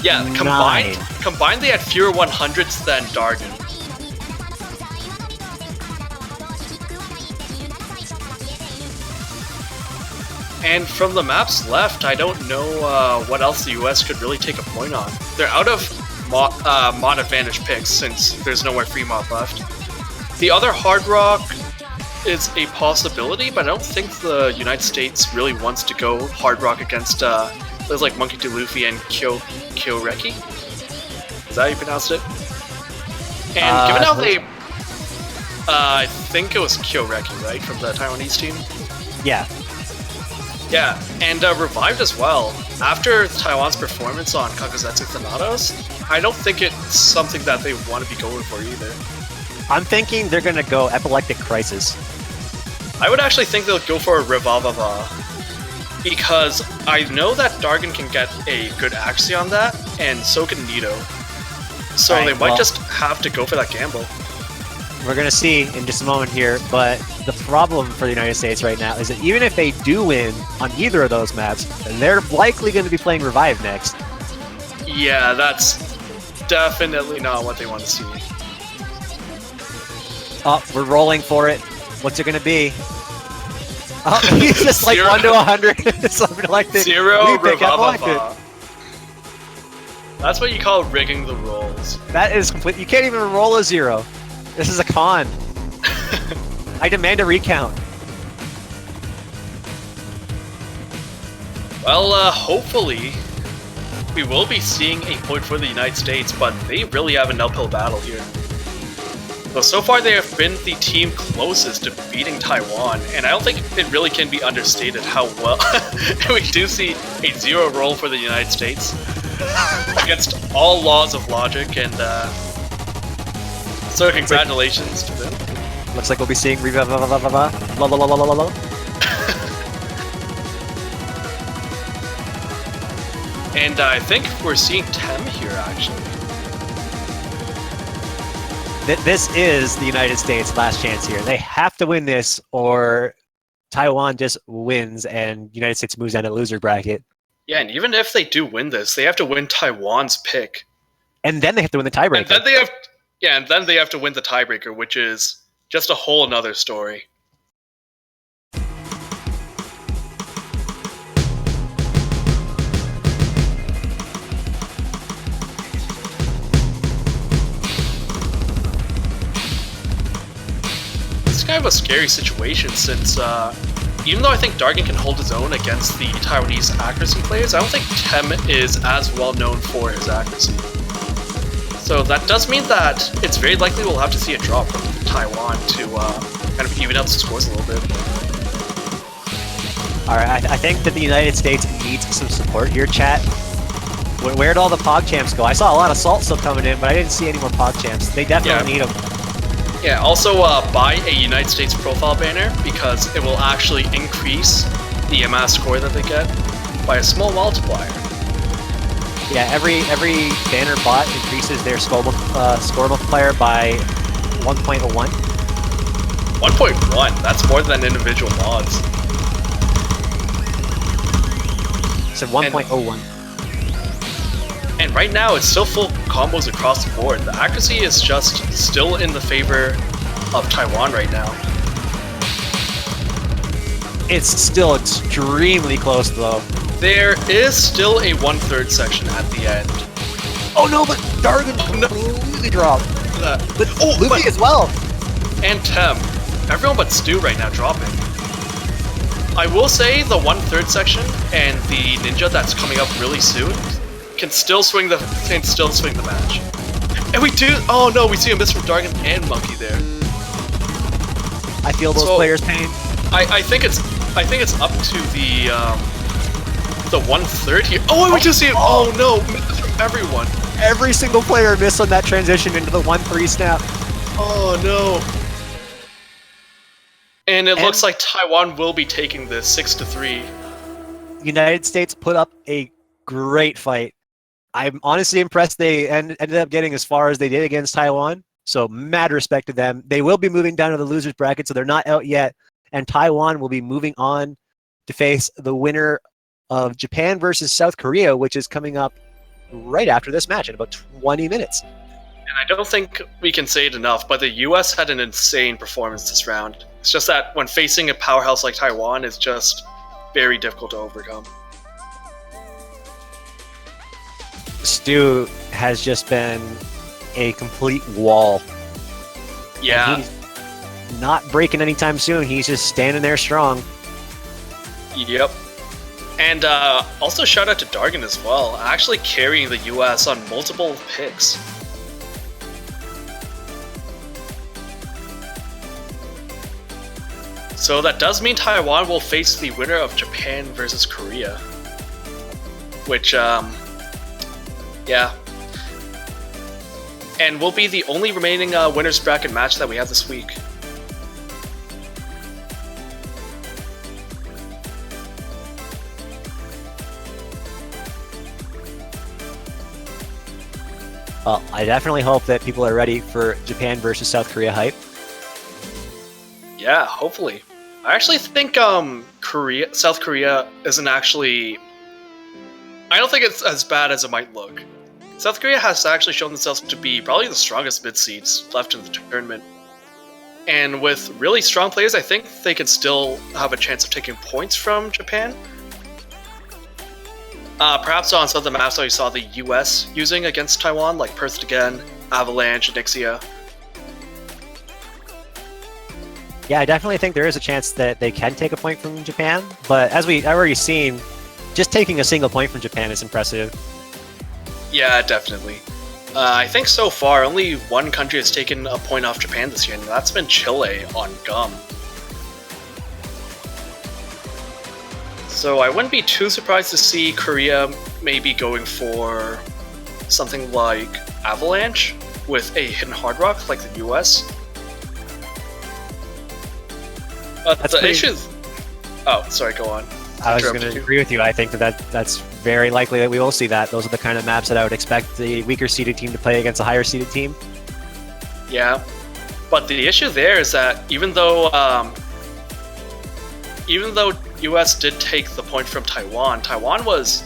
Yeah, combined they had fewer 100s than Dargan. And from the maps left, I don't know what else the US could really take a point on. They're out of mod advantage picks since there's nowhere free mod left. The other Hard Rock is a possibility, but I don't think the United States really wants to go Hard Rock against there's like Monkey D. Luffy and Kyoreki. Is that how you pronounced it? And given how they I think it was Kyoreki, right, from the Taiwanese team? Yeah. Yeah, and Revived as well. After Taiwan's performance on Kakuzetsu Thanatos, I don't think it's something that they want to be going for either. I'm thinking they're gonna go Epileptic Crisis. I would actually think they'll go for a Revavava, because I know that Dargan can get a good accuracy on that, and so can Nito. So Right, they might well- just have to go for that gamble. We're gonna see in just a moment here, but the problem for the United States right now is that even if they do win on either of those maps, they're likely going to be playing Revive next. Yeah, that's definitely not what they want to see. Oh, we're rolling for it. What's it gonna be? Oh, he's just like 0. 1 to 100. Something like this. 0 We pick Epileptic. Revavava. That's what you call rigging the rolls. That is complete. You can't even roll a 0. This is a con. I demand a recount. Well, hopefully, we will be seeing a point for the United States, but they really have an uphill battle here. So far they have been the team closest to beating Taiwan, and I don't think it really can be understated how well we do see a 0 roll for the United States against all laws of logic, and so congratulations to them. Looks like we'll be seeing Revive. La la la la la la la. And I think we're seeing Tem here, actually. This is the United States' last chance here. They have to win this, or Taiwan just wins and United States moves down to loser bracket. Yeah, and even if they do win this, they have to win Taiwan's pick. And then they have to win the tiebreaker. And then they have to win the tiebreaker, which is just a whole another story. It's kind of a scary situation since, even though I think Dargan can hold his own against the Taiwanese accuracy players, I don't think Tem is as well known for his accuracy. So that does mean that it's very likely we'll have to see a drop from Taiwan to kind of even out the scores a little bit. Alright, I think that the United States needs some support here, chat. Where'd all the PogChamps go? I saw a lot of salt still coming in, but I didn't see any more PogChamps. They definitely need them. Yeah, also buy a United States profile banner because it will actually increase the amount of score that they get by a small multiplier. Yeah, every banner bot increases their score multiplier by 1.01. 1.1, that's more than individual mods. So 1.01. And right now, it's still full combos across the board. The accuracy is just still in the favor of Taiwan right now. It's still extremely close, though. There is still a 1/3 section at the end. Oh no, but Dargan completely dropped. But Luffy as well. And Tem. Everyone but Stu right now dropping. I will say the 1/3 section and the ninja that's coming up really soon can still swing the match. And we do. Oh no, we see a miss from Dargan and Monkey there. I feel those players' pain. I think it's up to the 1/3 here. Oh, and we just see it. Oh no, misses from everyone. Every single player missed on that transition into the 1-3 snap. Oh no. And it looks like Taiwan will be taking this 6-3. United States put up a great fight. I'm honestly impressed they ended up getting as far as they did against Taiwan. So mad respect to them. They will be moving down to the losers bracket, so they're not out yet. And Taiwan will be moving on to face the winner of Japan versus South Korea, which is coming up right after this match in about 20 minutes. And I don't think we can say it enough, but the US had an insane performance this round. It's just that when facing a powerhouse like Taiwan, it's just very difficult to overcome. Stu has just been a complete wall. Yeah. And he's not breaking anytime soon. He's just standing there strong. Yep. And also shout out to Dargan as well, actually carrying the US on multiple picks. So that does mean Taiwan will face the winner of Japan versus Korea. Which, yeah. And will be the only remaining winners bracket match that we have this week. Well, I definitely hope that people are ready for Japan versus South Korea hype. Yeah, hopefully. I actually think South Korea isn't actually... I don't think it's as bad as it might look. South Korea has actually shown themselves to be probably the strongest mid-seeds left in the tournament. And with really strong players, I think they can still have a chance of taking points from Japan. Perhaps on some of the maps that we saw the US using against Taiwan, like Perth again, Avalanche, Nixia. Yeah, I definitely think there is a chance that they can take a point from Japan, but as we've already seen, just taking a single point from Japan is impressive. Yeah, definitely. I think so far only one country has taken a point off Japan this year, and that's been Chile on Gum. So I wouldn't be too surprised to see Korea maybe going for something like Avalanche with a hidden Hard Rock like the US. The issues. Oh, sorry, go on. I was going to agree with you. I think that's very likely that we will see that. Those are the kind of maps that I would expect the weaker seeded team to play against a higher seeded team. Yeah, but the issue there is that even though US did take the point from Taiwan, Taiwan was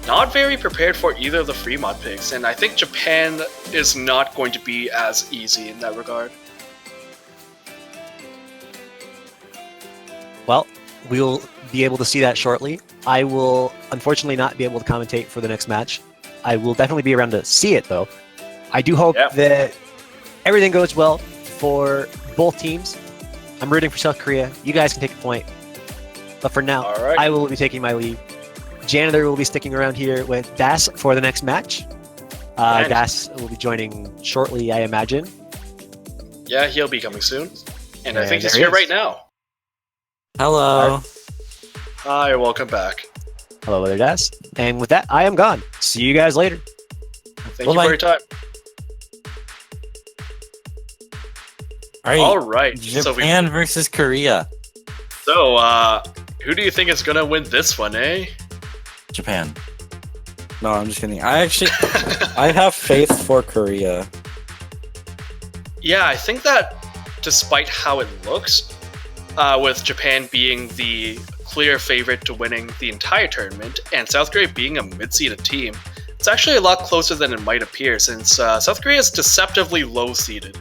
not very prepared for either of the free mod picks, and I think Japan is not going to be as easy in that regard. Well, we'll be able to see that shortly. I will unfortunately not be able to commentate for the next match. I will definitely be around to see it, though. I do hope that everything goes well for both teams. I'm rooting for South Korea. You guys can take a point. But for now, I will be taking my leave. Janitor will be sticking around here with Das for the next match. Das will be joining shortly, I imagine. Yeah, he'll be coming soon. And I And think he's there he here is. right now. Hello. Hi, welcome back. Hello there, Das. And with that, I am gone. See you guys later. Thank you Bye-bye. for your time. All right. All right. So, Japan versus Korea. who do you think is gonna win this one, eh? Japan. No, I'm just kidding. I have faith for Korea. Yeah, I think that despite how it looks, with Japan being the clear favorite to winning the entire tournament, and South Korea being a mid-seeded team, it's actually a lot closer than it might appear, since South Korea is deceptively low-seeded.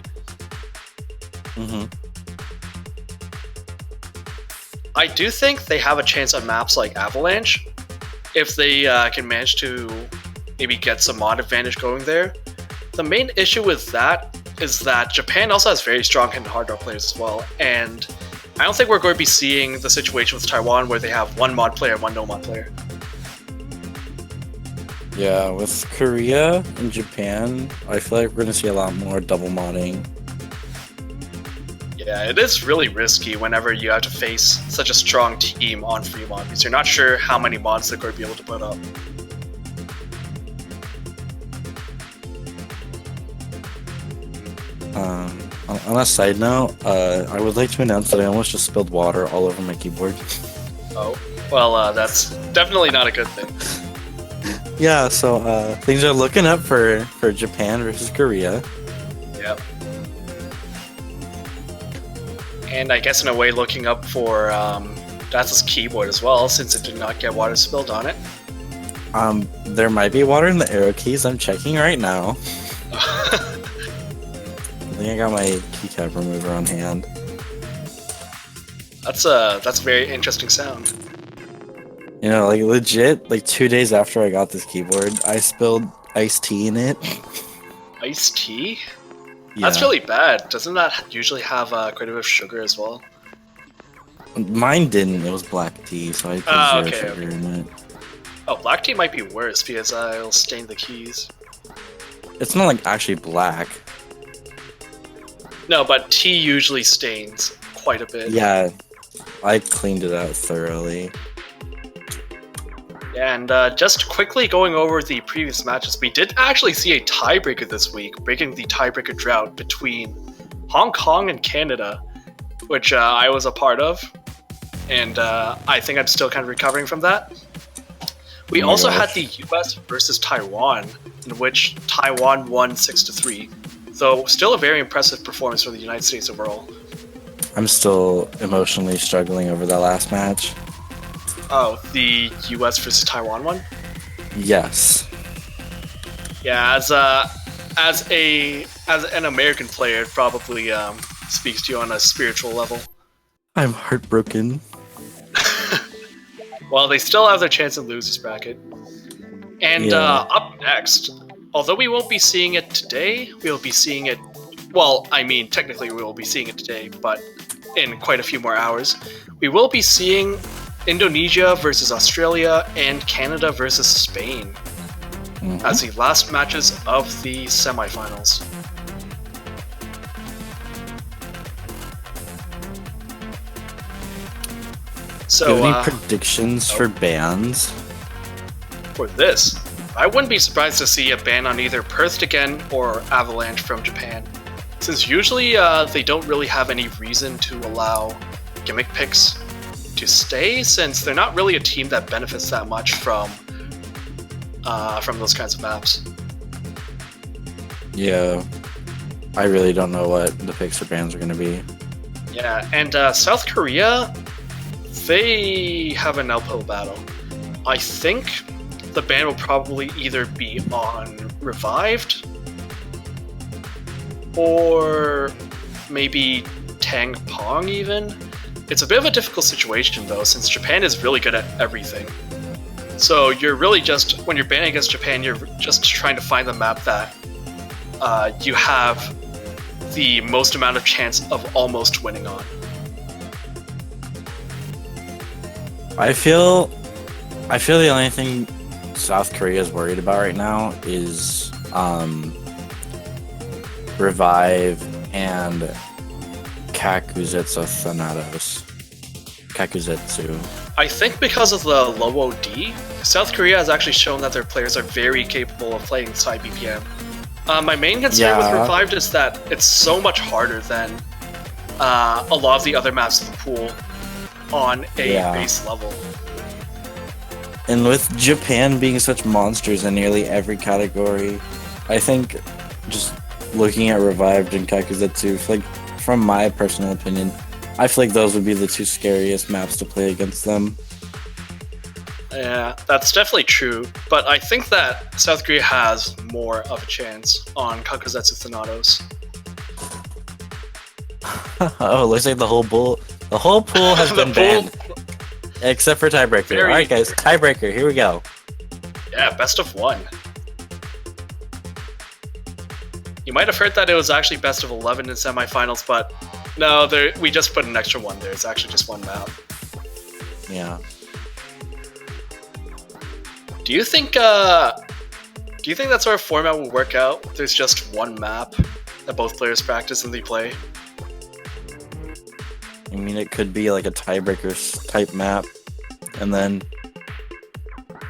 Mm-hmm. I do think they have a chance on maps like Avalanche, if they can manage to maybe get some mod advantage going there. The main issue with that is that Japan also has very strong hidden hard rock players as well, and I don't think we're going to be seeing the situation with Taiwan where they have one mod player and one no mod player. Yeah, with Korea and Japan, I feel like we're gonna see a lot more double modding. Yeah, it is really risky whenever you have to face such a strong team on free mod, because you're not sure how many mods they're going to be able to put up. On a side note, I would like to announce that I almost just spilled water all over my keyboard. Oh, well, that's definitely not a good thing. Yeah, so things are looking up for Japan versus Korea. Yep. And I guess in a way looking up for Dats's keyboard as well, since it did not get water spilled on it. There might be water in the arrow keys. I'm checking right now. I think I got my keycap remover on hand. That's a very interesting sound. You know, like legit, like 2 days after I got this keyboard, I spilled iced tea in it. Iced tea? Yeah. That's really bad. Doesn't that usually have quite a bit of sugar as well? Mine didn't. It was black tea, so I put zero sugar in it. Oh, black tea might be worse because it'll stain the keys. It's not like actually black. No, but tea usually stains quite a bit. Yeah, I cleaned it out thoroughly. And just quickly going over the previous matches, we did actually see a tiebreaker this week, breaking the tiebreaker drought between Hong Kong and Canada, which I was a part of, and I think I'm still kind of recovering from that. We also had the US versus Taiwan, in which Taiwan won 6-3, though still a very impressive performance for the United States overall. I'm still emotionally struggling over that last match. Oh, the US versus Taiwan one? Yes. Yeah, as an American player, it probably speaks to you on a spiritual level. I'm heartbroken. Well, they still have their chance in losers bracket. And up next, although we won't be seeing it today, we'll be seeing it. Well, I mean, technically we will be seeing it today, but in quite a few more hours, we will be seeing Indonesia versus Australia and Canada versus Spain as the last matches of the semifinals. So, Do you have any predictions for bans? For this, I wouldn't be surprised to see a ban on either Perth again or Avalanche from Japan, since usually they don't really have any reason to allow gimmick picks to stay, since they're not really a team that benefits that much from those kinds of maps. Yeah, I really don't know what the picks or bans are going to be. Yeah, and South Korea, they have an uphill battle. I think the ban will probably either be on Revived or maybe Tang Pong even. It's a bit of a difficult situation though, since Japan is really good at everything. So you're really just, when you're banning against Japan, you're just trying to find the map that you have the most amount of chance of almost winning on. I feel the only thing South Korea is worried about right now is Revive and Kakuzetsu Thanatos. Kakuzetsu. I think because of the low OD, South Korea has actually shown that their players are very capable of playing this high BPM. My main concern with Revived is that it's so much harder than a lot of the other maps in the pool on a base level. And with Japan being such monsters in nearly every category, I think just looking at Revived and Kakuzetsu, like from my personal opinion, I feel like those would be the two scariest maps to play against them. Yeah, that's definitely true, but I think that South Korea has more of a chance on Kakuzetsu Thanatos. Oh, looks like the whole pool has been banned. Except for tiebreaker. Alright guys, tiebreaker, here we go. Yeah, best of 1. You might have heard that it was actually best of 11 in semifinals, but no, we just put an extra one there. It's actually just one map. Yeah. Do you think that sort of format will work out? There's just one map that both players practice and they play? I mean, it could be like a tiebreaker type map, and then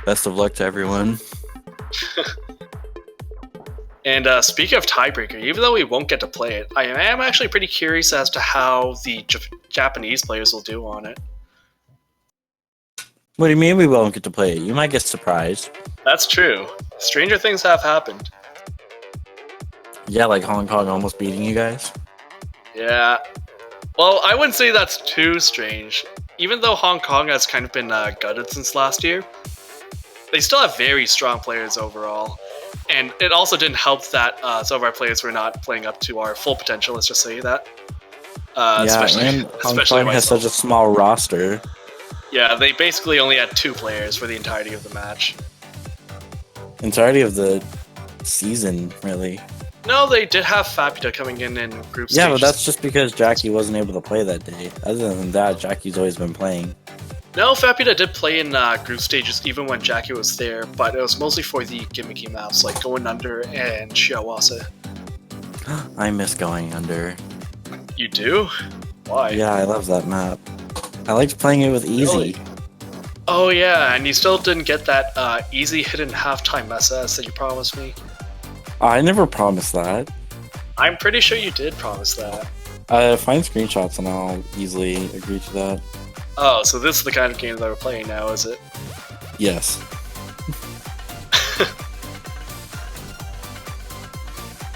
best of luck to everyone. And speaking of tiebreaker, even though we won't get to play it, I am actually pretty curious as to how the Japanese players will do on it. What do you mean we won't get to play it? You might get surprised. That's true. Stranger things have happened. Yeah, like Hong Kong almost beating you guys. Yeah. Well, I wouldn't say that's too strange. Even though Hong Kong has kind of been gutted since last year, they still have very strong players overall. And it also didn't help that some of our players were not playing up to our full potential, let's just say that. And Hong Kong has such a small roster. Yeah, they basically only had 2 players for the entirety of the match. Entirety of the season, really. No, they did have Fapita coming in group stages. Yeah, but that's just because Jackie wasn't able to play that day. Other than that, Jackie's always been playing. No, Fapita did play in group stages even when Jackie was there, but it was mostly for the gimmicky maps like Going Under and Shiawase. I miss Going Under. You do? Why? Yeah, I love that map. I liked playing it with Easy. Really? Oh yeah, and you still didn't get that easy hidden halftime SS that you promised me. I never promised that. I'm pretty sure you did promise that. Find screenshots and I'll easily agree to that. Oh, so this is the kind of game that we're playing now, is it? Yes.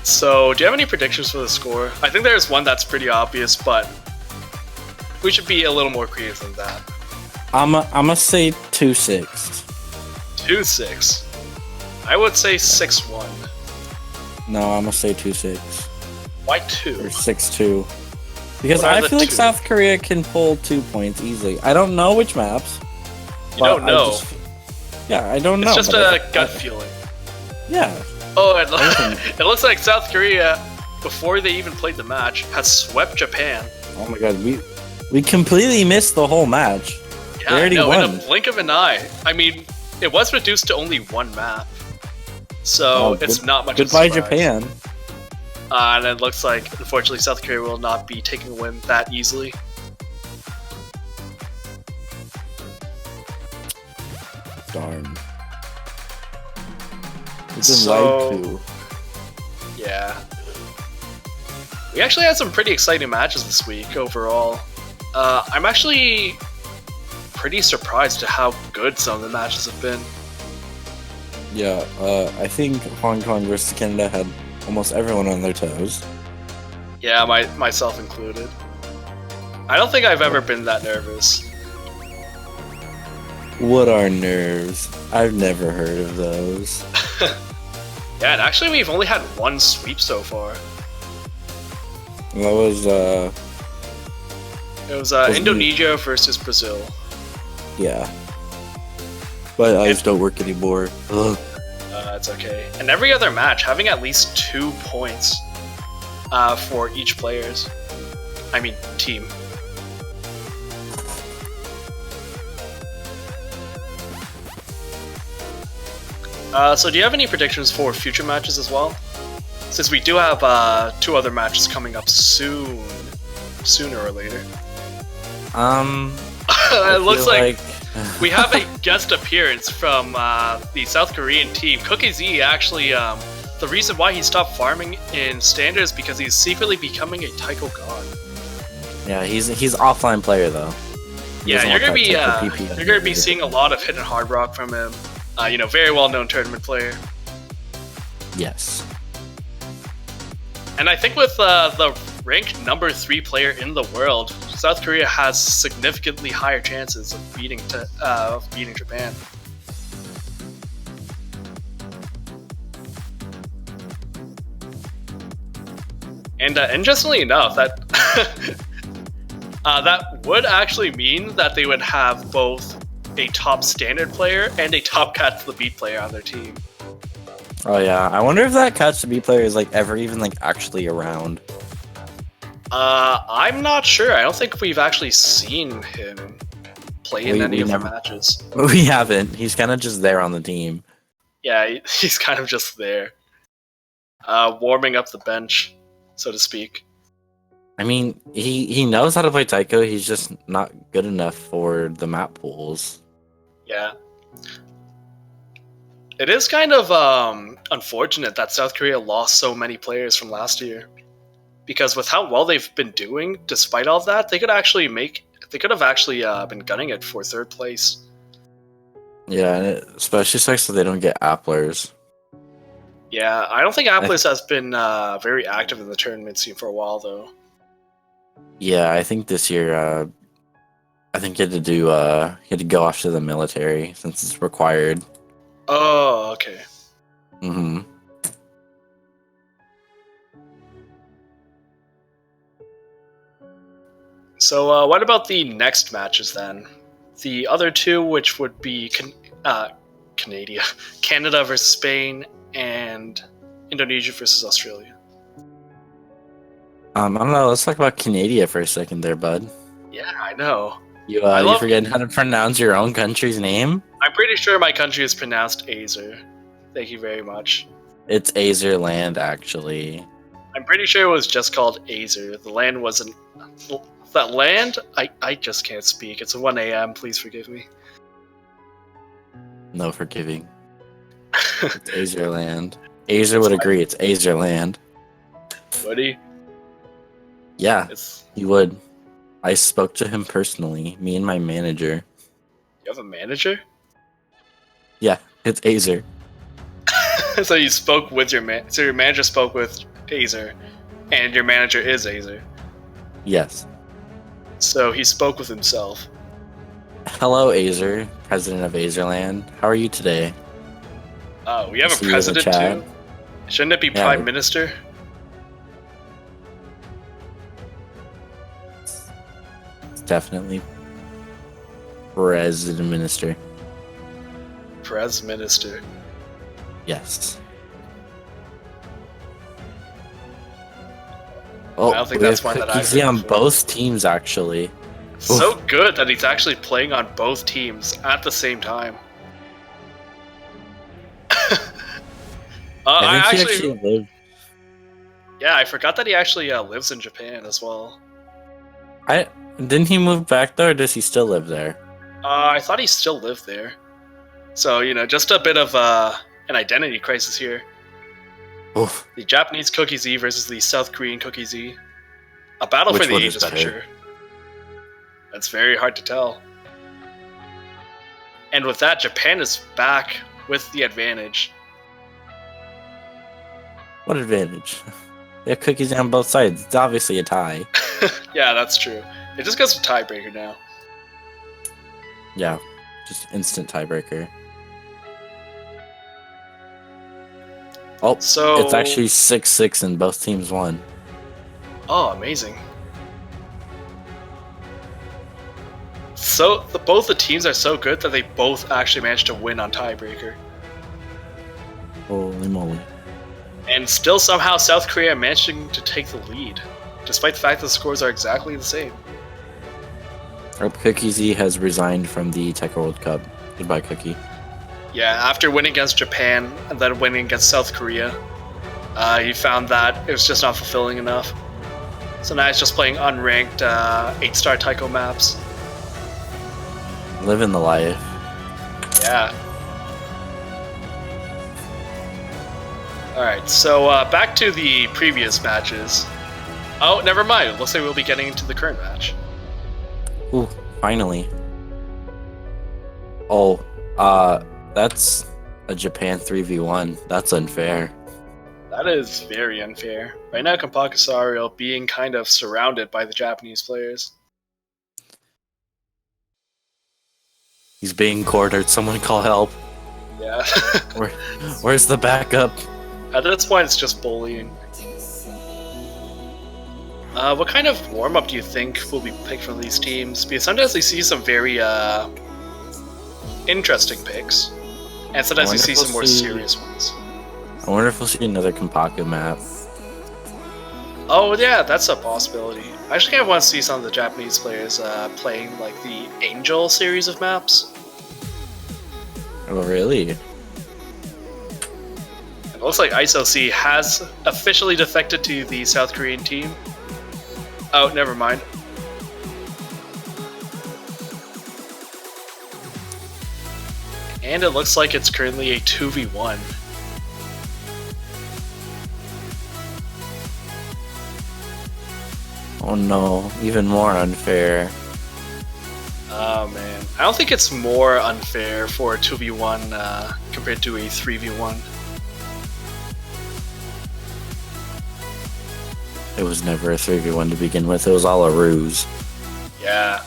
So, do you have any predictions for the score? I think there's one that's pretty obvious, but we should be a little more creative than that. I'ma say 2-6. 2-6. I would say 6-1. No, I'ma say 2-6. Why 2? Or 6-2. Because What are I the feel like 2? South Korea can pull 2 points easily. I don't know which maps. You don't know. I don't know. It's just a gut feeling. Yeah. Oh, it looks like South Korea, before they even played the match, has swept Japan. Oh my god, we completely missed the whole match. Yeah, they already won. in a blink of an eye. I mean, it was reduced to only 1 map, so it's not much. Goodbye, of a surprise. Japan. And it looks like, unfortunately, South Korea will not be taking a win that easily. Darn. It's been lied to. Yeah. We actually had some pretty exciting matches this week overall. I'm actually pretty surprised at how good some of the matches have been. Yeah, I think Hong Kong versus Canada had almost everyone on their toes. Yeah, myself included. I don't think I've ever been that nervous. What are nerves? I've never heard of those. Yeah, and actually we've only had 1 sweep so far. That was, It was Indonesia versus Brazil. Yeah. But eyes don't work anymore. Ugh. It's okay. And every other match, having at least 2 points for each team. So do you have any predictions for future matches as well? Since we do have 2 other matches coming up sooner or later. It looks like we have a guest appearance from the South Korean team. Cookie Z actually, the reason why he stopped farming in standard is because he's secretly becoming a taiko god. Yeah, he's offline player though. Yeah, you're gonna be seeing a lot of hidden hard rock from him. Very well known tournament player. Yes. And I think with the ranked number 3 player in the world, South Korea has significantly higher chances of beating Japan. And interestingly enough, that that would actually mean that they would have both a top standard player and a top cat to the beat player on their team. Oh yeah, I wonder if that catch to beat player is like ever even like actually around. I'm not sure. I don't think we've actually seen him play in any of the matches. We haven't. He's kind of just there on the team. Yeah, he's kind of just there, warming up the bench, so to speak. I mean, he knows how to play taiko. He's just not good enough for the map pools. Yeah. It is kind of unfortunate that South Korea lost so many players from last year, because with how well they've been doing, despite all of that, they could have actually been gunning it for 3rd place. Yeah, and it especially sucks that they don't get Applers. Yeah, I don't think Applers has been very active in the tournament scene for a while, though. Yeah, I think this year, I think he had to go off to the military since it's required. Oh, okay. Mm-hmm. So, what about the next matches then? The other 2, which would be Canada versus Spain, and Indonesia versus Australia. I don't know. Let's talk about Canada for a second, there, bud. Yeah, I know. You forgetting how to pronounce your own country's name? I'm pretty sure my country is pronounced Azer. Thank you very much. It's Azerland, actually. I'm pretty sure it was just called Azer. The land wasn't... That land? I just can't speak. It's 1 a.m. Please forgive me. No forgiving. It's Azerland. Azer would agree it's Azerland. Would he? Yeah, he would. I spoke to him personally, me and my manager. You have a manager? Yeah, it's Azer. So you spoke with so your manager spoke with Azer, and your manager is Azer. Yes. So he spoke with himself. Hello, Azer, president of Azerland. How are you today? Oh, we have a president too? Shouldn't it be prime minister? It's definitely president minister. Pres minister. Yes. Oh, I don't think that's one that I've heard on both teams, actually. So good that he's actually playing on both teams at the same time. I think he actually lived. Yeah, I forgot that he actually lives in Japan as well. Didn't he move back there, or does he still live there? I thought he still lived there. So, just a bit of an identity crisis here. Oof. The Japanese Cookie Z versus the South Korean Cookie Z. A battle for the ages, for sure. That's very hard to tell. And with that, Japan is back with the advantage. What advantage? They have cookies on both sides. It's obviously a tie. Yeah, that's true. It just goes to tiebreaker now. Yeah, just instant tiebreaker. Oh, so it's actually 6-6 and both teams won. Oh, amazing. So both the teams are so good that they both actually managed to win on tiebreaker. Holy moly. And still somehow South Korea managing to take the lead, despite the fact that the scores are exactly the same. Our Cookie Z has resigned from the Tech World Cup. Goodbye, Cookie. Yeah, after winning against Japan and then winning against South Korea, he found that it was just not fulfilling enough. So now he's just playing unranked 8-star taiko maps. Living the life. Yeah. Alright, so back to the previous matches. Oh, never mind. It looks like we'll be getting into the current match. Ooh, finally. Oh, that's a Japan 3v1. That's unfair. That is very unfair. Right now, Kampakasario being kind of surrounded by the Japanese players. He's being cornered. Someone call help. Yeah. Where's the backup? At this point, it's just bullying. What kind of warm-up do you think will be picked from these teams? Because sometimes we see some very interesting picks, and sometimes we see some more serious ones. I wonder if we'll see another Kampaku map. Oh yeah, that's a possibility. I actually kind of want to see some of the Japanese players playing like the Angel series of maps. Oh, really? It looks like ISOC has officially defected to the South Korean team. Oh, never mind. And it looks like it's currently a 2v1. Oh no, even more unfair. Oh man. I don't think it's more unfair for a 2v1 compared to a 3v1. It was never a 3v1 to begin with. It was all a ruse. Yeah.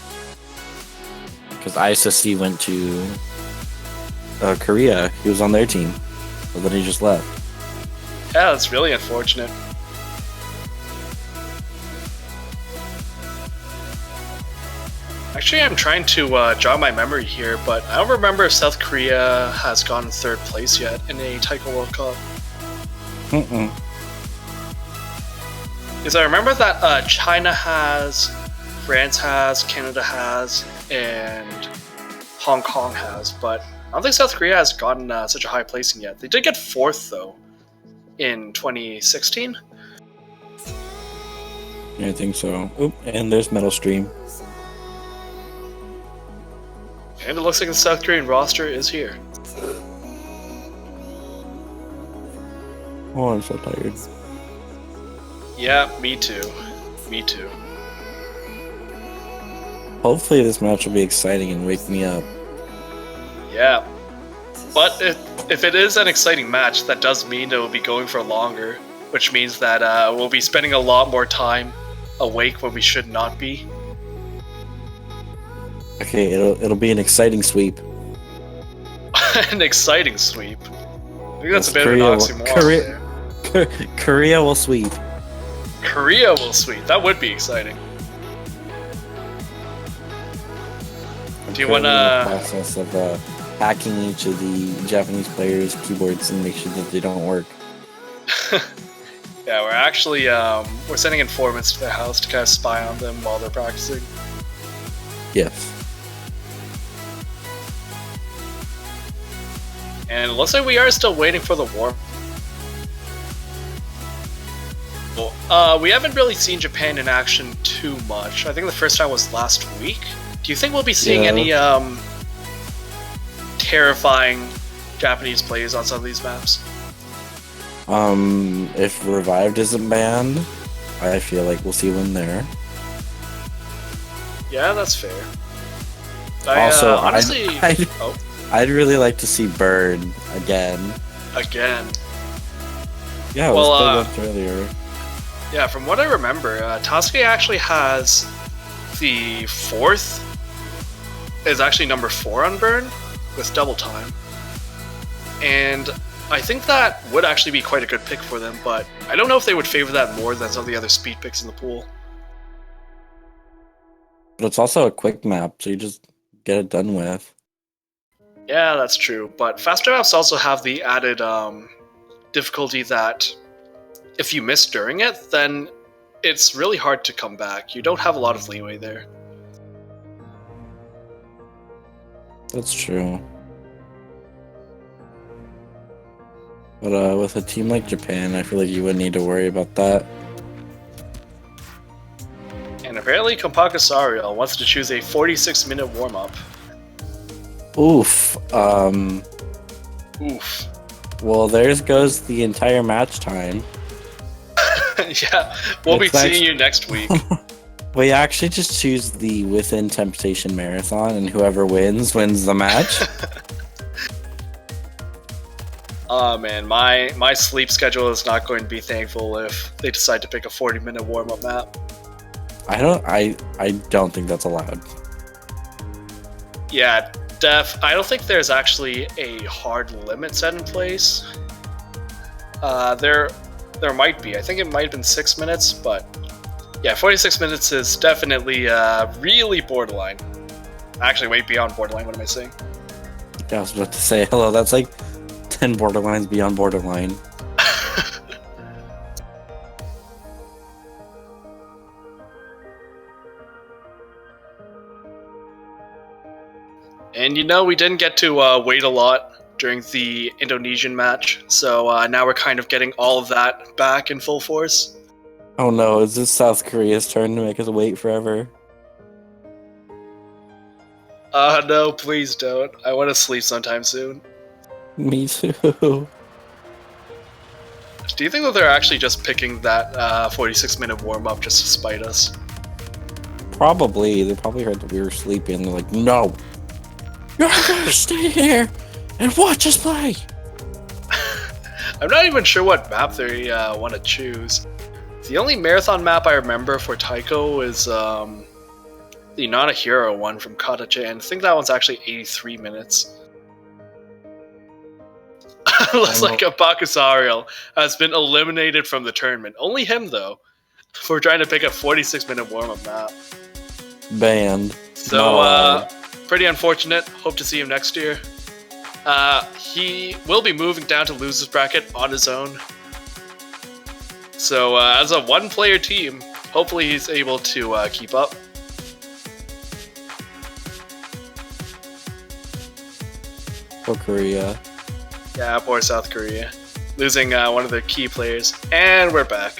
Because ISSC went to Korea. He was on their team. But then he just left. Yeah, that's really unfortunate. Actually, I'm trying to jog my memory here, but I don't remember if South Korea has gotten third place yet in a Taiko World Cup. Mm-mm. Because I remember that China has, France has, Canada has, and Hong Kong has, but I don't think South Korea has gotten such a high placing yet. They did get fourth, though, in 2016. Yeah, I think so. Oop, and there's Metal Stream. And it looks like the South Korean roster is here. Oh, I'm so tired. Yeah, me too. Me too. Hopefully this match will be exciting and wake me up. Yeah. But if it is an exciting match, that does mean it will be going for longer, which means that we'll be spending a lot more time awake when we should not be. Okay, it'll be an exciting sweep. An exciting sweep. I think that's a bit of an oxymoron. Korea will sweep. Korea will sweep. That would be exciting. Do you want to process of hacking each of the Japanese players' keyboards and make sure that they don't work? Yeah, we're actually we're sending informants to their house to kind of spy on them while they're practicing. Yes. And it looks like we are still waiting for the war. We haven't really seen Japan in action too much. I think the first time was last week. Do you think we'll be seeing any terrifying Japanese plays on some of these maps? If Revived isn't banned, I feel like we'll see one there. Yeah, that's fair. Also, honestly, I'd really like to see Bird again. Again. Yeah, it was played earlier. Yeah, from what I remember, Tasuke actually has the fourth, is actually number 4 on Burn with double time. And I think that would actually be quite a good pick for them, but I don't know if they would favor that more than some of the other speed picks in the pool. But it's also a quick map, so you just get it done with. Yeah, that's true, but faster maps also have the added difficulty that if you miss during it, then it's really hard to come back. You don't have a lot of leeway there. That's true. But with a team like Japan, I feel like you wouldn't need to worry about that. And apparently Compacasarial wants to choose a 46-minute warm-up. Oof. Oof. Well, there's goes the entire match time. Yeah, we'll be It's seeing you next week. We actually just choose the Within Temptation Marathon, and whoever wins the match. Oh man, my sleep schedule is not going to be thankful if they decide to pick a 40-minute warm-up map. I don't think that's allowed. Yeah, I don't think there's actually a hard limit set in place. There might be. I think it might have been 6 minutes, but yeah, 46 minutes is definitely really borderline. Actually, way beyond borderline. What am I saying? Yeah, I was about to say hello. That's like 10 borderlines beyond borderline. And we didn't get to wait a lot during the Indonesian match, so now we're kind of getting all of that back in full force. Oh no, is this South Korea's turn to make us wait forever? No, please don't. I want to sleep sometime soon. Me too. Do you think that they're actually just picking that 46-minute warm-up just to spite us? Probably. They probably heard that we were sleeping. They're like, no! You're gonna stay here and watch us play! I'm not even sure what map they want to choose. The only marathon map I remember for Taiko is the Not a Hero one from Katache, I think that one's actually 83 minutes. Looks like a Bakusariel has been eliminated from the tournament. Only him, though, for trying to pick a 46-minute warm-up map. Banned. So, No. pretty unfortunate. Hope to see him next year. He will be moving down to losers bracket on his own. So, as a one-player team, hopefully he's able to keep up. For Korea. Yeah, poor South Korea. Losing one of their key players. And we're back.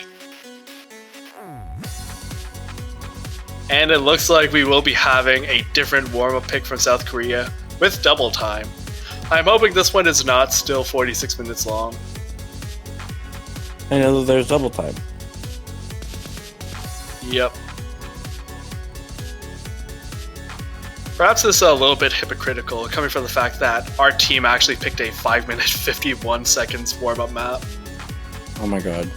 And it looks like we will be having a different warm-up pick from South Korea with double time. I'm hoping this one is not still 46 minutes long. I know that there's double time. Yep. Perhaps this is a little bit hypocritical, coming from the fact that our team actually picked a 5-minute 51 seconds warm-up map. Oh my god.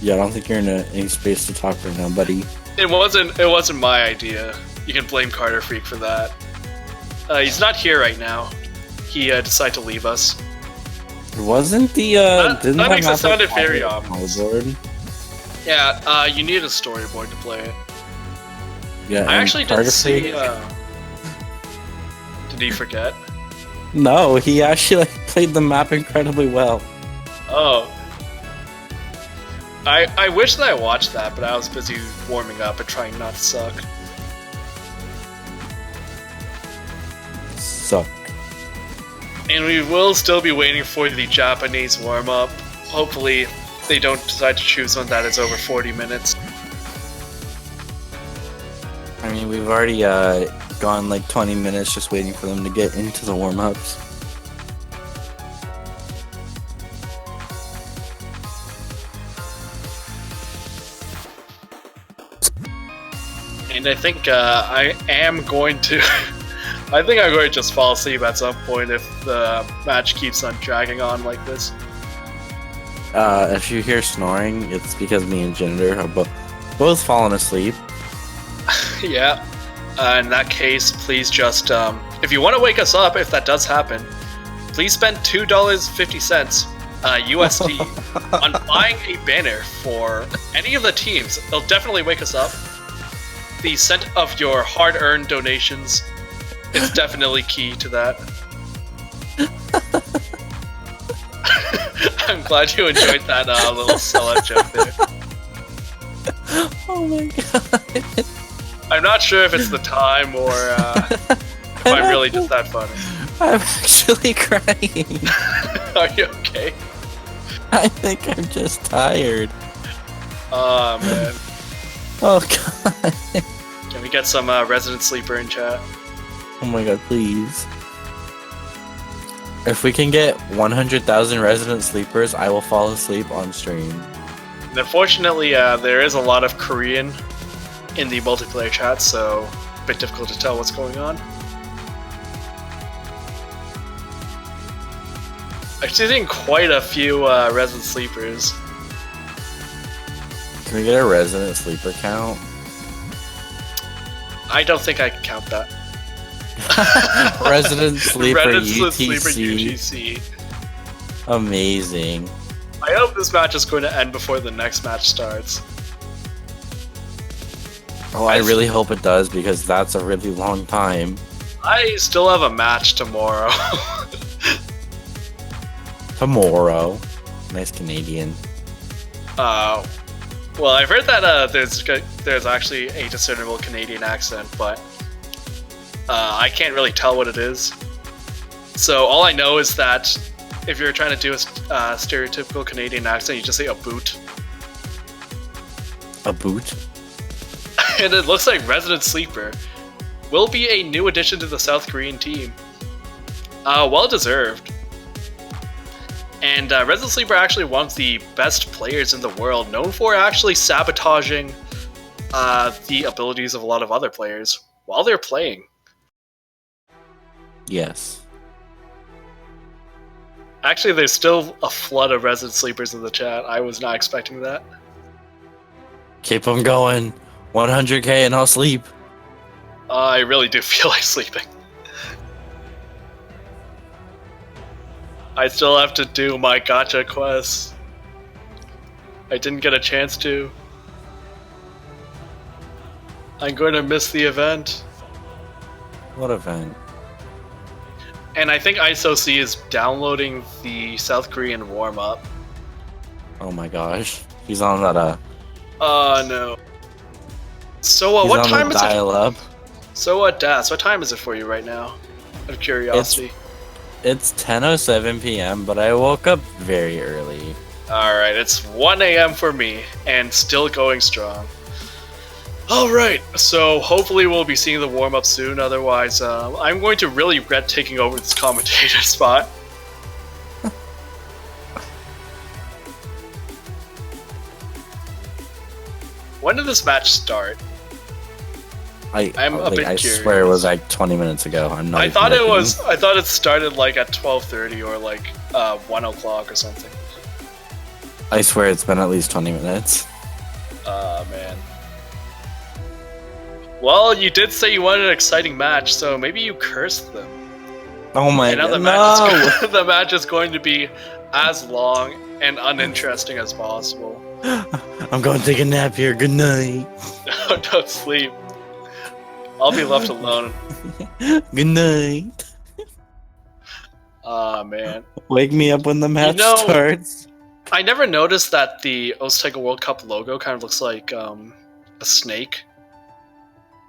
Yeah, I don't think you're in any space to talk right now, buddy. It wasn't my idea. You can blame Carter Freak for that. He's not here right now. He decided to leave us. It wasn't the didn't that makes it have sound like very a ominous. storyboard? Yeah, you need a storyboard to play it. Yeah, I and actually Carter didn't see. Freak- Did he forget? No, he actually played the map incredibly well. Oh. I wish that I watched that, but I was busy warming up and trying not to suck. Suck. And we will still be waiting for the Japanese warm-up. Hopefully, they don't decide to choose one that is over 40 minutes. I mean, we've already gone like 20 minutes just waiting for them to get into the warm-ups. And I think I am going to... I think I'm going to just fall asleep at some point if the match keeps on dragging on like this. If you hear snoring, it's because me and Jinder have both fallen asleep. Yeah. In that case, please just... if you want to wake us up, if that does happen, please spend $2.50 USD on buying a banner for any of the teams. They'll definitely wake us up. The cent of your hard-earned donations is definitely key to that. I'm glad you enjoyed that little sellout joke there. Oh my god. I'm not sure if it's the time or if I'm really just that funny. I'm actually crying. Are you okay? I think I'm just tired. Oh man. Oh god. Can we get some resident sleeper in chat? Oh my god, please. If we can get 100,000 resident sleepers, I will fall asleep on stream. And unfortunately, there is a lot of Korean in the multiplayer chat, so a bit difficult to tell what's going on. I've seen quite a few resident sleepers. Can we get a resident sleeper count? I don't think I can count that. Resident sleeper Resident UTC. sleeper UGC. Amazing. I hope this match is going to end before the next match starts. Oh, I really hope it does because that's a really long time. I still have a match tomorrow. Tomorrow. Nice Canadian. Well, I've heard that there's actually a discernible Canadian accent, but I can't really tell what it is. So all I know is that if you're trying to do a stereotypical Canadian accent, you just say a boot. A boot? And it looks like Resident Sleeper will be a new addition to the South Korean team. Well deserved. And Resident Sleeper actually one of the best players in the world, known for actually sabotaging the abilities of a lot of other players while they're playing. Yes. Actually, there's still a flood of Resident Sleepers in the chat. I was not expecting that. Keep them going. 100k and I'll sleep. I really do feel like sleeping. I still have to do my gacha quests. I didn't get a chance to. I'm going to miss the event. What event? And I think ISOC is downloading the South Korean warm-up. Oh my gosh. He's on that, No. So, he's what on time the is it? dial-up. So, Das, what time is it for you right now? Out of curiosity. It's 10:07 p.m., but I woke up very early. Alright, it's 1 a.m. for me, and still going strong. Alright, so hopefully we'll be seeing the warm-up soon, otherwise I'm going to really regret taking over this commentator spot. When did this match start? I'm a bit I curious. swear it was like 20 minutes ago. I'm not I even thought it looking. was. I thought it started like at 12:30 or like 1 o'clock or something. I swear it's been at least 20 minutes. Man. Well, you did say you wanted an exciting match, so maybe you cursed them. Oh my And now god, the match is going to be as long and uninteresting as possible. I'm going to take a nap here. Good night. Don't sleep. I'll be left alone. Good night. Man. Wake me up when the match starts. I never noticed that the Ozteka World Cup logo kind of looks like a snake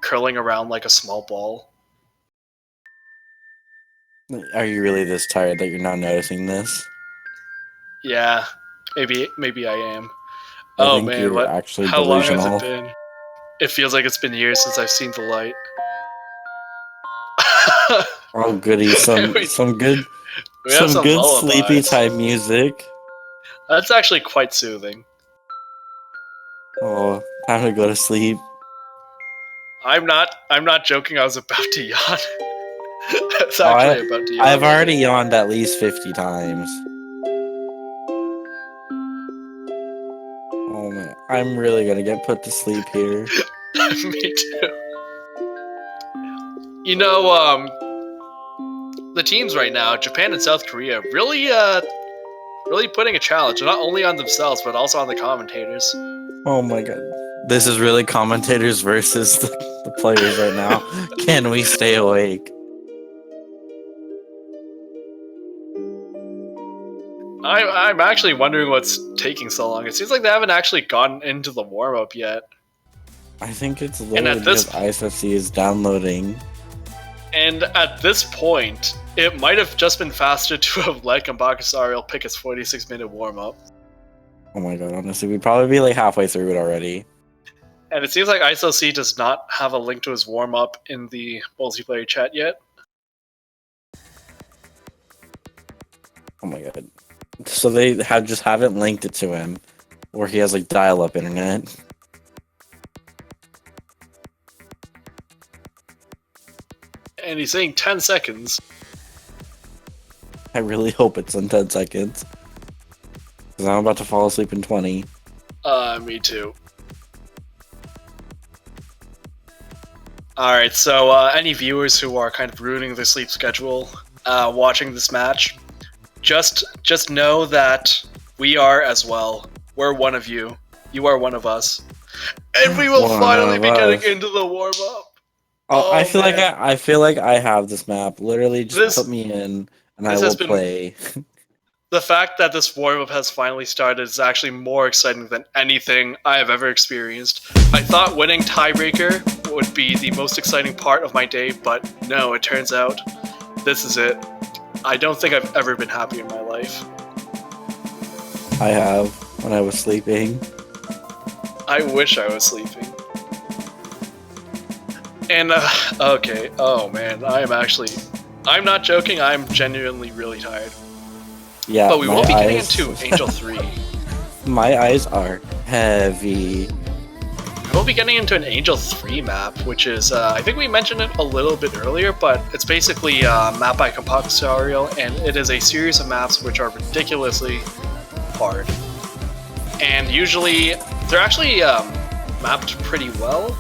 curling around like a small ball. Are you really this tired that you're not noticing this? Yeah, maybe I am. I Oh think man, you're actually how long has delusional. it been? It feels like it's been years since I've seen the light. Oh goody, some We good have some good lullabies. sleepy type music. That's actually quite soothing. Oh, time to go to sleep. I'm not joking. I was about to yawn. That's actually about to yawn. I've already yawned at least 50 times. Oh man, I'm really gonna get put to sleep here. Me too. You know, the teams right now, Japan and South Korea, really putting a challenge, not only on themselves, but also on the commentators. Oh my god. This is really commentators versus the players right now. Can we stay awake? I'm actually wondering what's taking so long. It seems like they haven't actually gotten into the warm-up yet. I think it's And literally at this because ISFC is downloading. And at this point, it might have just been faster to have let Gambakasarial pick his 46-minute warm-up. Oh my god, honestly, we'd probably be like halfway through it already. And it seems like ISOC does not have a link to his warm-up in the multiplayer chat yet. Oh my god. So they just haven't linked it to him, or he has like dial-up internet. And he's saying 10 seconds. I really hope it's in 10 seconds. Because I'm about to fall asleep in 20. Me too. Alright, so any viewers who are kind of ruining their sleep schedule watching this match, just know that we are as well. We're one of you. You are one of us. And we will finally be getting into the warm-up. Oh, I feel like I have this map. Literally, just put me in, and I will play. The fact that this warm-up has finally started is actually more exciting than anything I have ever experienced. I thought winning tiebreaker would be the most exciting part of my day, but no, it turns out this is it. I don't think I've ever been happier in my life. I have, when I was sleeping. I wish I was sleeping. And, okay, oh man, I'm not joking, I'm genuinely really tired. Yeah, but we won't be getting into Angel 3. My eyes are heavy. We'll be getting into an Angel 3 map, which is, I think we mentioned it a little bit earlier, but it's basically a map by Gambakasarial, and it is a series of maps which are ridiculously hard. And usually, they're actually mapped pretty well,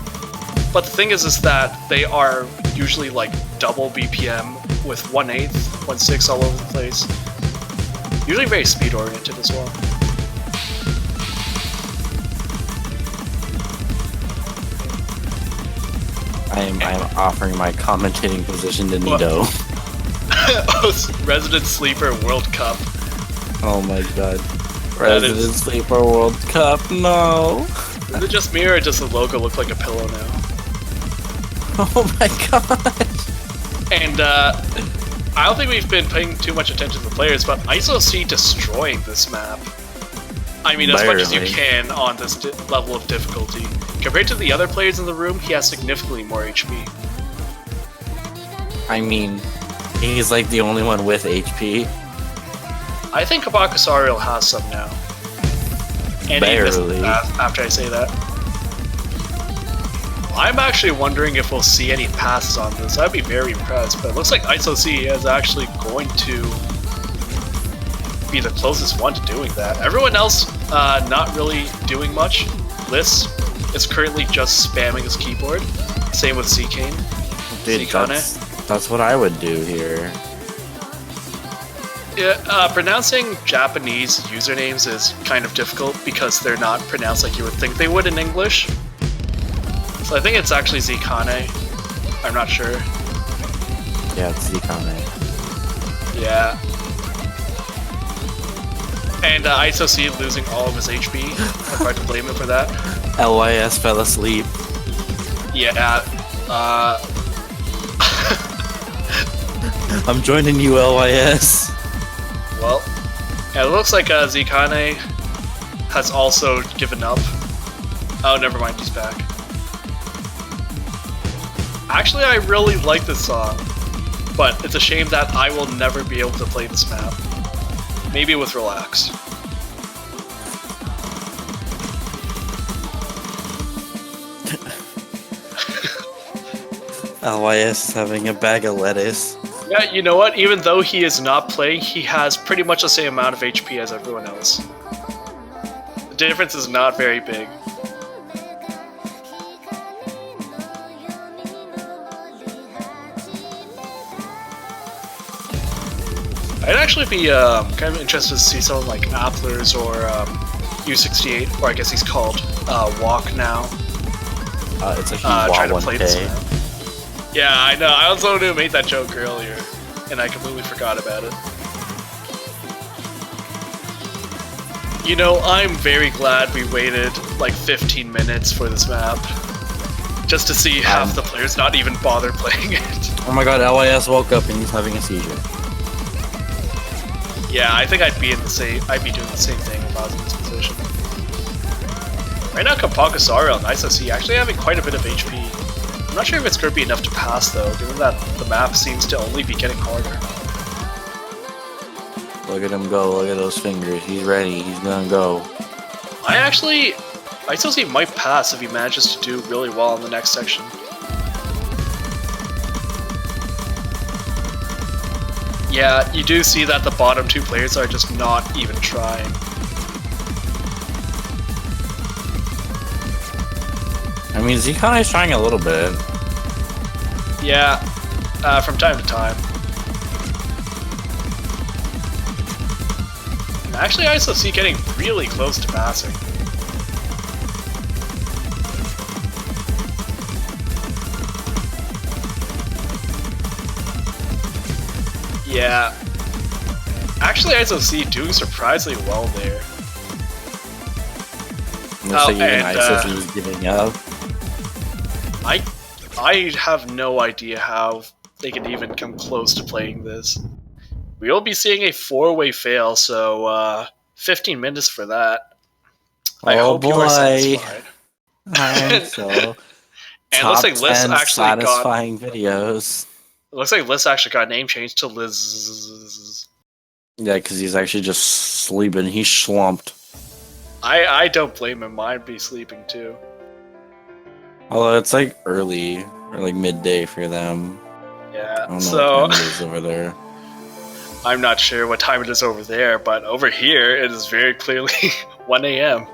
but the thing is that they are usually like double BPM with 1/8, 1/6 all over the place. Usually very speed oriented as well. I'm offering my commentating position to Nito. Resident Sleeper World Cup. Oh my god. Resident Sleeper World Cup, no! Is it just me or does the logo look like a pillow now? Oh my gosh! And I don't think we've been paying too much attention to the players, but ISOC destroying this map. I mean, as much as you can on this level of difficulty. Compared to the other players in the room, he has significantly more HP. I mean, he's like the only one with HP. I think Gambakasarial has some now. And barely. After I say that. I'm actually wondering if we'll see any passes on this. I'd be very impressed, but it looks like ISOC is actually going to be the closest one to doing that. Everyone else not really doing much. Liss is currently just spamming his keyboard. Same with Zkane. Dude, that's what I would do here. Yeah, pronouncing Japanese usernames is kind of difficult because they're not pronounced like you would think they would in English. So I think it's actually Zkane. I'm not sure. Yeah, it's Zkane. Yeah. And ISOC losing all of his HP. I'm hard to blame him for that. LYS fell asleep. Yeah. I'm joining you, LYS. Well, yeah, it looks like Zkane has also given up. Oh, never mind, he's back. Actually, I really like this song, but it's a shame that I will never be able to play this map. Maybe with Relax. LYS is having a bag of lettuce. Yeah, you know what? Even though he is not playing, he has pretty much the same amount of HP as everyone else. The difference is not very big. I'd actually be kind of interested to see someone like Applers or U68, or I guess he's called Walk now. It's a try to play this 1K. map. Yeah, I know. I was the one who made that joke earlier, and I completely forgot about it. You know, I'm very glad we waited like 15 minutes for this map. just to see half the players not even bother playing it. Oh my god, LYS woke up and he's having a seizure. Yeah, I think I'd be doing the same thing if I was in this position. Right now, Kapakasaru on ISOC actually having quite a bit of HP. I'm not sure if it's going to be enough to pass though, given that the map seems to only be getting harder. Look at him go, look at those fingers. He's ready, he's gonna go. ISOC might pass if he manages to do really well in the next section. Yeah, you do see that the bottom two players are just not even trying. I mean, Zekon is trying a little bit. Yeah, from time to time. And actually, ISOC getting really close to passing. Yeah. Actually, ISOC doing surprisingly well there. So even ISOC is giving up. I have no idea how they can even come close to playing this. We will be seeing a 4-way fail, so 15 minutes for that. I hope you are satisfied. I'm so. And it looks like Liz actually satisfying videos. It looks like Liz actually got a name change to Liz. Yeah, because he's actually just sleeping. He's slumped. I don't blame him. I'd be sleeping too. Although it's like early or like midday for them. Yeah. I don't know So what time it is over there. I'm not sure what time it is over there, but over here it is very clearly 1 a.m.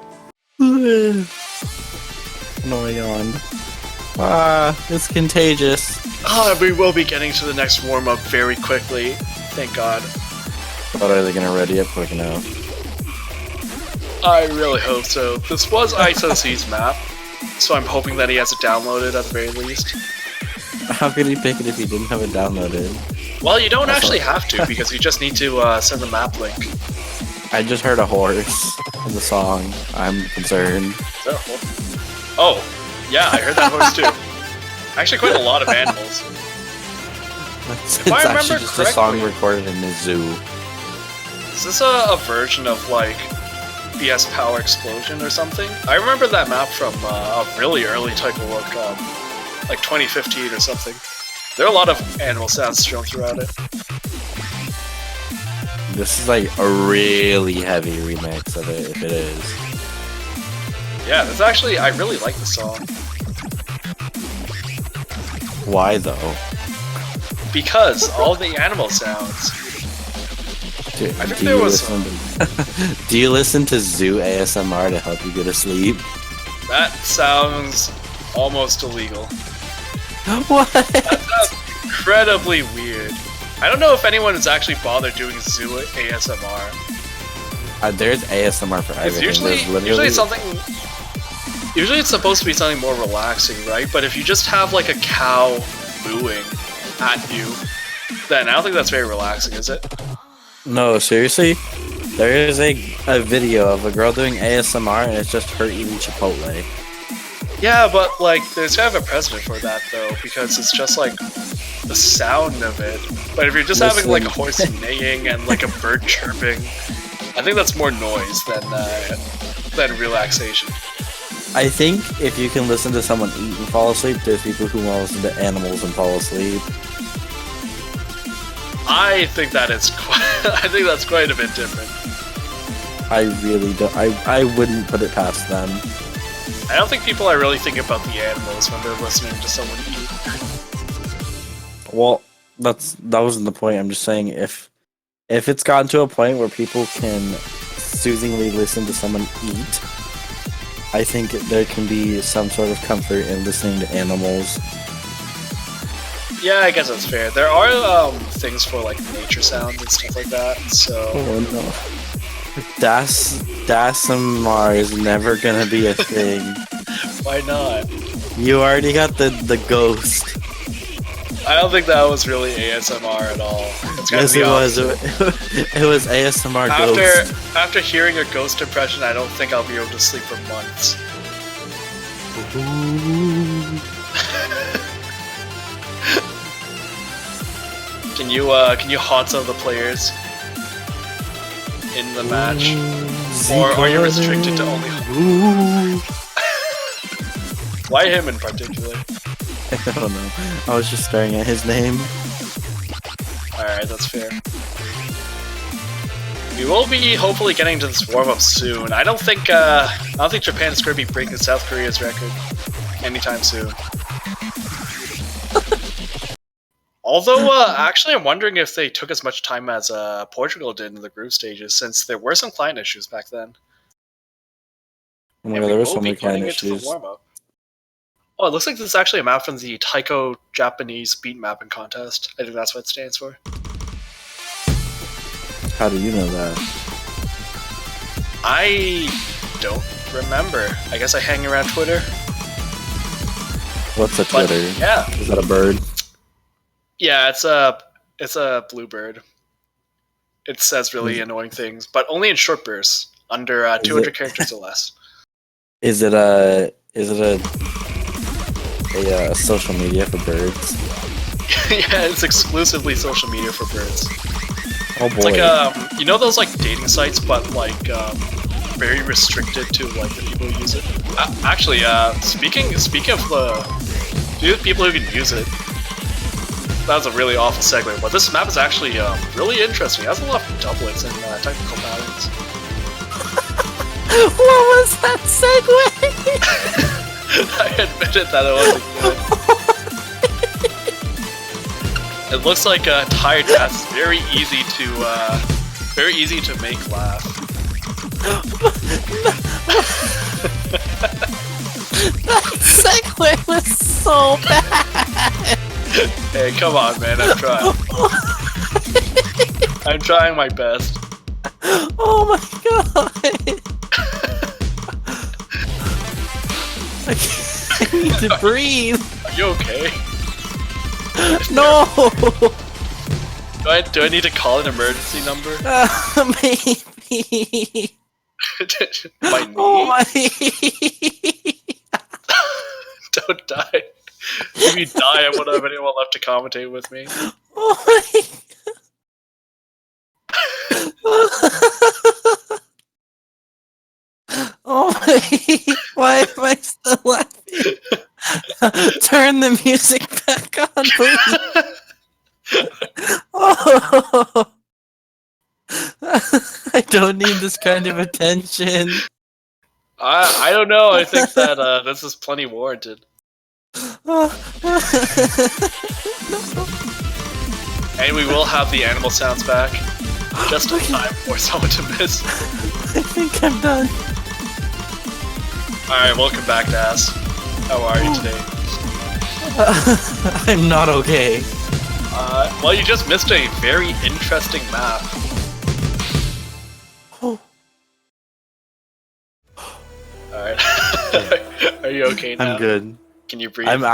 No yawn. It's contagious. We will be getting to the next warm-up very quickly. Thank God. But are they gonna ready it quick enough? I really hope so. This was ISOC's map, so I'm hoping that he has it downloaded at the very least. How could he pick it if he didn't have it downloaded? Well, you don't actually have to, because you just need to send the map link. I just heard a horse in the song. I'm concerned. Is that a horse? Oh, yeah, I heard that horse too. Actually, quite a lot of animals. It's actually just a song recorded in the zoo. Is this a version of, like, BS Power Explosion or something? I remember that map from a really early Taiko World Cup, like 2015 or something. There are a lot of animal sounds shown throughout it. This is like a really heavy remix of it, if it is. Yeah, that's actually, I really like the song. Why though? Because all the animal sounds. Do, I think there was do you listen to zoo ASMR to help you go to sleep? That sounds almost illegal. What? That sounds incredibly weird. I don't know if anyone has actually bothered doing zoo ASMR. There's ASMR for everything. Usually it's supposed to be something more relaxing, right? But if you just have like a cow mooing at you, then I don't think that's very relaxing, is it? No, seriously? There is a video of a girl doing ASMR and it's just her eating Chipotle. Yeah, but like, there's kind of a precedent for that though, because it's just like the sound of it. But if you're just having like a horse neighing and like a bird chirping, I think that's more noise than relaxation. I think if you can listen to someone eat and fall asleep, there's people who want to listen to animals and fall asleep. I think that's quite a bit different. I really don't. I wouldn't put it past them. I don't think people are really thinking about the animals when they're listening to someone eat. Well, that wasn't the point. I'm just saying if it's gotten to a point where people can soothingly listen to someone eat, I think there can be some sort of comfort in listening to animals. Yeah, I guess that's fair. There are things for like nature sounds and stuff like that. So. Oh no. DASMR is never gonna be a thing. Why not? You already got the ghost. I don't think that was really ASMR at all. Yes, it was. It was ASMR ghost. After hearing a ghost impression, I don't think I'll be able to sleep for months. Ooh. Can you haunt some of the players in the match, or are you restricted to only? Why him in particular? I don't know. I was just staring at his name. All right, that's fair. We will be hopefully getting to this warm-up soon. I don't think Japan's going to be breaking South Korea's record anytime soon. Although, actually, I'm wondering if they took as much time as Portugal did in the group stages, since there were some client issues back then. Oh my god, there were so many client issues. Oh, it looks like this is actually a map from the Taiko Japanese beat mapping contest. I think that's what it stands for. How do you know that? I don't remember. I guess I hang around Twitter. What's a Twitter? But, yeah. Is that a bird? Yeah, it's a bluebird. It says really annoying things, but only in short bursts, under 200 characters or less. Is it a social media for birds? Yeah, it's exclusively social media for birds. Oh boy. It's like you know those like dating sites, but like very restricted to like the people who use it. Actually, speaking of the people who can use it, that was a really awful segue. But this map is actually really interesting. It has a lot of doublets and technical patterns. What was that segue? I admitted that it wasn't good. It looks like tired cats is very easy to make laugh. That segue was so bad. Hey, come on, man! I'm trying. I'm trying my best. Oh my god! I need to breathe. Are you okay? No. Do I need to call an emergency number? Maybe. My knee? Oh my. Don't die. If you die, I won't have anyone left to commentate with me. Oh my. Oh my. Why am I still laughing? Turn the music back on, please. Oh. I don't need this kind of attention. I don't know. I think that this is plenty warranted. And we will have the animal sounds back. Just in time for someone to miss. I think I'm done. Alright, welcome back, Das. How are you today? I'm not okay. Well, you just missed a very interesting map. Oh. Alright. Are you okay now? I'm good. Can you breathe? I'm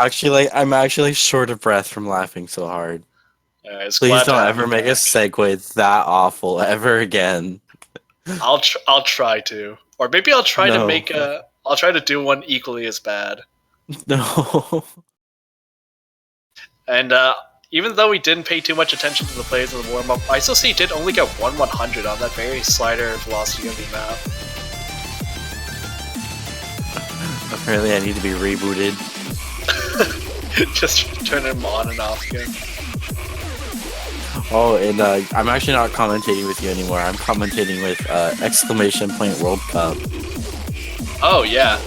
actually short of breath from laughing so hard. Please don't ever make a segue that awful ever again. I'll try to, or maybe I'll try to make a. I'll try to do one equally as bad. No. And even though we didn't pay too much attention to the plays in the warm-up, ISOC did only get 1/100 on that very slider velocity of the map. Apparently, I need to be rebooted. Just turn them on and off again. Oh, and I'm actually not commentating with you anymore. I'm commentating with !World Cup. Oh yeah.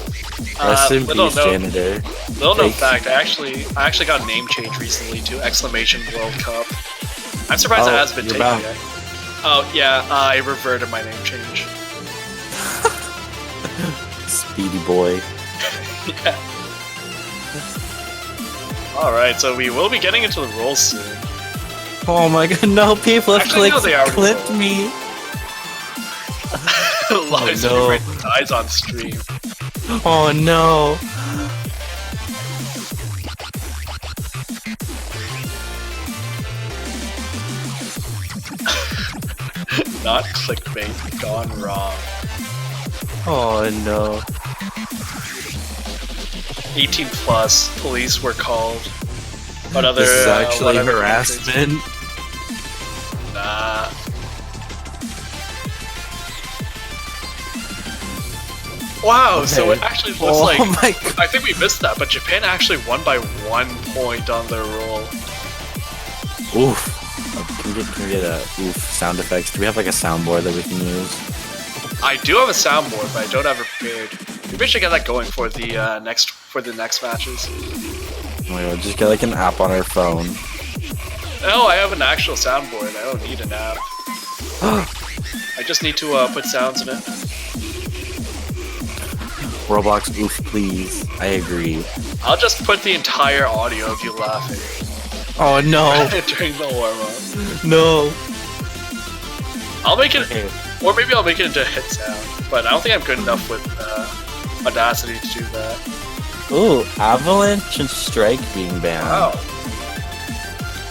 Rest in peace, janitor. Little known fact, I actually got a name change recently to !World Cup. I'm surprised it hasn't been taken yet. Oh yeah, I reverted my name change. Speedy boy. Yeah. Alright, so we will be getting into the rolls soon. Oh my god, no, people have clipped me. Live stream dies on stream. Oh no. Not clickbait, gone wrong. Oh no. 18 plus. Police were called. What other? This is actually what other harassment. Nah. Wow, Okay. so it actually looks Oh like. my god. I think we missed that, but Japan actually won by 1 point on their roll. Oof. Can we get a oof sound effects? Do we have like a soundboard that we can use? I do have a soundboard, but I don't have it prepared. Maybe we should get that going for the next matches. Oh my god, just get like an app on our phone. No, I have an actual soundboard. I don't need an app. I just need to put sounds in it. Roblox oof please. I agree. I'll just put the entire audio of you laughing Oh no. during the warm-up. No. I'll make it, Okay. or maybe I'll make it into a hit sound. But I don't think I'm good enough with Audacity to do that. Ooh, Avalanche and Strike being banned. Wow.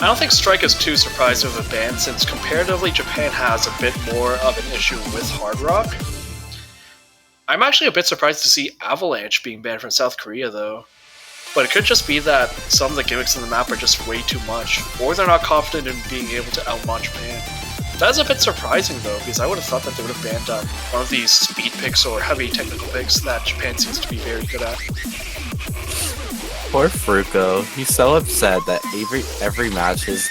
I don't think Strike is too surprising of a ban, since comparatively Japan has a bit more of an issue with Hard Rock. I'm actually a bit surprised to see Avalanche being banned from South Korea, though. But it could just be that some of the gimmicks in the map are just way too much, or they're not confident in being able to outmod Japan. That is a bit surprising, though, because I would have thought that they would have banned one of these speed picks or heavy technical picks that Japan seems to be very good at. Poor Fruko. He's so upset that every match his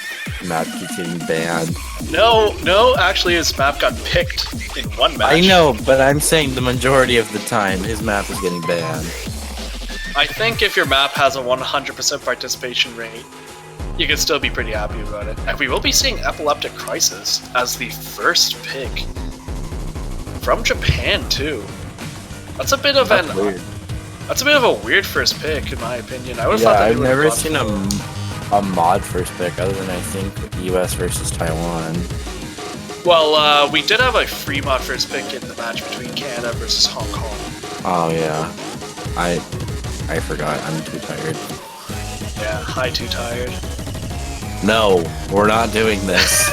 map keeps getting banned. No, actually his map got picked in one match. I know, but I'm saying the majority of the time his map is getting banned. I think if your map has a 100% participation rate, you can still be pretty happy about it. And we will be seeing Epileptic Crisis as the first pick from Japan too. That's a bit of That's weird. That's a bit of a weird first pick, in my opinion. I would have Yeah, thought that I've they would've never gone seen for- a mod first pick other than I think US versus Taiwan. Well, we did have a free mod first pick in the match between Canada versus Hong Kong. Oh yeah, I forgot. I'm too tired. Yeah, hi, too tired. No, we're not doing this.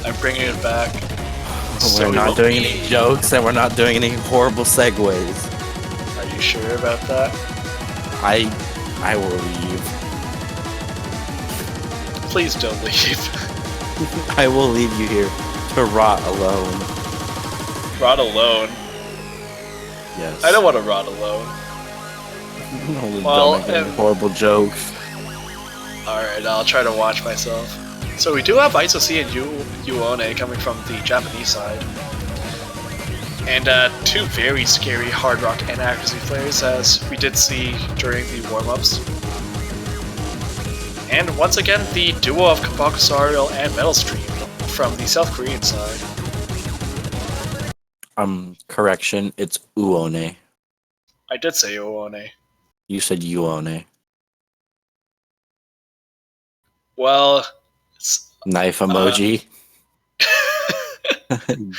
I'm bringing it back. We're not doing any jokes and we're not doing any horrible segues. Are you sure about that? I will leave. Please don't leave. I will leave you here to rot alone. Rot alone. Yes. I don't want to rot alone. Well, don't make any horrible jokes. Alright, I'll try to watch myself. So we do have ISOC and Uone coming from the Japanese side. And two very scary hard rock and accuracy players, as we did see during the warm-ups. And once again, the duo of Kapakusarial and Metal Stream from the South Korean side. Correction, it's Uone. I did say Uone. You said Uone. Well, it's... Knife emoji.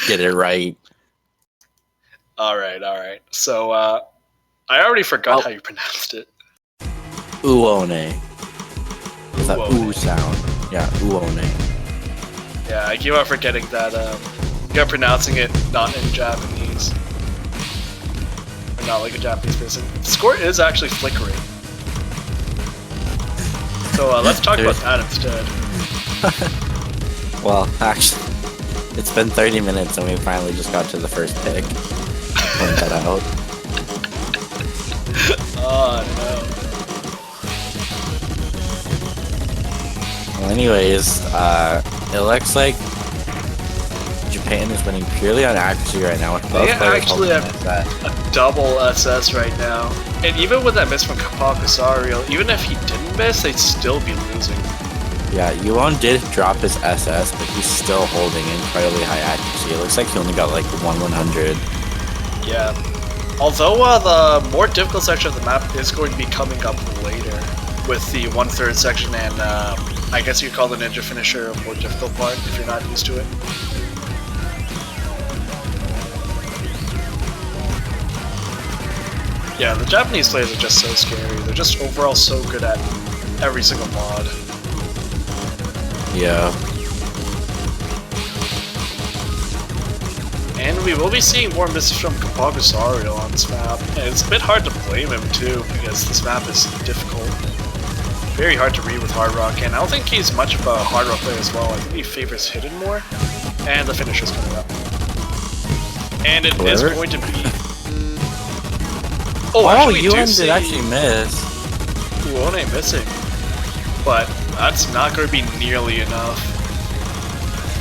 Get it right. Alright. So, I already forgot how you pronounced it. Uone. With that Uone. ooh sound. Yeah, Uone. Yeah, I keep on forgetting that, you're pronouncing it not in Japanese. Or not like a Japanese person. The score is actually flickering. So, let's talk about that instead. Well, actually, it's been 30 minutes and we finally just got to the first pick. Point that out. Oh, no. Well, anyways, it looks like Japan is winning purely on accuracy right now. With both They players actually holding have that. a double SS right now. And even with that miss from Kapakusarial, even if he didn't miss, they'd still be losing. Yeah, Yuon did drop his SS, but he's still holding incredibly high accuracy. It looks like he only got like 1/100. Yeah. Although the more difficult section of the map is going to be coming up later, with the 1/3 section and I guess you call the ninja finisher a more difficult part if you're not used to it. Yeah, the Japanese players are just so scary. They're just overall so good at every single mod. Yeah. And And we will be seeing more misses from Kapagusario on this map. And it's a bit hard to blame him too, because this map is difficult. Very hard to read with Hard Rock, and I don't think he's much of a Hard Rock player as well. I think he favors Hidden more. And the finisher's coming up. And it is going to be... Oh, actually, UN did actually miss. One ain't missing. But that's not going to be nearly enough.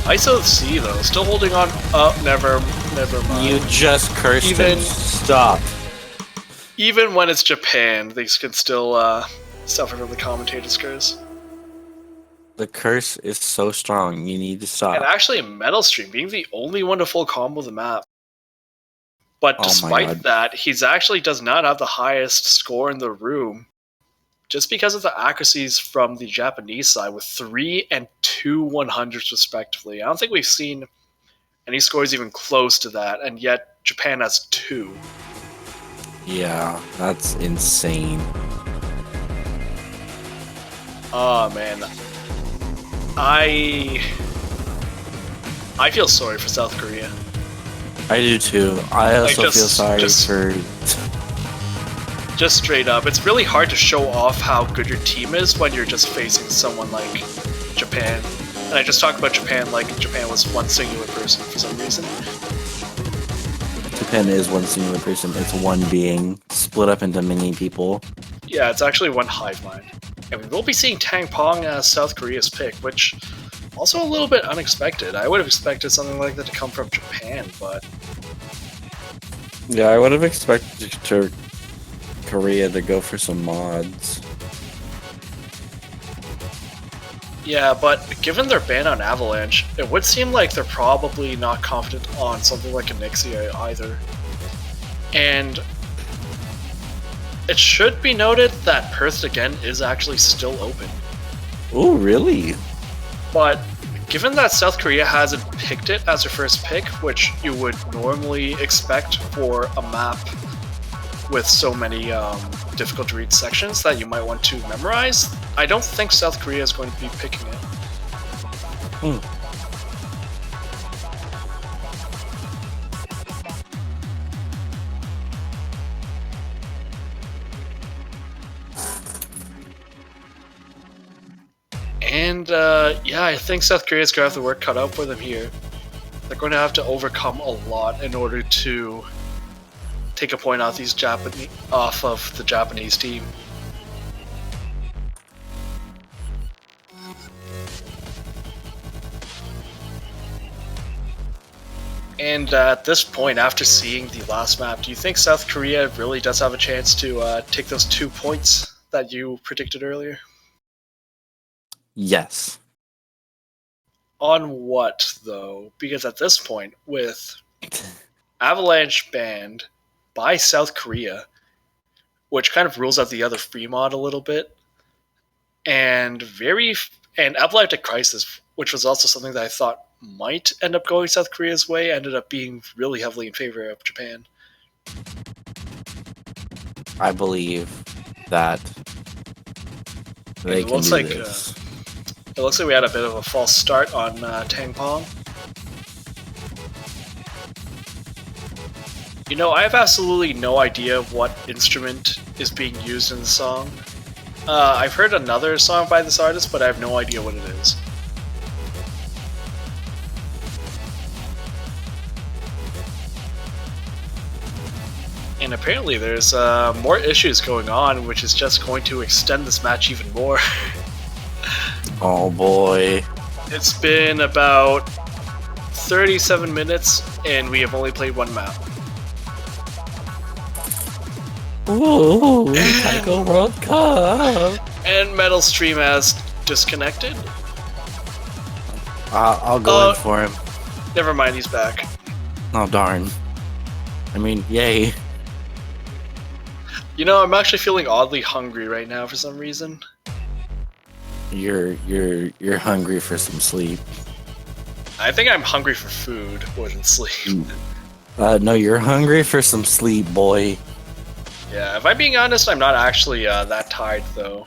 ISO C though, still holding on. Oh, never mind. You just cursed Even- him. Stop. Even when it's Japan, they can still suffer from the commentator's curse. The curse is so strong. You need to stop. And actually, Metal Stream being the only one to full combo the map. But Oh my despite God. that, he's actually does not have the highest score in the room. Just because of the accuracies from the Japanese side with 3 and 2 100s respectively. I don't think we've seen any scores even close to that, and yet Japan has 2. Yeah, that's insane. Oh man. I feel sorry for South Korea. I do too. I also Like, feel sorry just- for. Just straight up, it's really hard to show off how good your team is when you're just facing someone like Japan. And I just talk about Japan like Japan was one singular person for some reason. Japan is one singular person. It's one being split up into many people. Yeah, it's actually one hive mind. And we will be seeing Tang Pong as South Korea's pick, which also a little bit unexpected. I would have expected something like that to come from Japan, but Yeah, I would have expected Korea to go for some mods. yeah, but given their ban on Avalanche, it would seem like they're probably not confident on something like a Nixia either. And it should be noted that Perth again is actually still open. Oh, really? But given that South Korea hasn't picked it as their first pick, which you would normally expect for a map with so many difficult to read sections that you might want to memorize, I don't think South Korea is going to be picking it. And yeah, I think South Korea's going to have the work cut out for them here. They're going to have to overcome a lot in order to take a point off off of the Japanese team. And at this point, after seeing the last map, do you think South Korea really does have a chance to take those 2 points that you predicted earlier? Yes. On what, though? Because at this point, with Avalanche banned by South Korea, which kind of rules out the other free mod a little bit, and Epileptic Crisis, which was also something that I thought might end up going South Korea's way, ended up being really heavily in favor of Japan. I believe that they It can looks do like, this. It looks like we had a bit of a false start on Tang Pong. You know, I have absolutely no idea what instrument is being used in the song. I've heard another song by this artist, but I have no idea what it is. And apparently there's more issues going on, which is just going to extend this match even more. Oh boy. It's been about 37 minutes, and we have only played one map. Ooh, Taiko World Cup. And Metal Stream has disconnected. I'll go in for him. Never mind, he's back. Oh darn. I mean, yay. You know, I'm actually feeling oddly hungry right now for some reason. You're hungry for some sleep. I think I'm hungry for food more than sleep. No, you're hungry for some sleep, boy. Yeah, if I'm being honest, I'm not actually that tired though.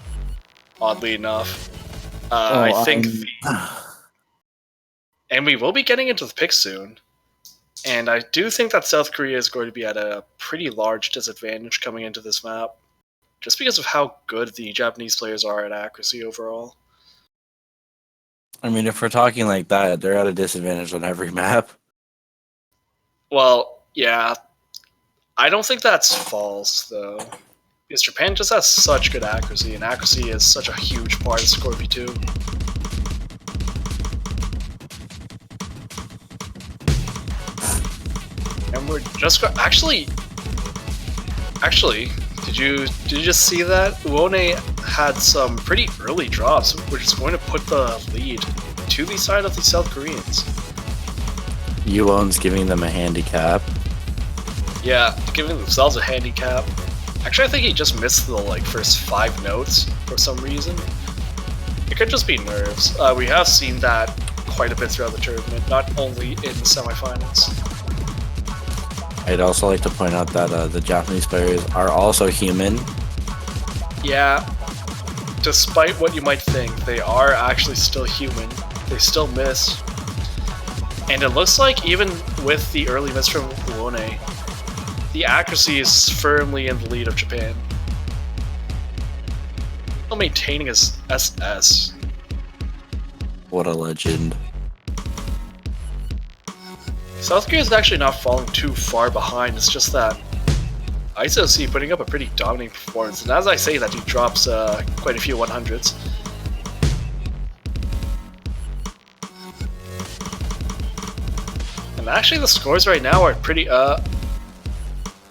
Oddly enough, I think. And we will be getting into the pick soon. And I do think that South Korea is going to be at a pretty large disadvantage coming into this map, just because of how good the Japanese players are at accuracy overall. I mean, if we're talking like that, they're at a disadvantage on every map. Well, yeah. I don't think that's false, though. Because Japan just has such good accuracy, and accuracy is such a huge part of Scorpio 2. And we're just actually, did you just see that? Uone had some pretty early drops, which is going to put the lead to the side of the South Koreans. Yuon's giving them a handicap. Yeah, giving themselves a handicap. Actually, I think he just missed the first 5 notes for some reason. It could just be nerves. We have seen that quite a bit throughout the tournament, not only in the semifinals. I'd also like to point out that the Japanese players are also human. Yeah, despite what you might think, they are actually still human. They still miss. And it looks like even with the early miss from Uone, the accuracy is firmly in the lead of Japan. Still maintaining his SS. What a legend. South Korea is actually not falling too far behind, it's just that ISOC putting up a pretty dominating performance, and as I say that, he drops quite a few 100s. And actually the scores right now are pretty, I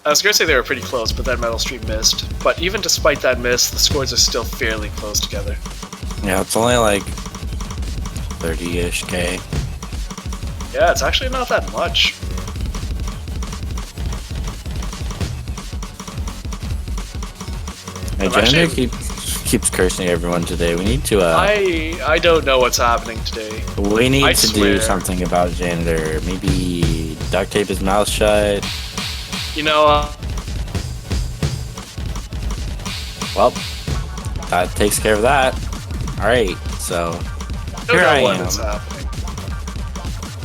was gonna say they were pretty close, but then Metal Stream missed. But even despite that miss, the scores are still fairly close together. Yeah, it's only like 30-ish K. Yeah, it's actually not that much. Hey, Janitor keeps cursing everyone today. We need to I don't know what's happening today. we need I to swear. do something about Janitor. Maybe duct tape his mouth shut. You know, Well, that takes care of that. Alright, so I don't here know I what am. is happening.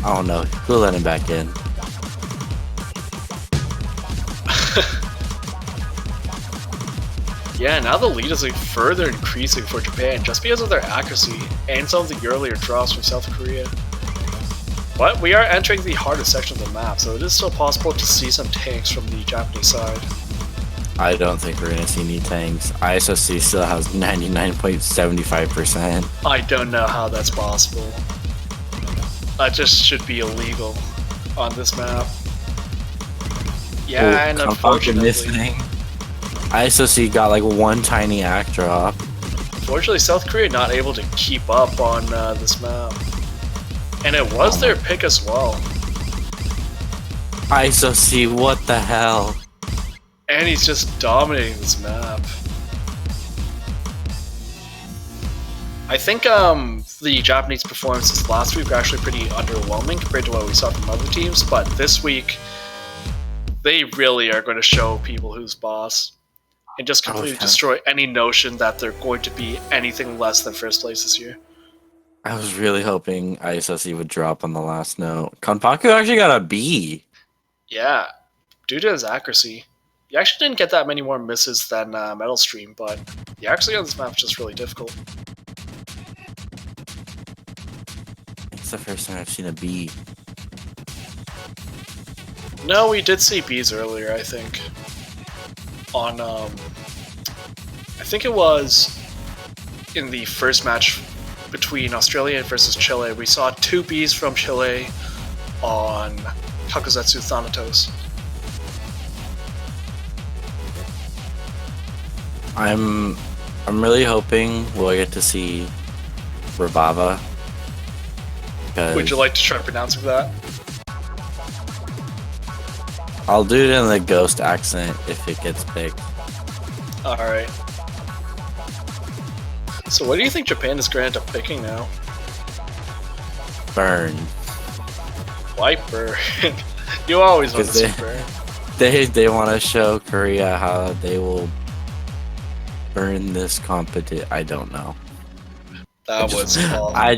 I don't know. We'll let him back in. Yeah, now the lead is further increasing for Japan just because of their accuracy and some of the earlier drops from South Korea. But we are entering the hardest section of the map, so it is still possible to see some tanks from the Japanese side. I don't think we're gonna see any tanks. ISOC still has 99.75%. I don't know how that's possible. That just should be illegal on this map. Yeah, and unfortunately, ISOC got like one tiny act drop. unfortunately, South Korea not able to keep up on this map. And it was their pick as well. ISOC, what the hell? And he's just dominating this map. I think the Japanese performances last week were actually pretty underwhelming compared to what we saw from other teams, but this week, they really are going to show people who's boss. And just completely destroy any notion that they're going to be anything less than first place this year. I was really hoping ISOC would drop on the last note. Kanpaku actually got a B. Yeah, due to his accuracy. He actually didn't get that many more misses than Metal Stream, but the accuracy on this map is just really difficult. It's the first time I've seen a B. No, we did see Bs earlier, I think. On, I think it was in the first match between Australia versus Chile. We saw 2 Bs from Chile on Kakuzetsu Thanatos. I'm really hoping we'll get to see Rabava. Would you like to try pronouncing that? I'll do it in the ghost accent if it gets picked. Alright. So what do you think Japan is going to end up picking now? Burn. Why burn? You always want to see burn. They want to show Korea how they will burn this competition. I don't know. That was awful. I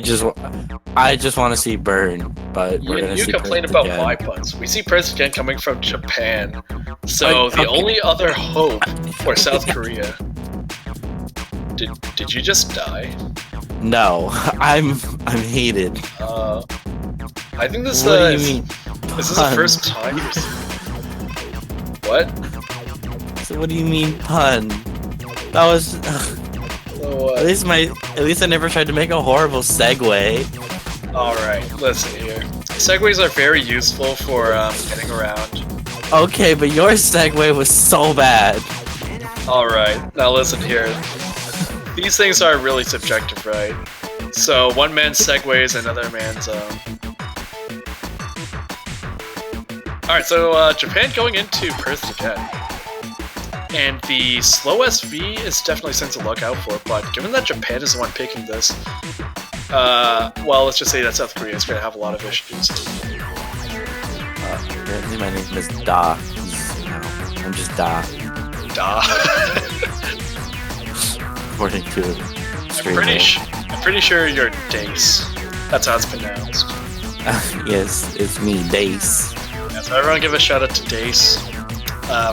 just want to see burn, but we're gonna You see complain Perth about again. my puns. We see Prince again coming from Japan. So the Okay. only other hope for South Korea. Did you just die? No, I'm hated. I think this What do you mean? Is this the first time you're What? So what do you mean pun? That was So, at least I never tried to make a horrible segue. Alright, listen here. Segways are very useful for getting around. Okay, but your segue was so bad. Alright, now listen here. These things are really subjective, right? So one man's segways, another man's Alright, so Japan going into Perth again. And the slow SV is definitely something to look out for, but given that Japan is the one picking this, well, let's just say that South Korea is going to have a lot of issues. Apparently my name is Da. I'm just Da, Duh. according to I'm pretty sure you're Dace. That's how it's pronounced. Yes, it's me, Dace. Yeah, so everyone give a shout out to Dace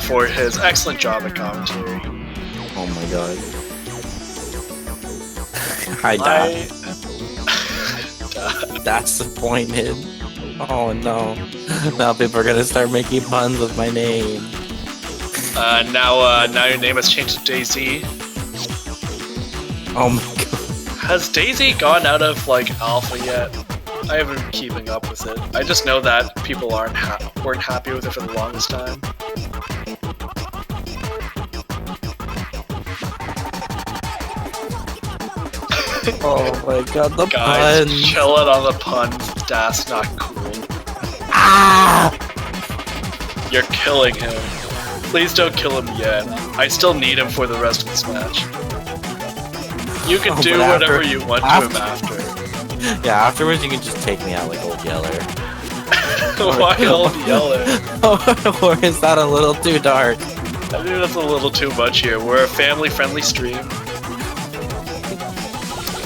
for his excellent job at commentary. Oh my god. Hi, Da. That's disappointed. Oh no. Now people are gonna start making puns with my name. Now your name has changed to Daisy. Oh my god. Has Daisy gone out of like alpha yet? I haven't been keeping up with it. I just know that people weren't happy with it for the longest time. Oh my god, the Guys, puns. chilling on the puns. That's not cool. Ah! You're killing him. Please don't kill him yet. I still need him for the rest of this match. You can Oh, do but whatever you want to him after. Yeah, afterwards you can just take me out like Old Yeller. Why Old Yeller? Or is that a little too dark? I think that's a little too much here. We're a family-friendly stream.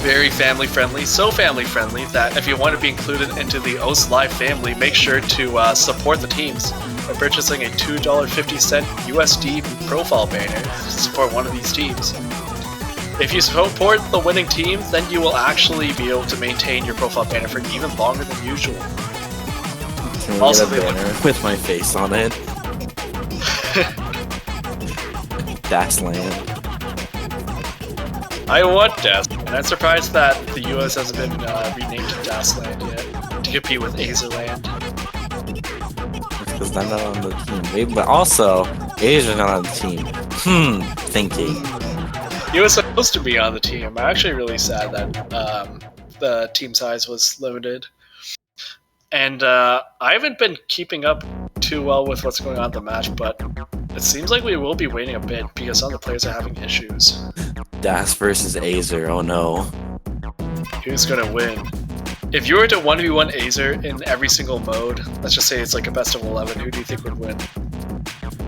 Very family-friendly. So family-friendly that if you want to be included into the OS Live family, make sure to support the teams by purchasing a $2.50 USD profile banner to support one of these teams. If you support the winning team, then you will actually be able to maintain your profile banner for even longer than usual. Can we Also, get a banner with my face on it? Dasland. I want Death, and I'm surprised that the US hasn't been renamed to Dasland yet to compete with Azerland. Because I'm not on the team. Wait, but also, Asia's not on the team. Thinking. He was supposed to be on the team. I'm actually really sad that the team size was limited. And I haven't been keeping up too well with what's going on in the match, but it seems like we will be waiting a bit because some of the players are having issues. Das versus Azer, oh no. Who's gonna win? If you were to 1v1 Azer in every single mode, let's just say it's like a best of 11, who do you think would win?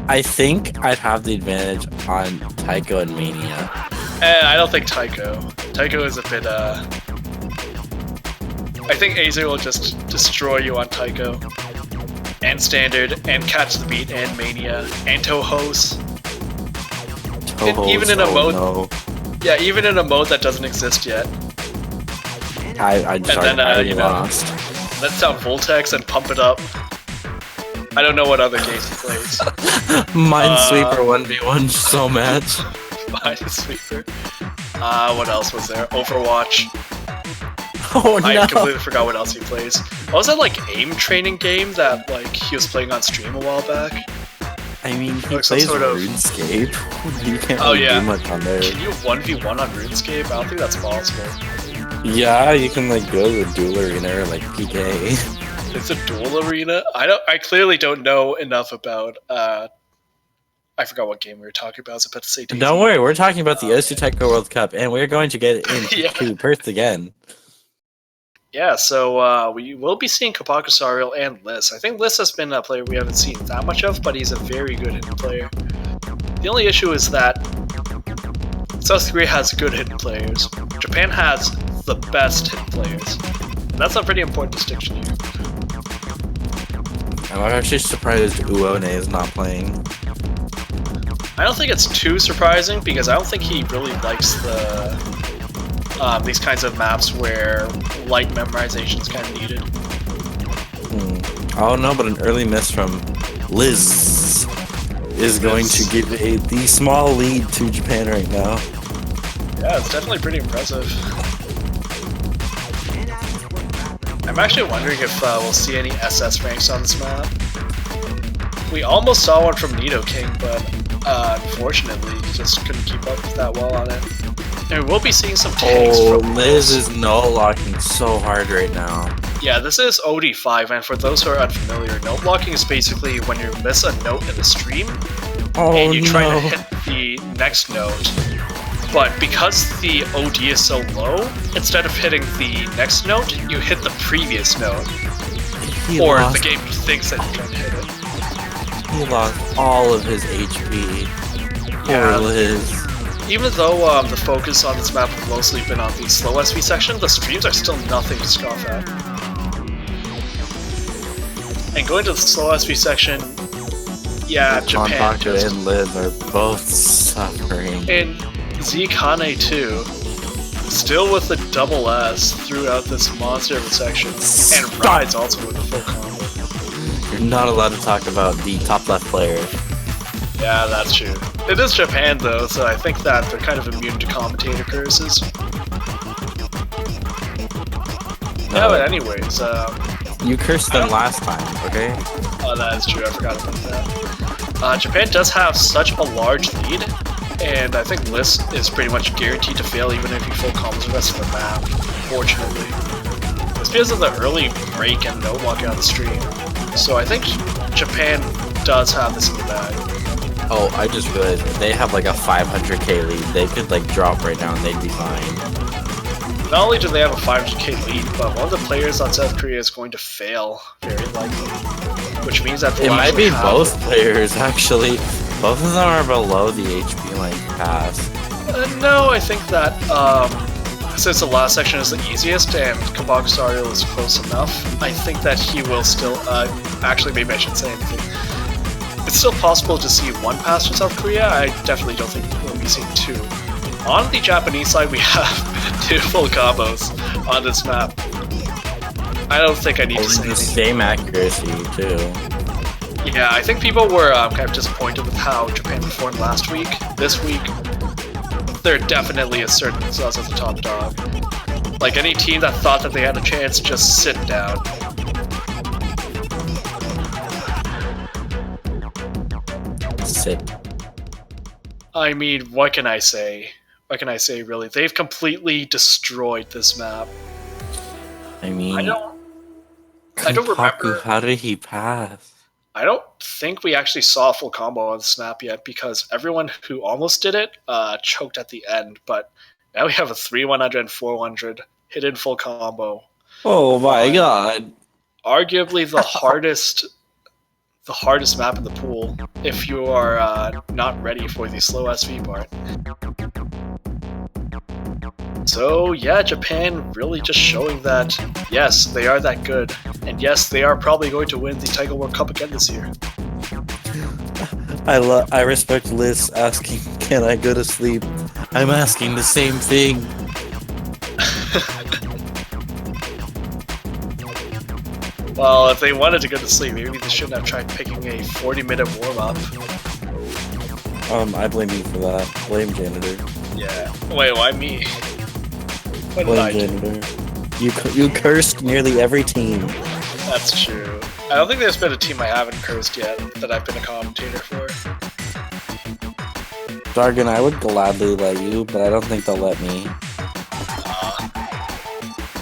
I think I'd have the advantage on Taiko and Mania. I don't think Taiko. Taiko is a bit, I think Azer will just destroy you on Taiko. And Standard, and Catch the Beat, and Mania, and Tohos. Even in a mode... No. Yeah, even in a mode that doesn't exist yet. I'm sorry, then, I already you know, lost. Let's down Voltex and pump it up. I don't know what other games he plays. Minesweeper 1v1 so much. Minesweeper. What else was there? Overwatch. Oh I no! completely forgot what else he plays. What was that like aim training game that like he was playing on stream a while back? I mean, he Like some plays sort of- RuneScape. You can't Oh, really yeah. do much on there. Can you 1v1 on RuneScape? I don't think that's possible. Yeah, you can like go to the duel arena or like PK. It's a duel arena? I clearly don't know enough about I forgot what game we were talking about. I was about to say DayZ. Don't worry, we're talking about the Osu Taiko World Cup, and we're going to get into Yeah. Perth again. Yeah, so we will be seeing Kapakusariel and Liss. I think Liss has been a player we haven't seen that much of, but he's a very good hidden player. The only issue is that South Korea has good hidden players. Japan has the best hit players. And that's a pretty important distinction here. I'm actually surprised Uone is not playing. I don't think it's too surprising because I don't think he really likes these kinds of maps where light memorization is kind of needed. Oh no, but an early miss from Liz is going to give the small lead to Japan right now. Yeah, it's definitely pretty impressive. I'm actually wondering if we'll see any SS ranks on this map. We almost saw one from Nidoking, but unfortunately just couldn't keep up that well on it. And we'll be seeing some tanks from Liz is no locking so hard right now. Yeah, this is OD5, and for those who are unfamiliar, note blocking is basically when you miss a note in the stream, and you try to hit the next note, but because the OD is so low, instead of hitting the next note, you hit the previous note. Or the game thinks that you're trying to hit it. He lost all of his HP. Poor Liz. Even though the focus on this map has mostly been on the slow SV section, the streams are still nothing to scoff at. And going to the slow SV section, yeah, Japan Kontaku and Liz are both suffering. And Zkane too, still with the double S throughout this monster of a section, and Ride's also with a full combo. You're not allowed to talk about the top left player. Yeah, that's true. It is Japan though, so I think that they're kind of immune to commentator curses. Yeah, but anyways, you cursed them last time, okay? Oh, that is true, I forgot about that. Japan does have such a large lead, and I think Liz is pretty much guaranteed to fail even if he full combos the rest of the map, fortunately. It's because of the early break and no walking on the stream. So I think Japan does have this in the bag. Oh, I just realized they have like a 500k lead. They could like drop right now and they'd be fine. Not only do they have a 500k lead, but one of the players on South Korea is going to fail, very likely. Which means that it might be both players, actually. Both of them are below the HP like pass. No, I think that since the last section is the easiest and Kabakusario is close enough, I think that he will still, actually maybe I shouldn't say anything. It's still possible to see one pass for South Korea. I definitely don't think we'll be seeing two. On the Japanese side, we have two full combos on this map. I don't think I need to say anything. The same accuracy, too. Yeah, I think people were kind of disappointed with how Japan performed last week. This week, they're definitely asserting themselves as the top dog. Like any team that thought that they had a chance, just sit down. Sit. I mean, what can I say? What can I say, really? They've completely destroyed this map. I mean, I don't remember. How did he pass? I don't think we actually saw a full combo on the snap yet because everyone who almost did it choked at the end. But now we have a 3-100 and 400 hidden full combo. Oh my god! Arguably the hardest map in the pool if you are not ready for the slow SV part. So yeah, Japan really just showing that, yes, they are that good. And yes, they are probably going to win the Taiko World Cup again this year. I respect Liz asking, can I go to sleep? I'm asking the same thing. Well, if they wanted to go to sleep, maybe they shouldn't have tried picking a 40-minute warm-up. I blame you for that. Blame janitor. Yeah. Wait, why me? What did I do? Janitor. You cursed nearly every team. That's true. I don't think there's been a team I haven't cursed yet that I've been a commentator for. Dargan, I would gladly let you, but I don't think they'll let me.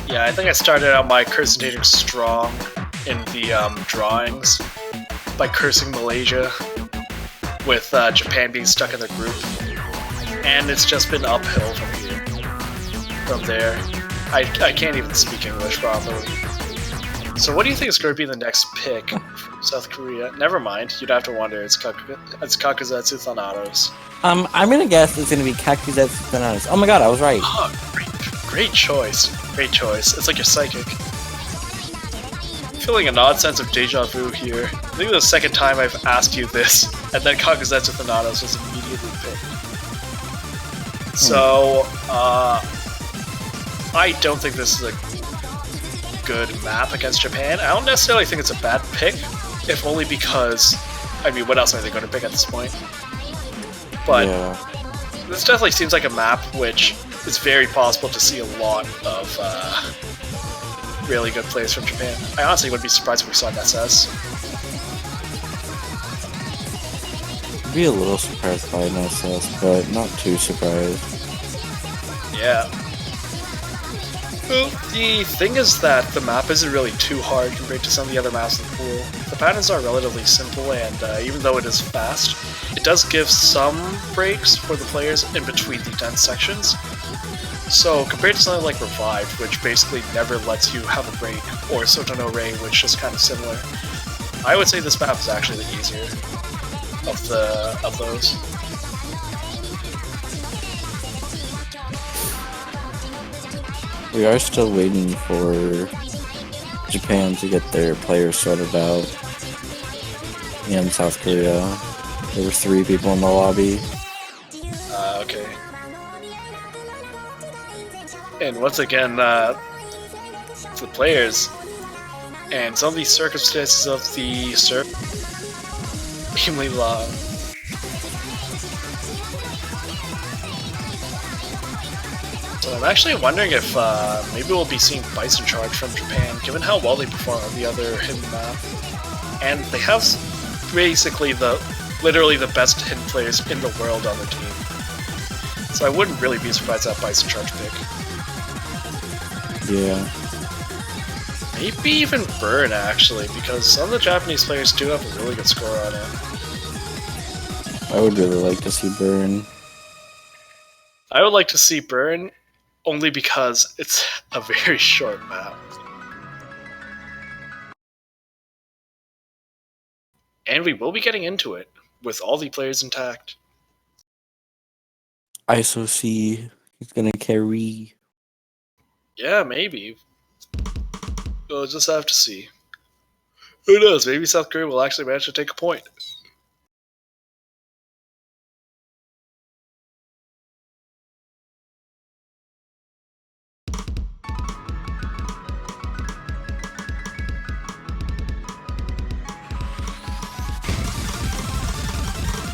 Yeah, I think I started out my cursing strong in the drawings by cursing Malaysia with Japan being stuck in the group. And it's just been uphill from here. From there. I can't even speak English properly. So what do you think is going to be the next pick from South Korea? Never mind, you'd have to wonder. It's Kakuzetsu Thanatos. I'm gonna guess it's gonna be Kakuzetsu Thanatos. Oh my god, I was right. Oh, Great choice. Great choice. It's like you're psychic. Feeling an odd sense of deja vu here. I think the second time I've asked you this, and then Kakuzetsu Thanatos was immediately picked. So, I don't think this is a good map against Japan. I don't necessarily think it's a bad pick, if only because, I mean, what else are they going to pick at this point? But this definitely seems like a map which is very possible to see a lot of really good plays from Japan. I honestly wouldn't be surprised if we saw an SS. Be a little surprised by an SS, but not too surprised. Yeah. Well, the thing is that the map isn't really too hard compared to some of the other maps in the pool. The patterns are relatively simple, and even though it is fast, it does give some breaks for the players in between the dense sections. So, compared to something like Revive, which basically never lets you have a break, or Sotono Ray, which is kind of similar, I would say this map is actually the easier of those. We are still waiting for Japan to get their players sorted out. And South Korea. There were 3 people in the lobby. Okay. And once again, the players and some of these circumstances of the serve extremely long. So I'm actually wondering if maybe we'll be seeing Bison Charge from Japan, given how well they perform on the other hidden map. And they have basically literally the best hidden players in the world on their team. So I wouldn't really be surprised at Bison Charge pick. Yeah. Maybe even Burn, actually, because some of the Japanese players do have a really good score on it. I would really like to see Burn. I would like to see Burn, only because it's a very short map. And we will be getting into it, with all the players intact. ISOC is gonna carry. Yeah, maybe. We'll just have to see. Who knows, maybe South Korea will actually manage to take a point.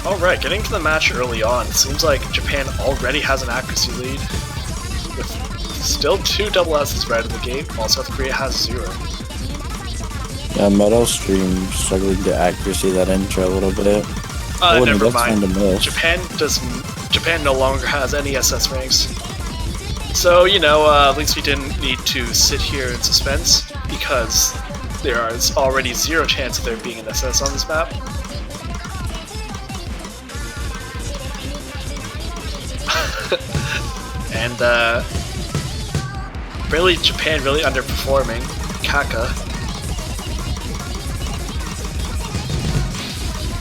Alright, getting to the match early on, it seems like Japan already has an accuracy lead, with still 2 double S's right in the gate, while South Korea has 0. Yeah, Metal Stream struggling to accuracy that intro a little bit. Never mind. Miss. Japan no longer has any SS ranks. So, you know, at least we didn't need to sit here in suspense, because there is already 0 chance of there being an SS on this map. And really, Japan really underperforming. Kaka.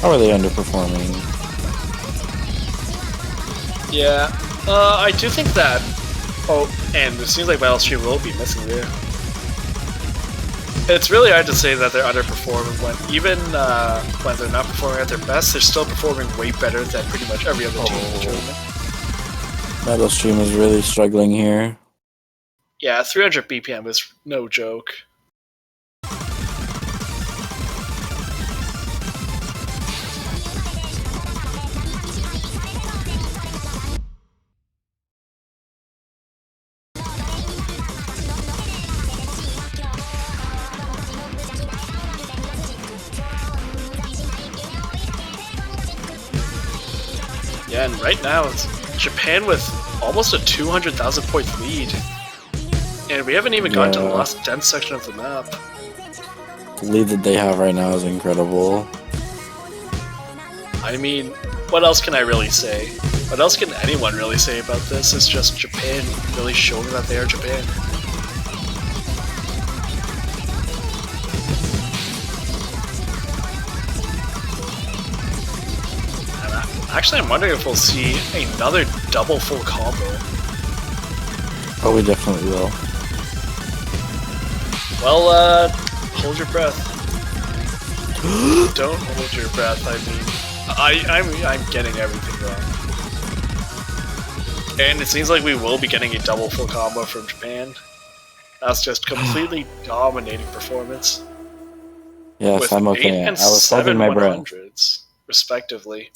How are they underperforming? Yeah, I do think that. Oh, and it seems like Battlestream will be missing there. It's really hard to say that they're underperforming when even when they're not performing at their best, they're still performing way better than pretty much every other team in the tournament. Metal Stream is really struggling here. Yeah, 300 BPM is no joke. Yeah, and right now it's Japan with almost a 200,000 point lead. And we haven't even gotten to the last dense section of the map. The lead that they have right now is incredible. I mean, what else can I really say? What else can anyone really say about this? It's just Japan really showing that they are Japan. Actually, I'm wondering if we'll see another double full combo. Oh, we definitely will. Well, hold your breath. Don't hold your breath. I mean, I'm getting everything wrong. And it seems like we will be getting a double full combo from Japan. That's just completely dominating performance. Yes, With I'm 8 okay. and I was holding 7 my breath. 100s, respectively.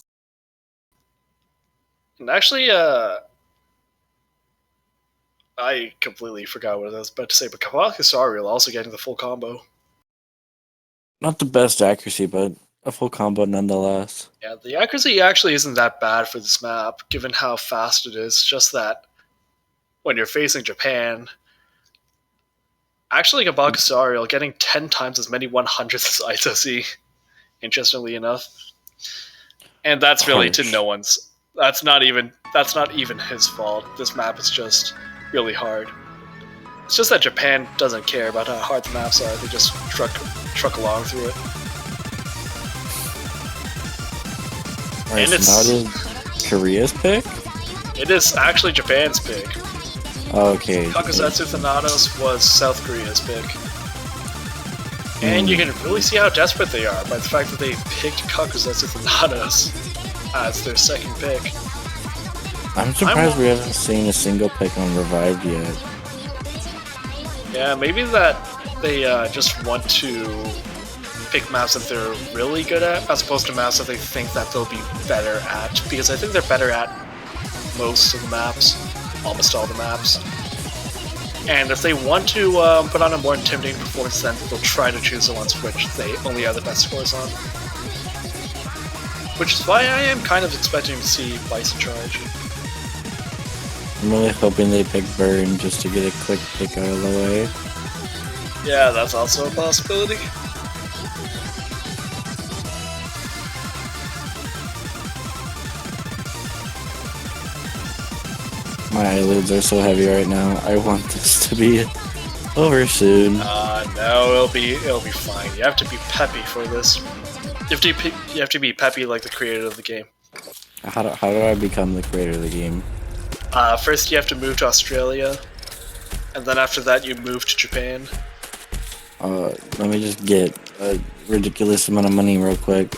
And actually, I completely forgot what I was about to say, but Kawakasari also getting the full combo. Not the best accuracy, but a full combo nonetheless. Yeah, the accuracy actually isn't that bad for this map, given how fast it is. Just that when you're facing Japan, actually Kabakasari getting 10 times as many 100s as Itosi, interestingly enough. And that's really to Harsh. no one's. That's not even his fault. This map is just really hard. It's just that Japan doesn't care about how hard the maps are. They just truck along through it. Alright, And so now it is Korea's pick? It is actually Japan's pick. Okay. Kakuzetsu Thanatos was South Korea's pick. And you can really see how desperate they are by the fact that they picked Kakuzetsu Thanatos as their second pick. I'm surprised we haven't seen a single pick on Revived yet. Yeah, maybe that they just want to pick maps that they're really good at, as opposed to maps that they think that they'll be better at, because I think they're better at most of the maps, almost all the maps. And if they want to put on a more intimidating performance, then they'll try to choose the ones which they only have the best scores on. Which is why I am kind of expecting to see Bison charge. I'm really hoping they pick Burn just to get a quick pick out of the way. Yeah, that's also a possibility. My eyelids are so heavy right now. I want this to be over soon. No, it'll be fine. You have to be peppy for this. You have to be peppy like the creator of the game. How do I become the creator of the game? First, you have to move to Australia, and then after that, you move to Japan. Let me just get a ridiculous amount of money real quick.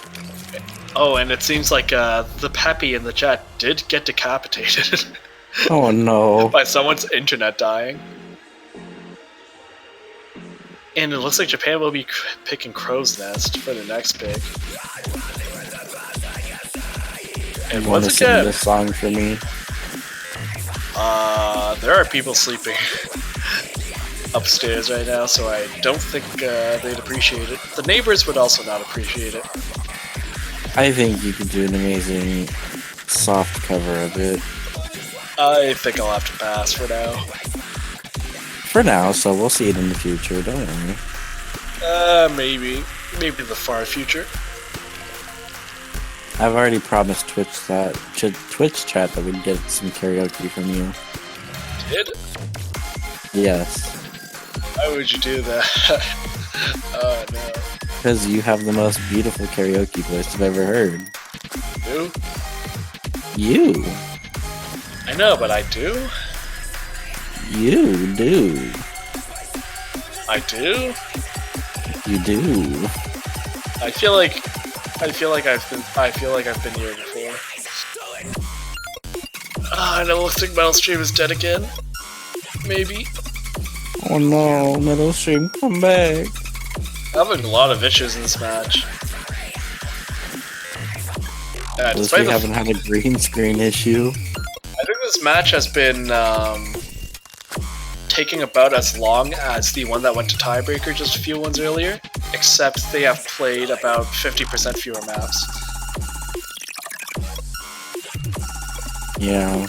Oh, and it seems like the peppy in the chat did get decapitated. Oh no. By someone's internet dying. And it looks like Japan will be picking Crow's Nest for the next pick. And You want to once sing again, this song for me? there are people sleeping upstairs right now, so I don't think they'd appreciate it. The neighbors would also not appreciate it. I think you could do an amazing soft cover of it. I think I'll have to pass for now. For now, so we'll see it in the future, don't worry. Maybe the far future. I've already promised Twitch chat that we'd get some karaoke from you. Did? Yes. Why would you do that? Oh no. Because you have the most beautiful karaoke voice I've ever heard. Do? You. I know, but I do? You do. I do? You do. I feel like I've been here before. And it looks like Metal Stream is dead again. Maybe. Oh no, Middle Stream, come back. I'm having a lot of issues in this match. At least we haven't had a green screen issue. I think this match has been taking about as long as the one that went to tiebreaker just a few ones earlier, except they have played about 50% fewer maps. Yeah.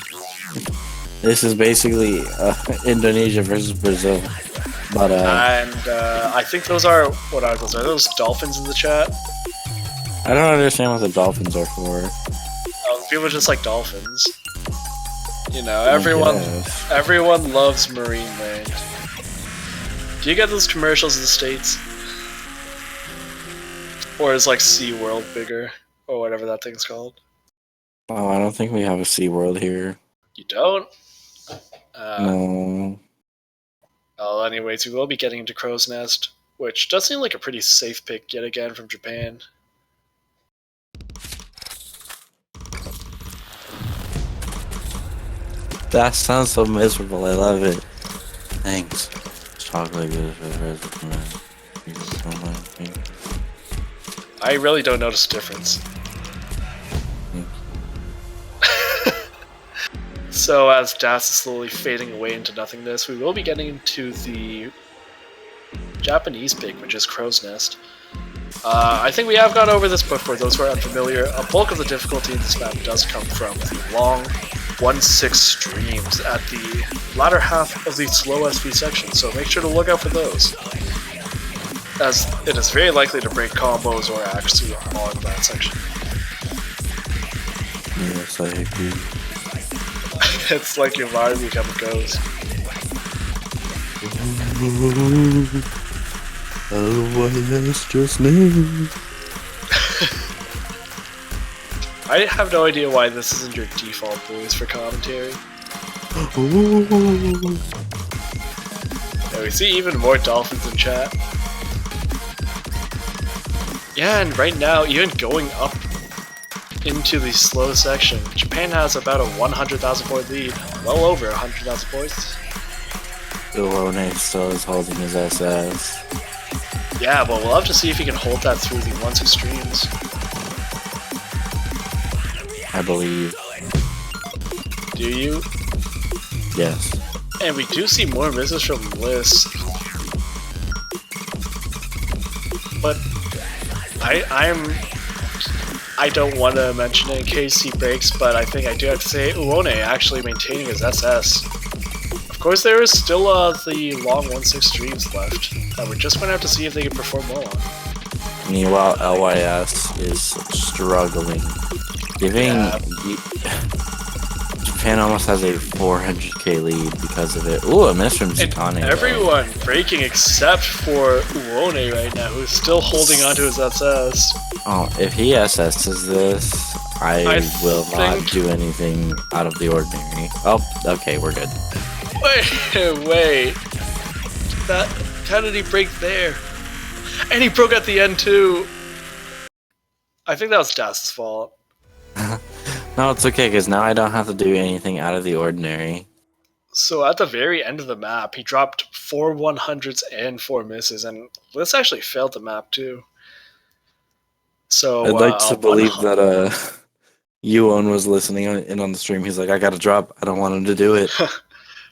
This is basically Indonesia versus Brazil. But And I think those are, what are those? Are those dolphins in the chat? I don't understand what the dolphins are for. People just like dolphins. You know, everyone loves marine land. Do you get those commercials in the States? Or is like SeaWorld bigger? Or whatever that thing's called? Oh, I don't think we have a SeaWorld here. You don't? No. Well, anyways, we will be getting into Crow's Nest, which does seem like a pretty safe pick yet again from Japan. That sounds so miserable. I love it. Thanks. Chocolate. I really don't notice a difference. So as Das is slowly fading away into nothingness, we will be getting into the Japanese pick, which is Crow's Nest. I think we have gone over this, but for those who are unfamiliar, a bulk of the difficulty in this map does come from the long 1-6 streams at the latter half of the slow SV section, so make sure to look out for those, as it is very likely to break combos or actually on that section. Yes, I agree. It's like your body become a ghost. Oh, yes, just me. I have no idea why this isn't your default voice for commentary. Yeah, we see even more dolphins in chat. Yeah, and right now, even going up into the slow section, Japan has about a 100,000 point lead, well over 100,000 points. Uone still is holding his SS. Yeah, but we'll have to see if he can hold that through the 1-6 streams. I believe. Do you? Yes. And we do see more misses from Liz. But I don't want to mention it in case he breaks, but I think I do have to say Uone actually maintaining his SS. Of course, there is still the long 1-6 streams left that we're just going to have to see if they can perform well on. Meanwhile, LYS is struggling. Japan almost has a 400k lead because of it. Ooh, a miss from Zutani. Everyone breaking except for Uone right now, who's still holding onto his SS. Oh, if he SS's this, I will not do anything out of the ordinary. Oh, okay, we're good. Wait. How did he break there? And he broke at the end too. I think that was Das' fault. No, it's okay, because now I don't have to do anything out of the ordinary. So at the very end of the map, he dropped 4 100s and 4 misses, and this actually failed the map too. So I'd like to believe that Yuon was listening in on the stream. He's like, I gotta drop. I don't want him to do it.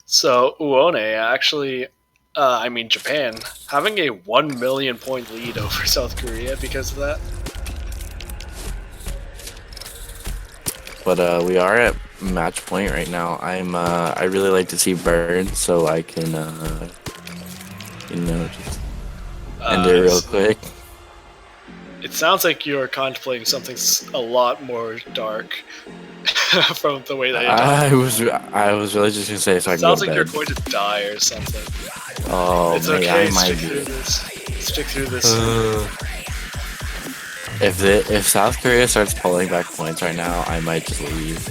So Uone actually, Japan, having a 1 million point lead over South Korea because of that. But we are at match point right now. I really like to see burn, so I can just end it real quick. It sounds like you're contemplating something a lot more dark from the way that you I was really just gonna say so I can go sounds to like bed. you're going to die or something. Oh, it's maybe okay. I might Stick through this. If South Korea starts pulling back points right now, I might just leave.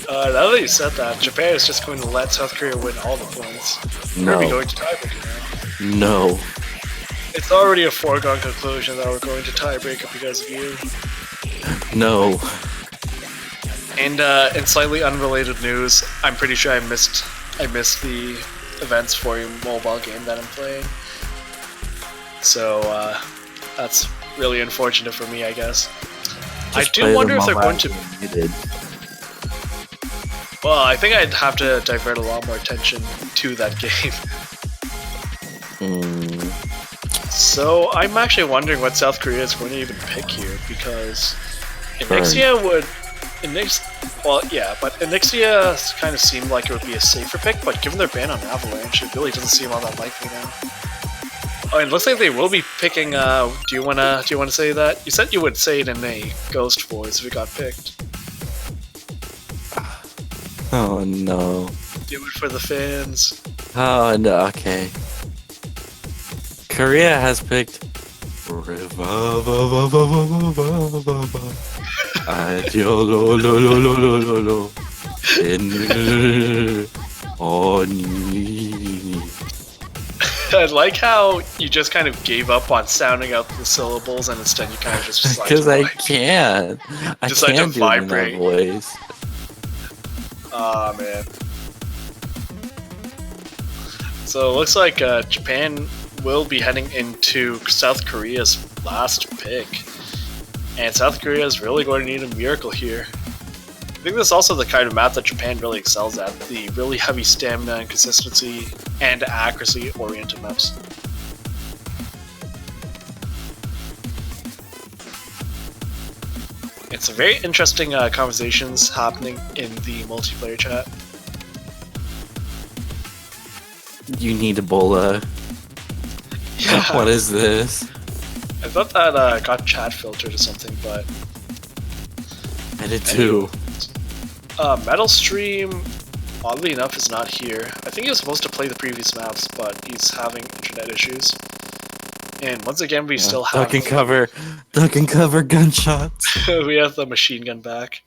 Now that you said that, Japan is just going to let South Korea win all the points. No. We're going to tiebreaker now. No. It's already a foregone conclusion that we're going to tiebreaker because of you. No. And in slightly unrelated news, I'm pretty sure I missed the events for your mobile game that I'm playing. So that's really unfortunate for me, I guess. I do wonder if they're going to. You did. Well, I think I'd have to divert a lot more attention to that game. So I'm actually wondering what South Korea is going to even pick here, because Inixia Inixia kind of seemed like it would be a safer pick, but given their ban on Avalanche, it really doesn't seem all that likely now. Oh, and it looks like they will be picking. Do you wanna say that? You said you would say it in a ghost voice if it got picked. Oh no. Do it for the fans. Oh no. Okay. Korea has picked. Oh, I like how you just kind of gave up on sounding out the syllables and instead you kind of just decided because to I vibe. can't. I Decide to can't do it in that vibrate. voice. Aw, man. So it looks like Japan will be heading into South Korea's last pick. And South Korea is really going to need a miracle here. I think this is also the kind of map that Japan really excels at, the really heavy stamina and consistency and accuracy oriented maps. It's a very interesting conversations happening in the multiplayer chat. You need Ebola. Yeah. What is this? I thought that got chat filtered or something, but I did too. Metal Stream, oddly enough, is not here. I think he was supposed to play the previous maps, but he's having internet issues. And once again, we still have duck and cover gunshots. we have the machine gun back.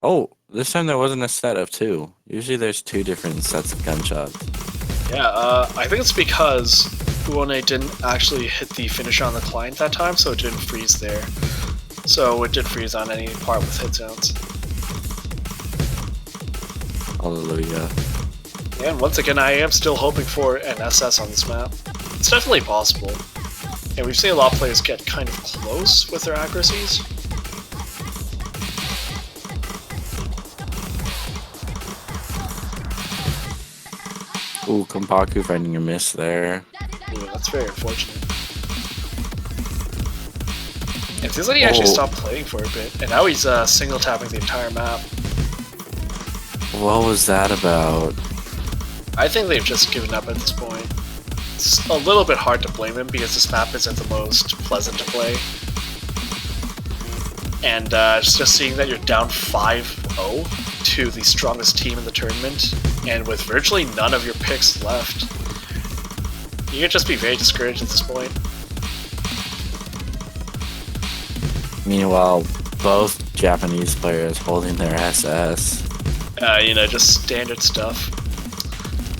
Oh, this time there wasn't a set of two. Usually there's two different sets of gunshots. Yeah, I think it's because Uone didn't actually hit the finish on the client that time, so it didn't freeze there. So it did freeze on any part with hit zones. Hallelujah. And once again, I am still hoping for an SS on this map. It's definitely possible. And we've seen a lot of players get kind of close with their accuracies. Ooh, Kompaku finding a miss there. Ooh, that's very unfortunate. It feels like he actually stopped playing for a bit, and now he's single tapping the entire map. What was that about? I think they've just given up at this point. It's a little bit hard to blame him because this map isn't the most pleasant to play. And just seeing that you're down 5-0 to the strongest team in the tournament, and with virtually none of your picks left, you can just be very discouraged at this point. Meanwhile, both Japanese players holding their SS. You know, just standard stuff.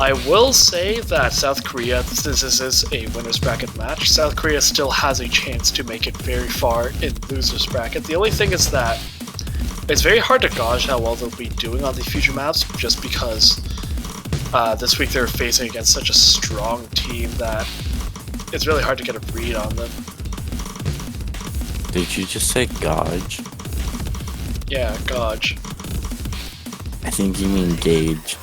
I will say that South Korea, since this is a winner's bracket match, South Korea still has a chance to make it very far in loser's bracket. The only thing is that it's very hard to gauge how well they'll be doing on the future maps, just because this week they're facing against such a strong team that it's really hard to get a read on them. Did you just say gauge? Yeah, gauge. I think you mean gauge.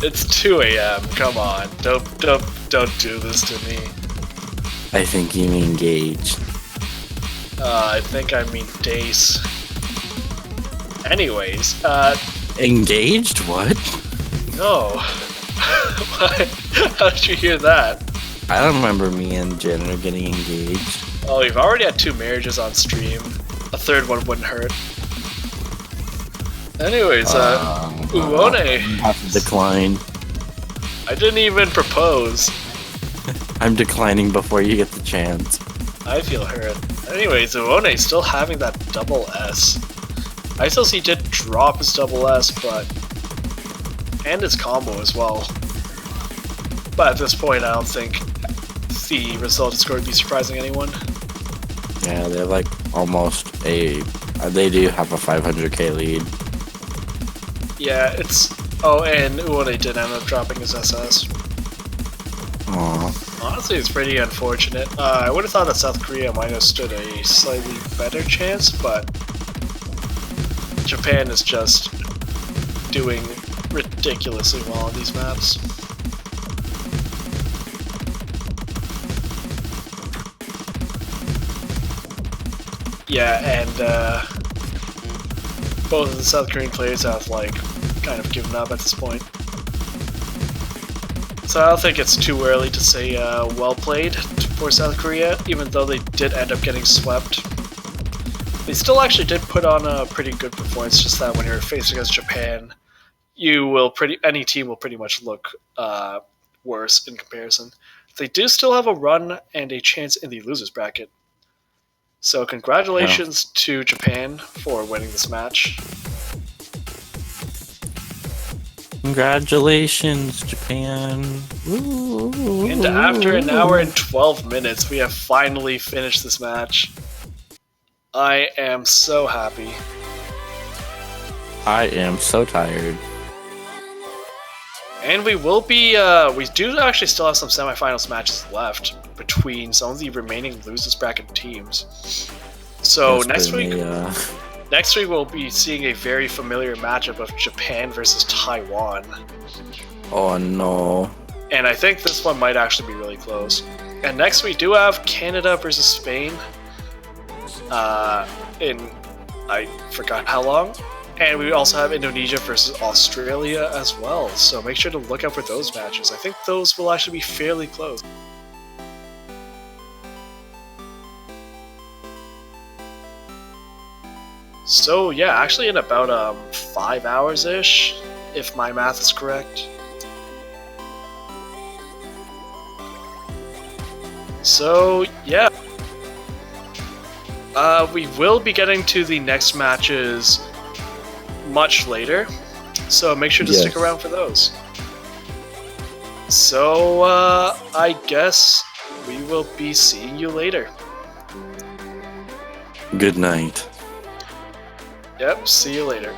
It's 2 a.m. Come on, don't do this to me. I think you mean gauge. I think I mean dace. Anyways, Engaged? What? no. How did you hear that? I don't remember me and Jen are getting engaged. Oh, we've already had 2 marriages on stream. A third one wouldn't hurt. Anyways, Uone. Have to decline. I didn't even propose. I'm declining before you get the chance. I feel hurt. Anyways, Uone still having that double S. I still see did drop his double S, but... and his combo as well. But at this point, I don't think the result is going to be surprising anyone. Yeah, they're like almost a... they do have a 500k lead. Yeah, it's... oh, and Uone did end up dropping his SS. Aww. Honestly, it's pretty unfortunate. I would have thought that South Korea might have stood a slightly better chance, but Japan is just doing ridiculously well on these maps. Yeah, and both of the South Korean players have like kind of given up at this point. So I don't think it's too early to say well played for South Korea, even though they did end up getting swept. They still actually did put on a pretty good performance, just that when you're faced against Japan, any team will pretty much look worse in comparison. They do still have a run and a chance in the losers bracket. So congratulations to Japan for winning this match. Congratulations, Japan. And after an hour and 12 minutes, we have finally finished this match. I am so happy. I am so tired. And we will be, we do actually still have some semifinals matches left between some of the remaining losers bracket teams. So next week we'll be seeing a very familiar matchup of Japan versus Taiwan. Oh no. And I think this one might actually be really close. And next we do have Canada versus Spain. In, I forgot how long. And we also have Indonesia versus Australia as well. So make sure to look out for those matches. I think those will actually be fairly close. So yeah, actually in about 5 hours-ish, if my math is correct. So yeah, we will be getting to the next matches much later, so make sure to stick around for those. So I guess we will be seeing you later. Good night. Yep, see you later.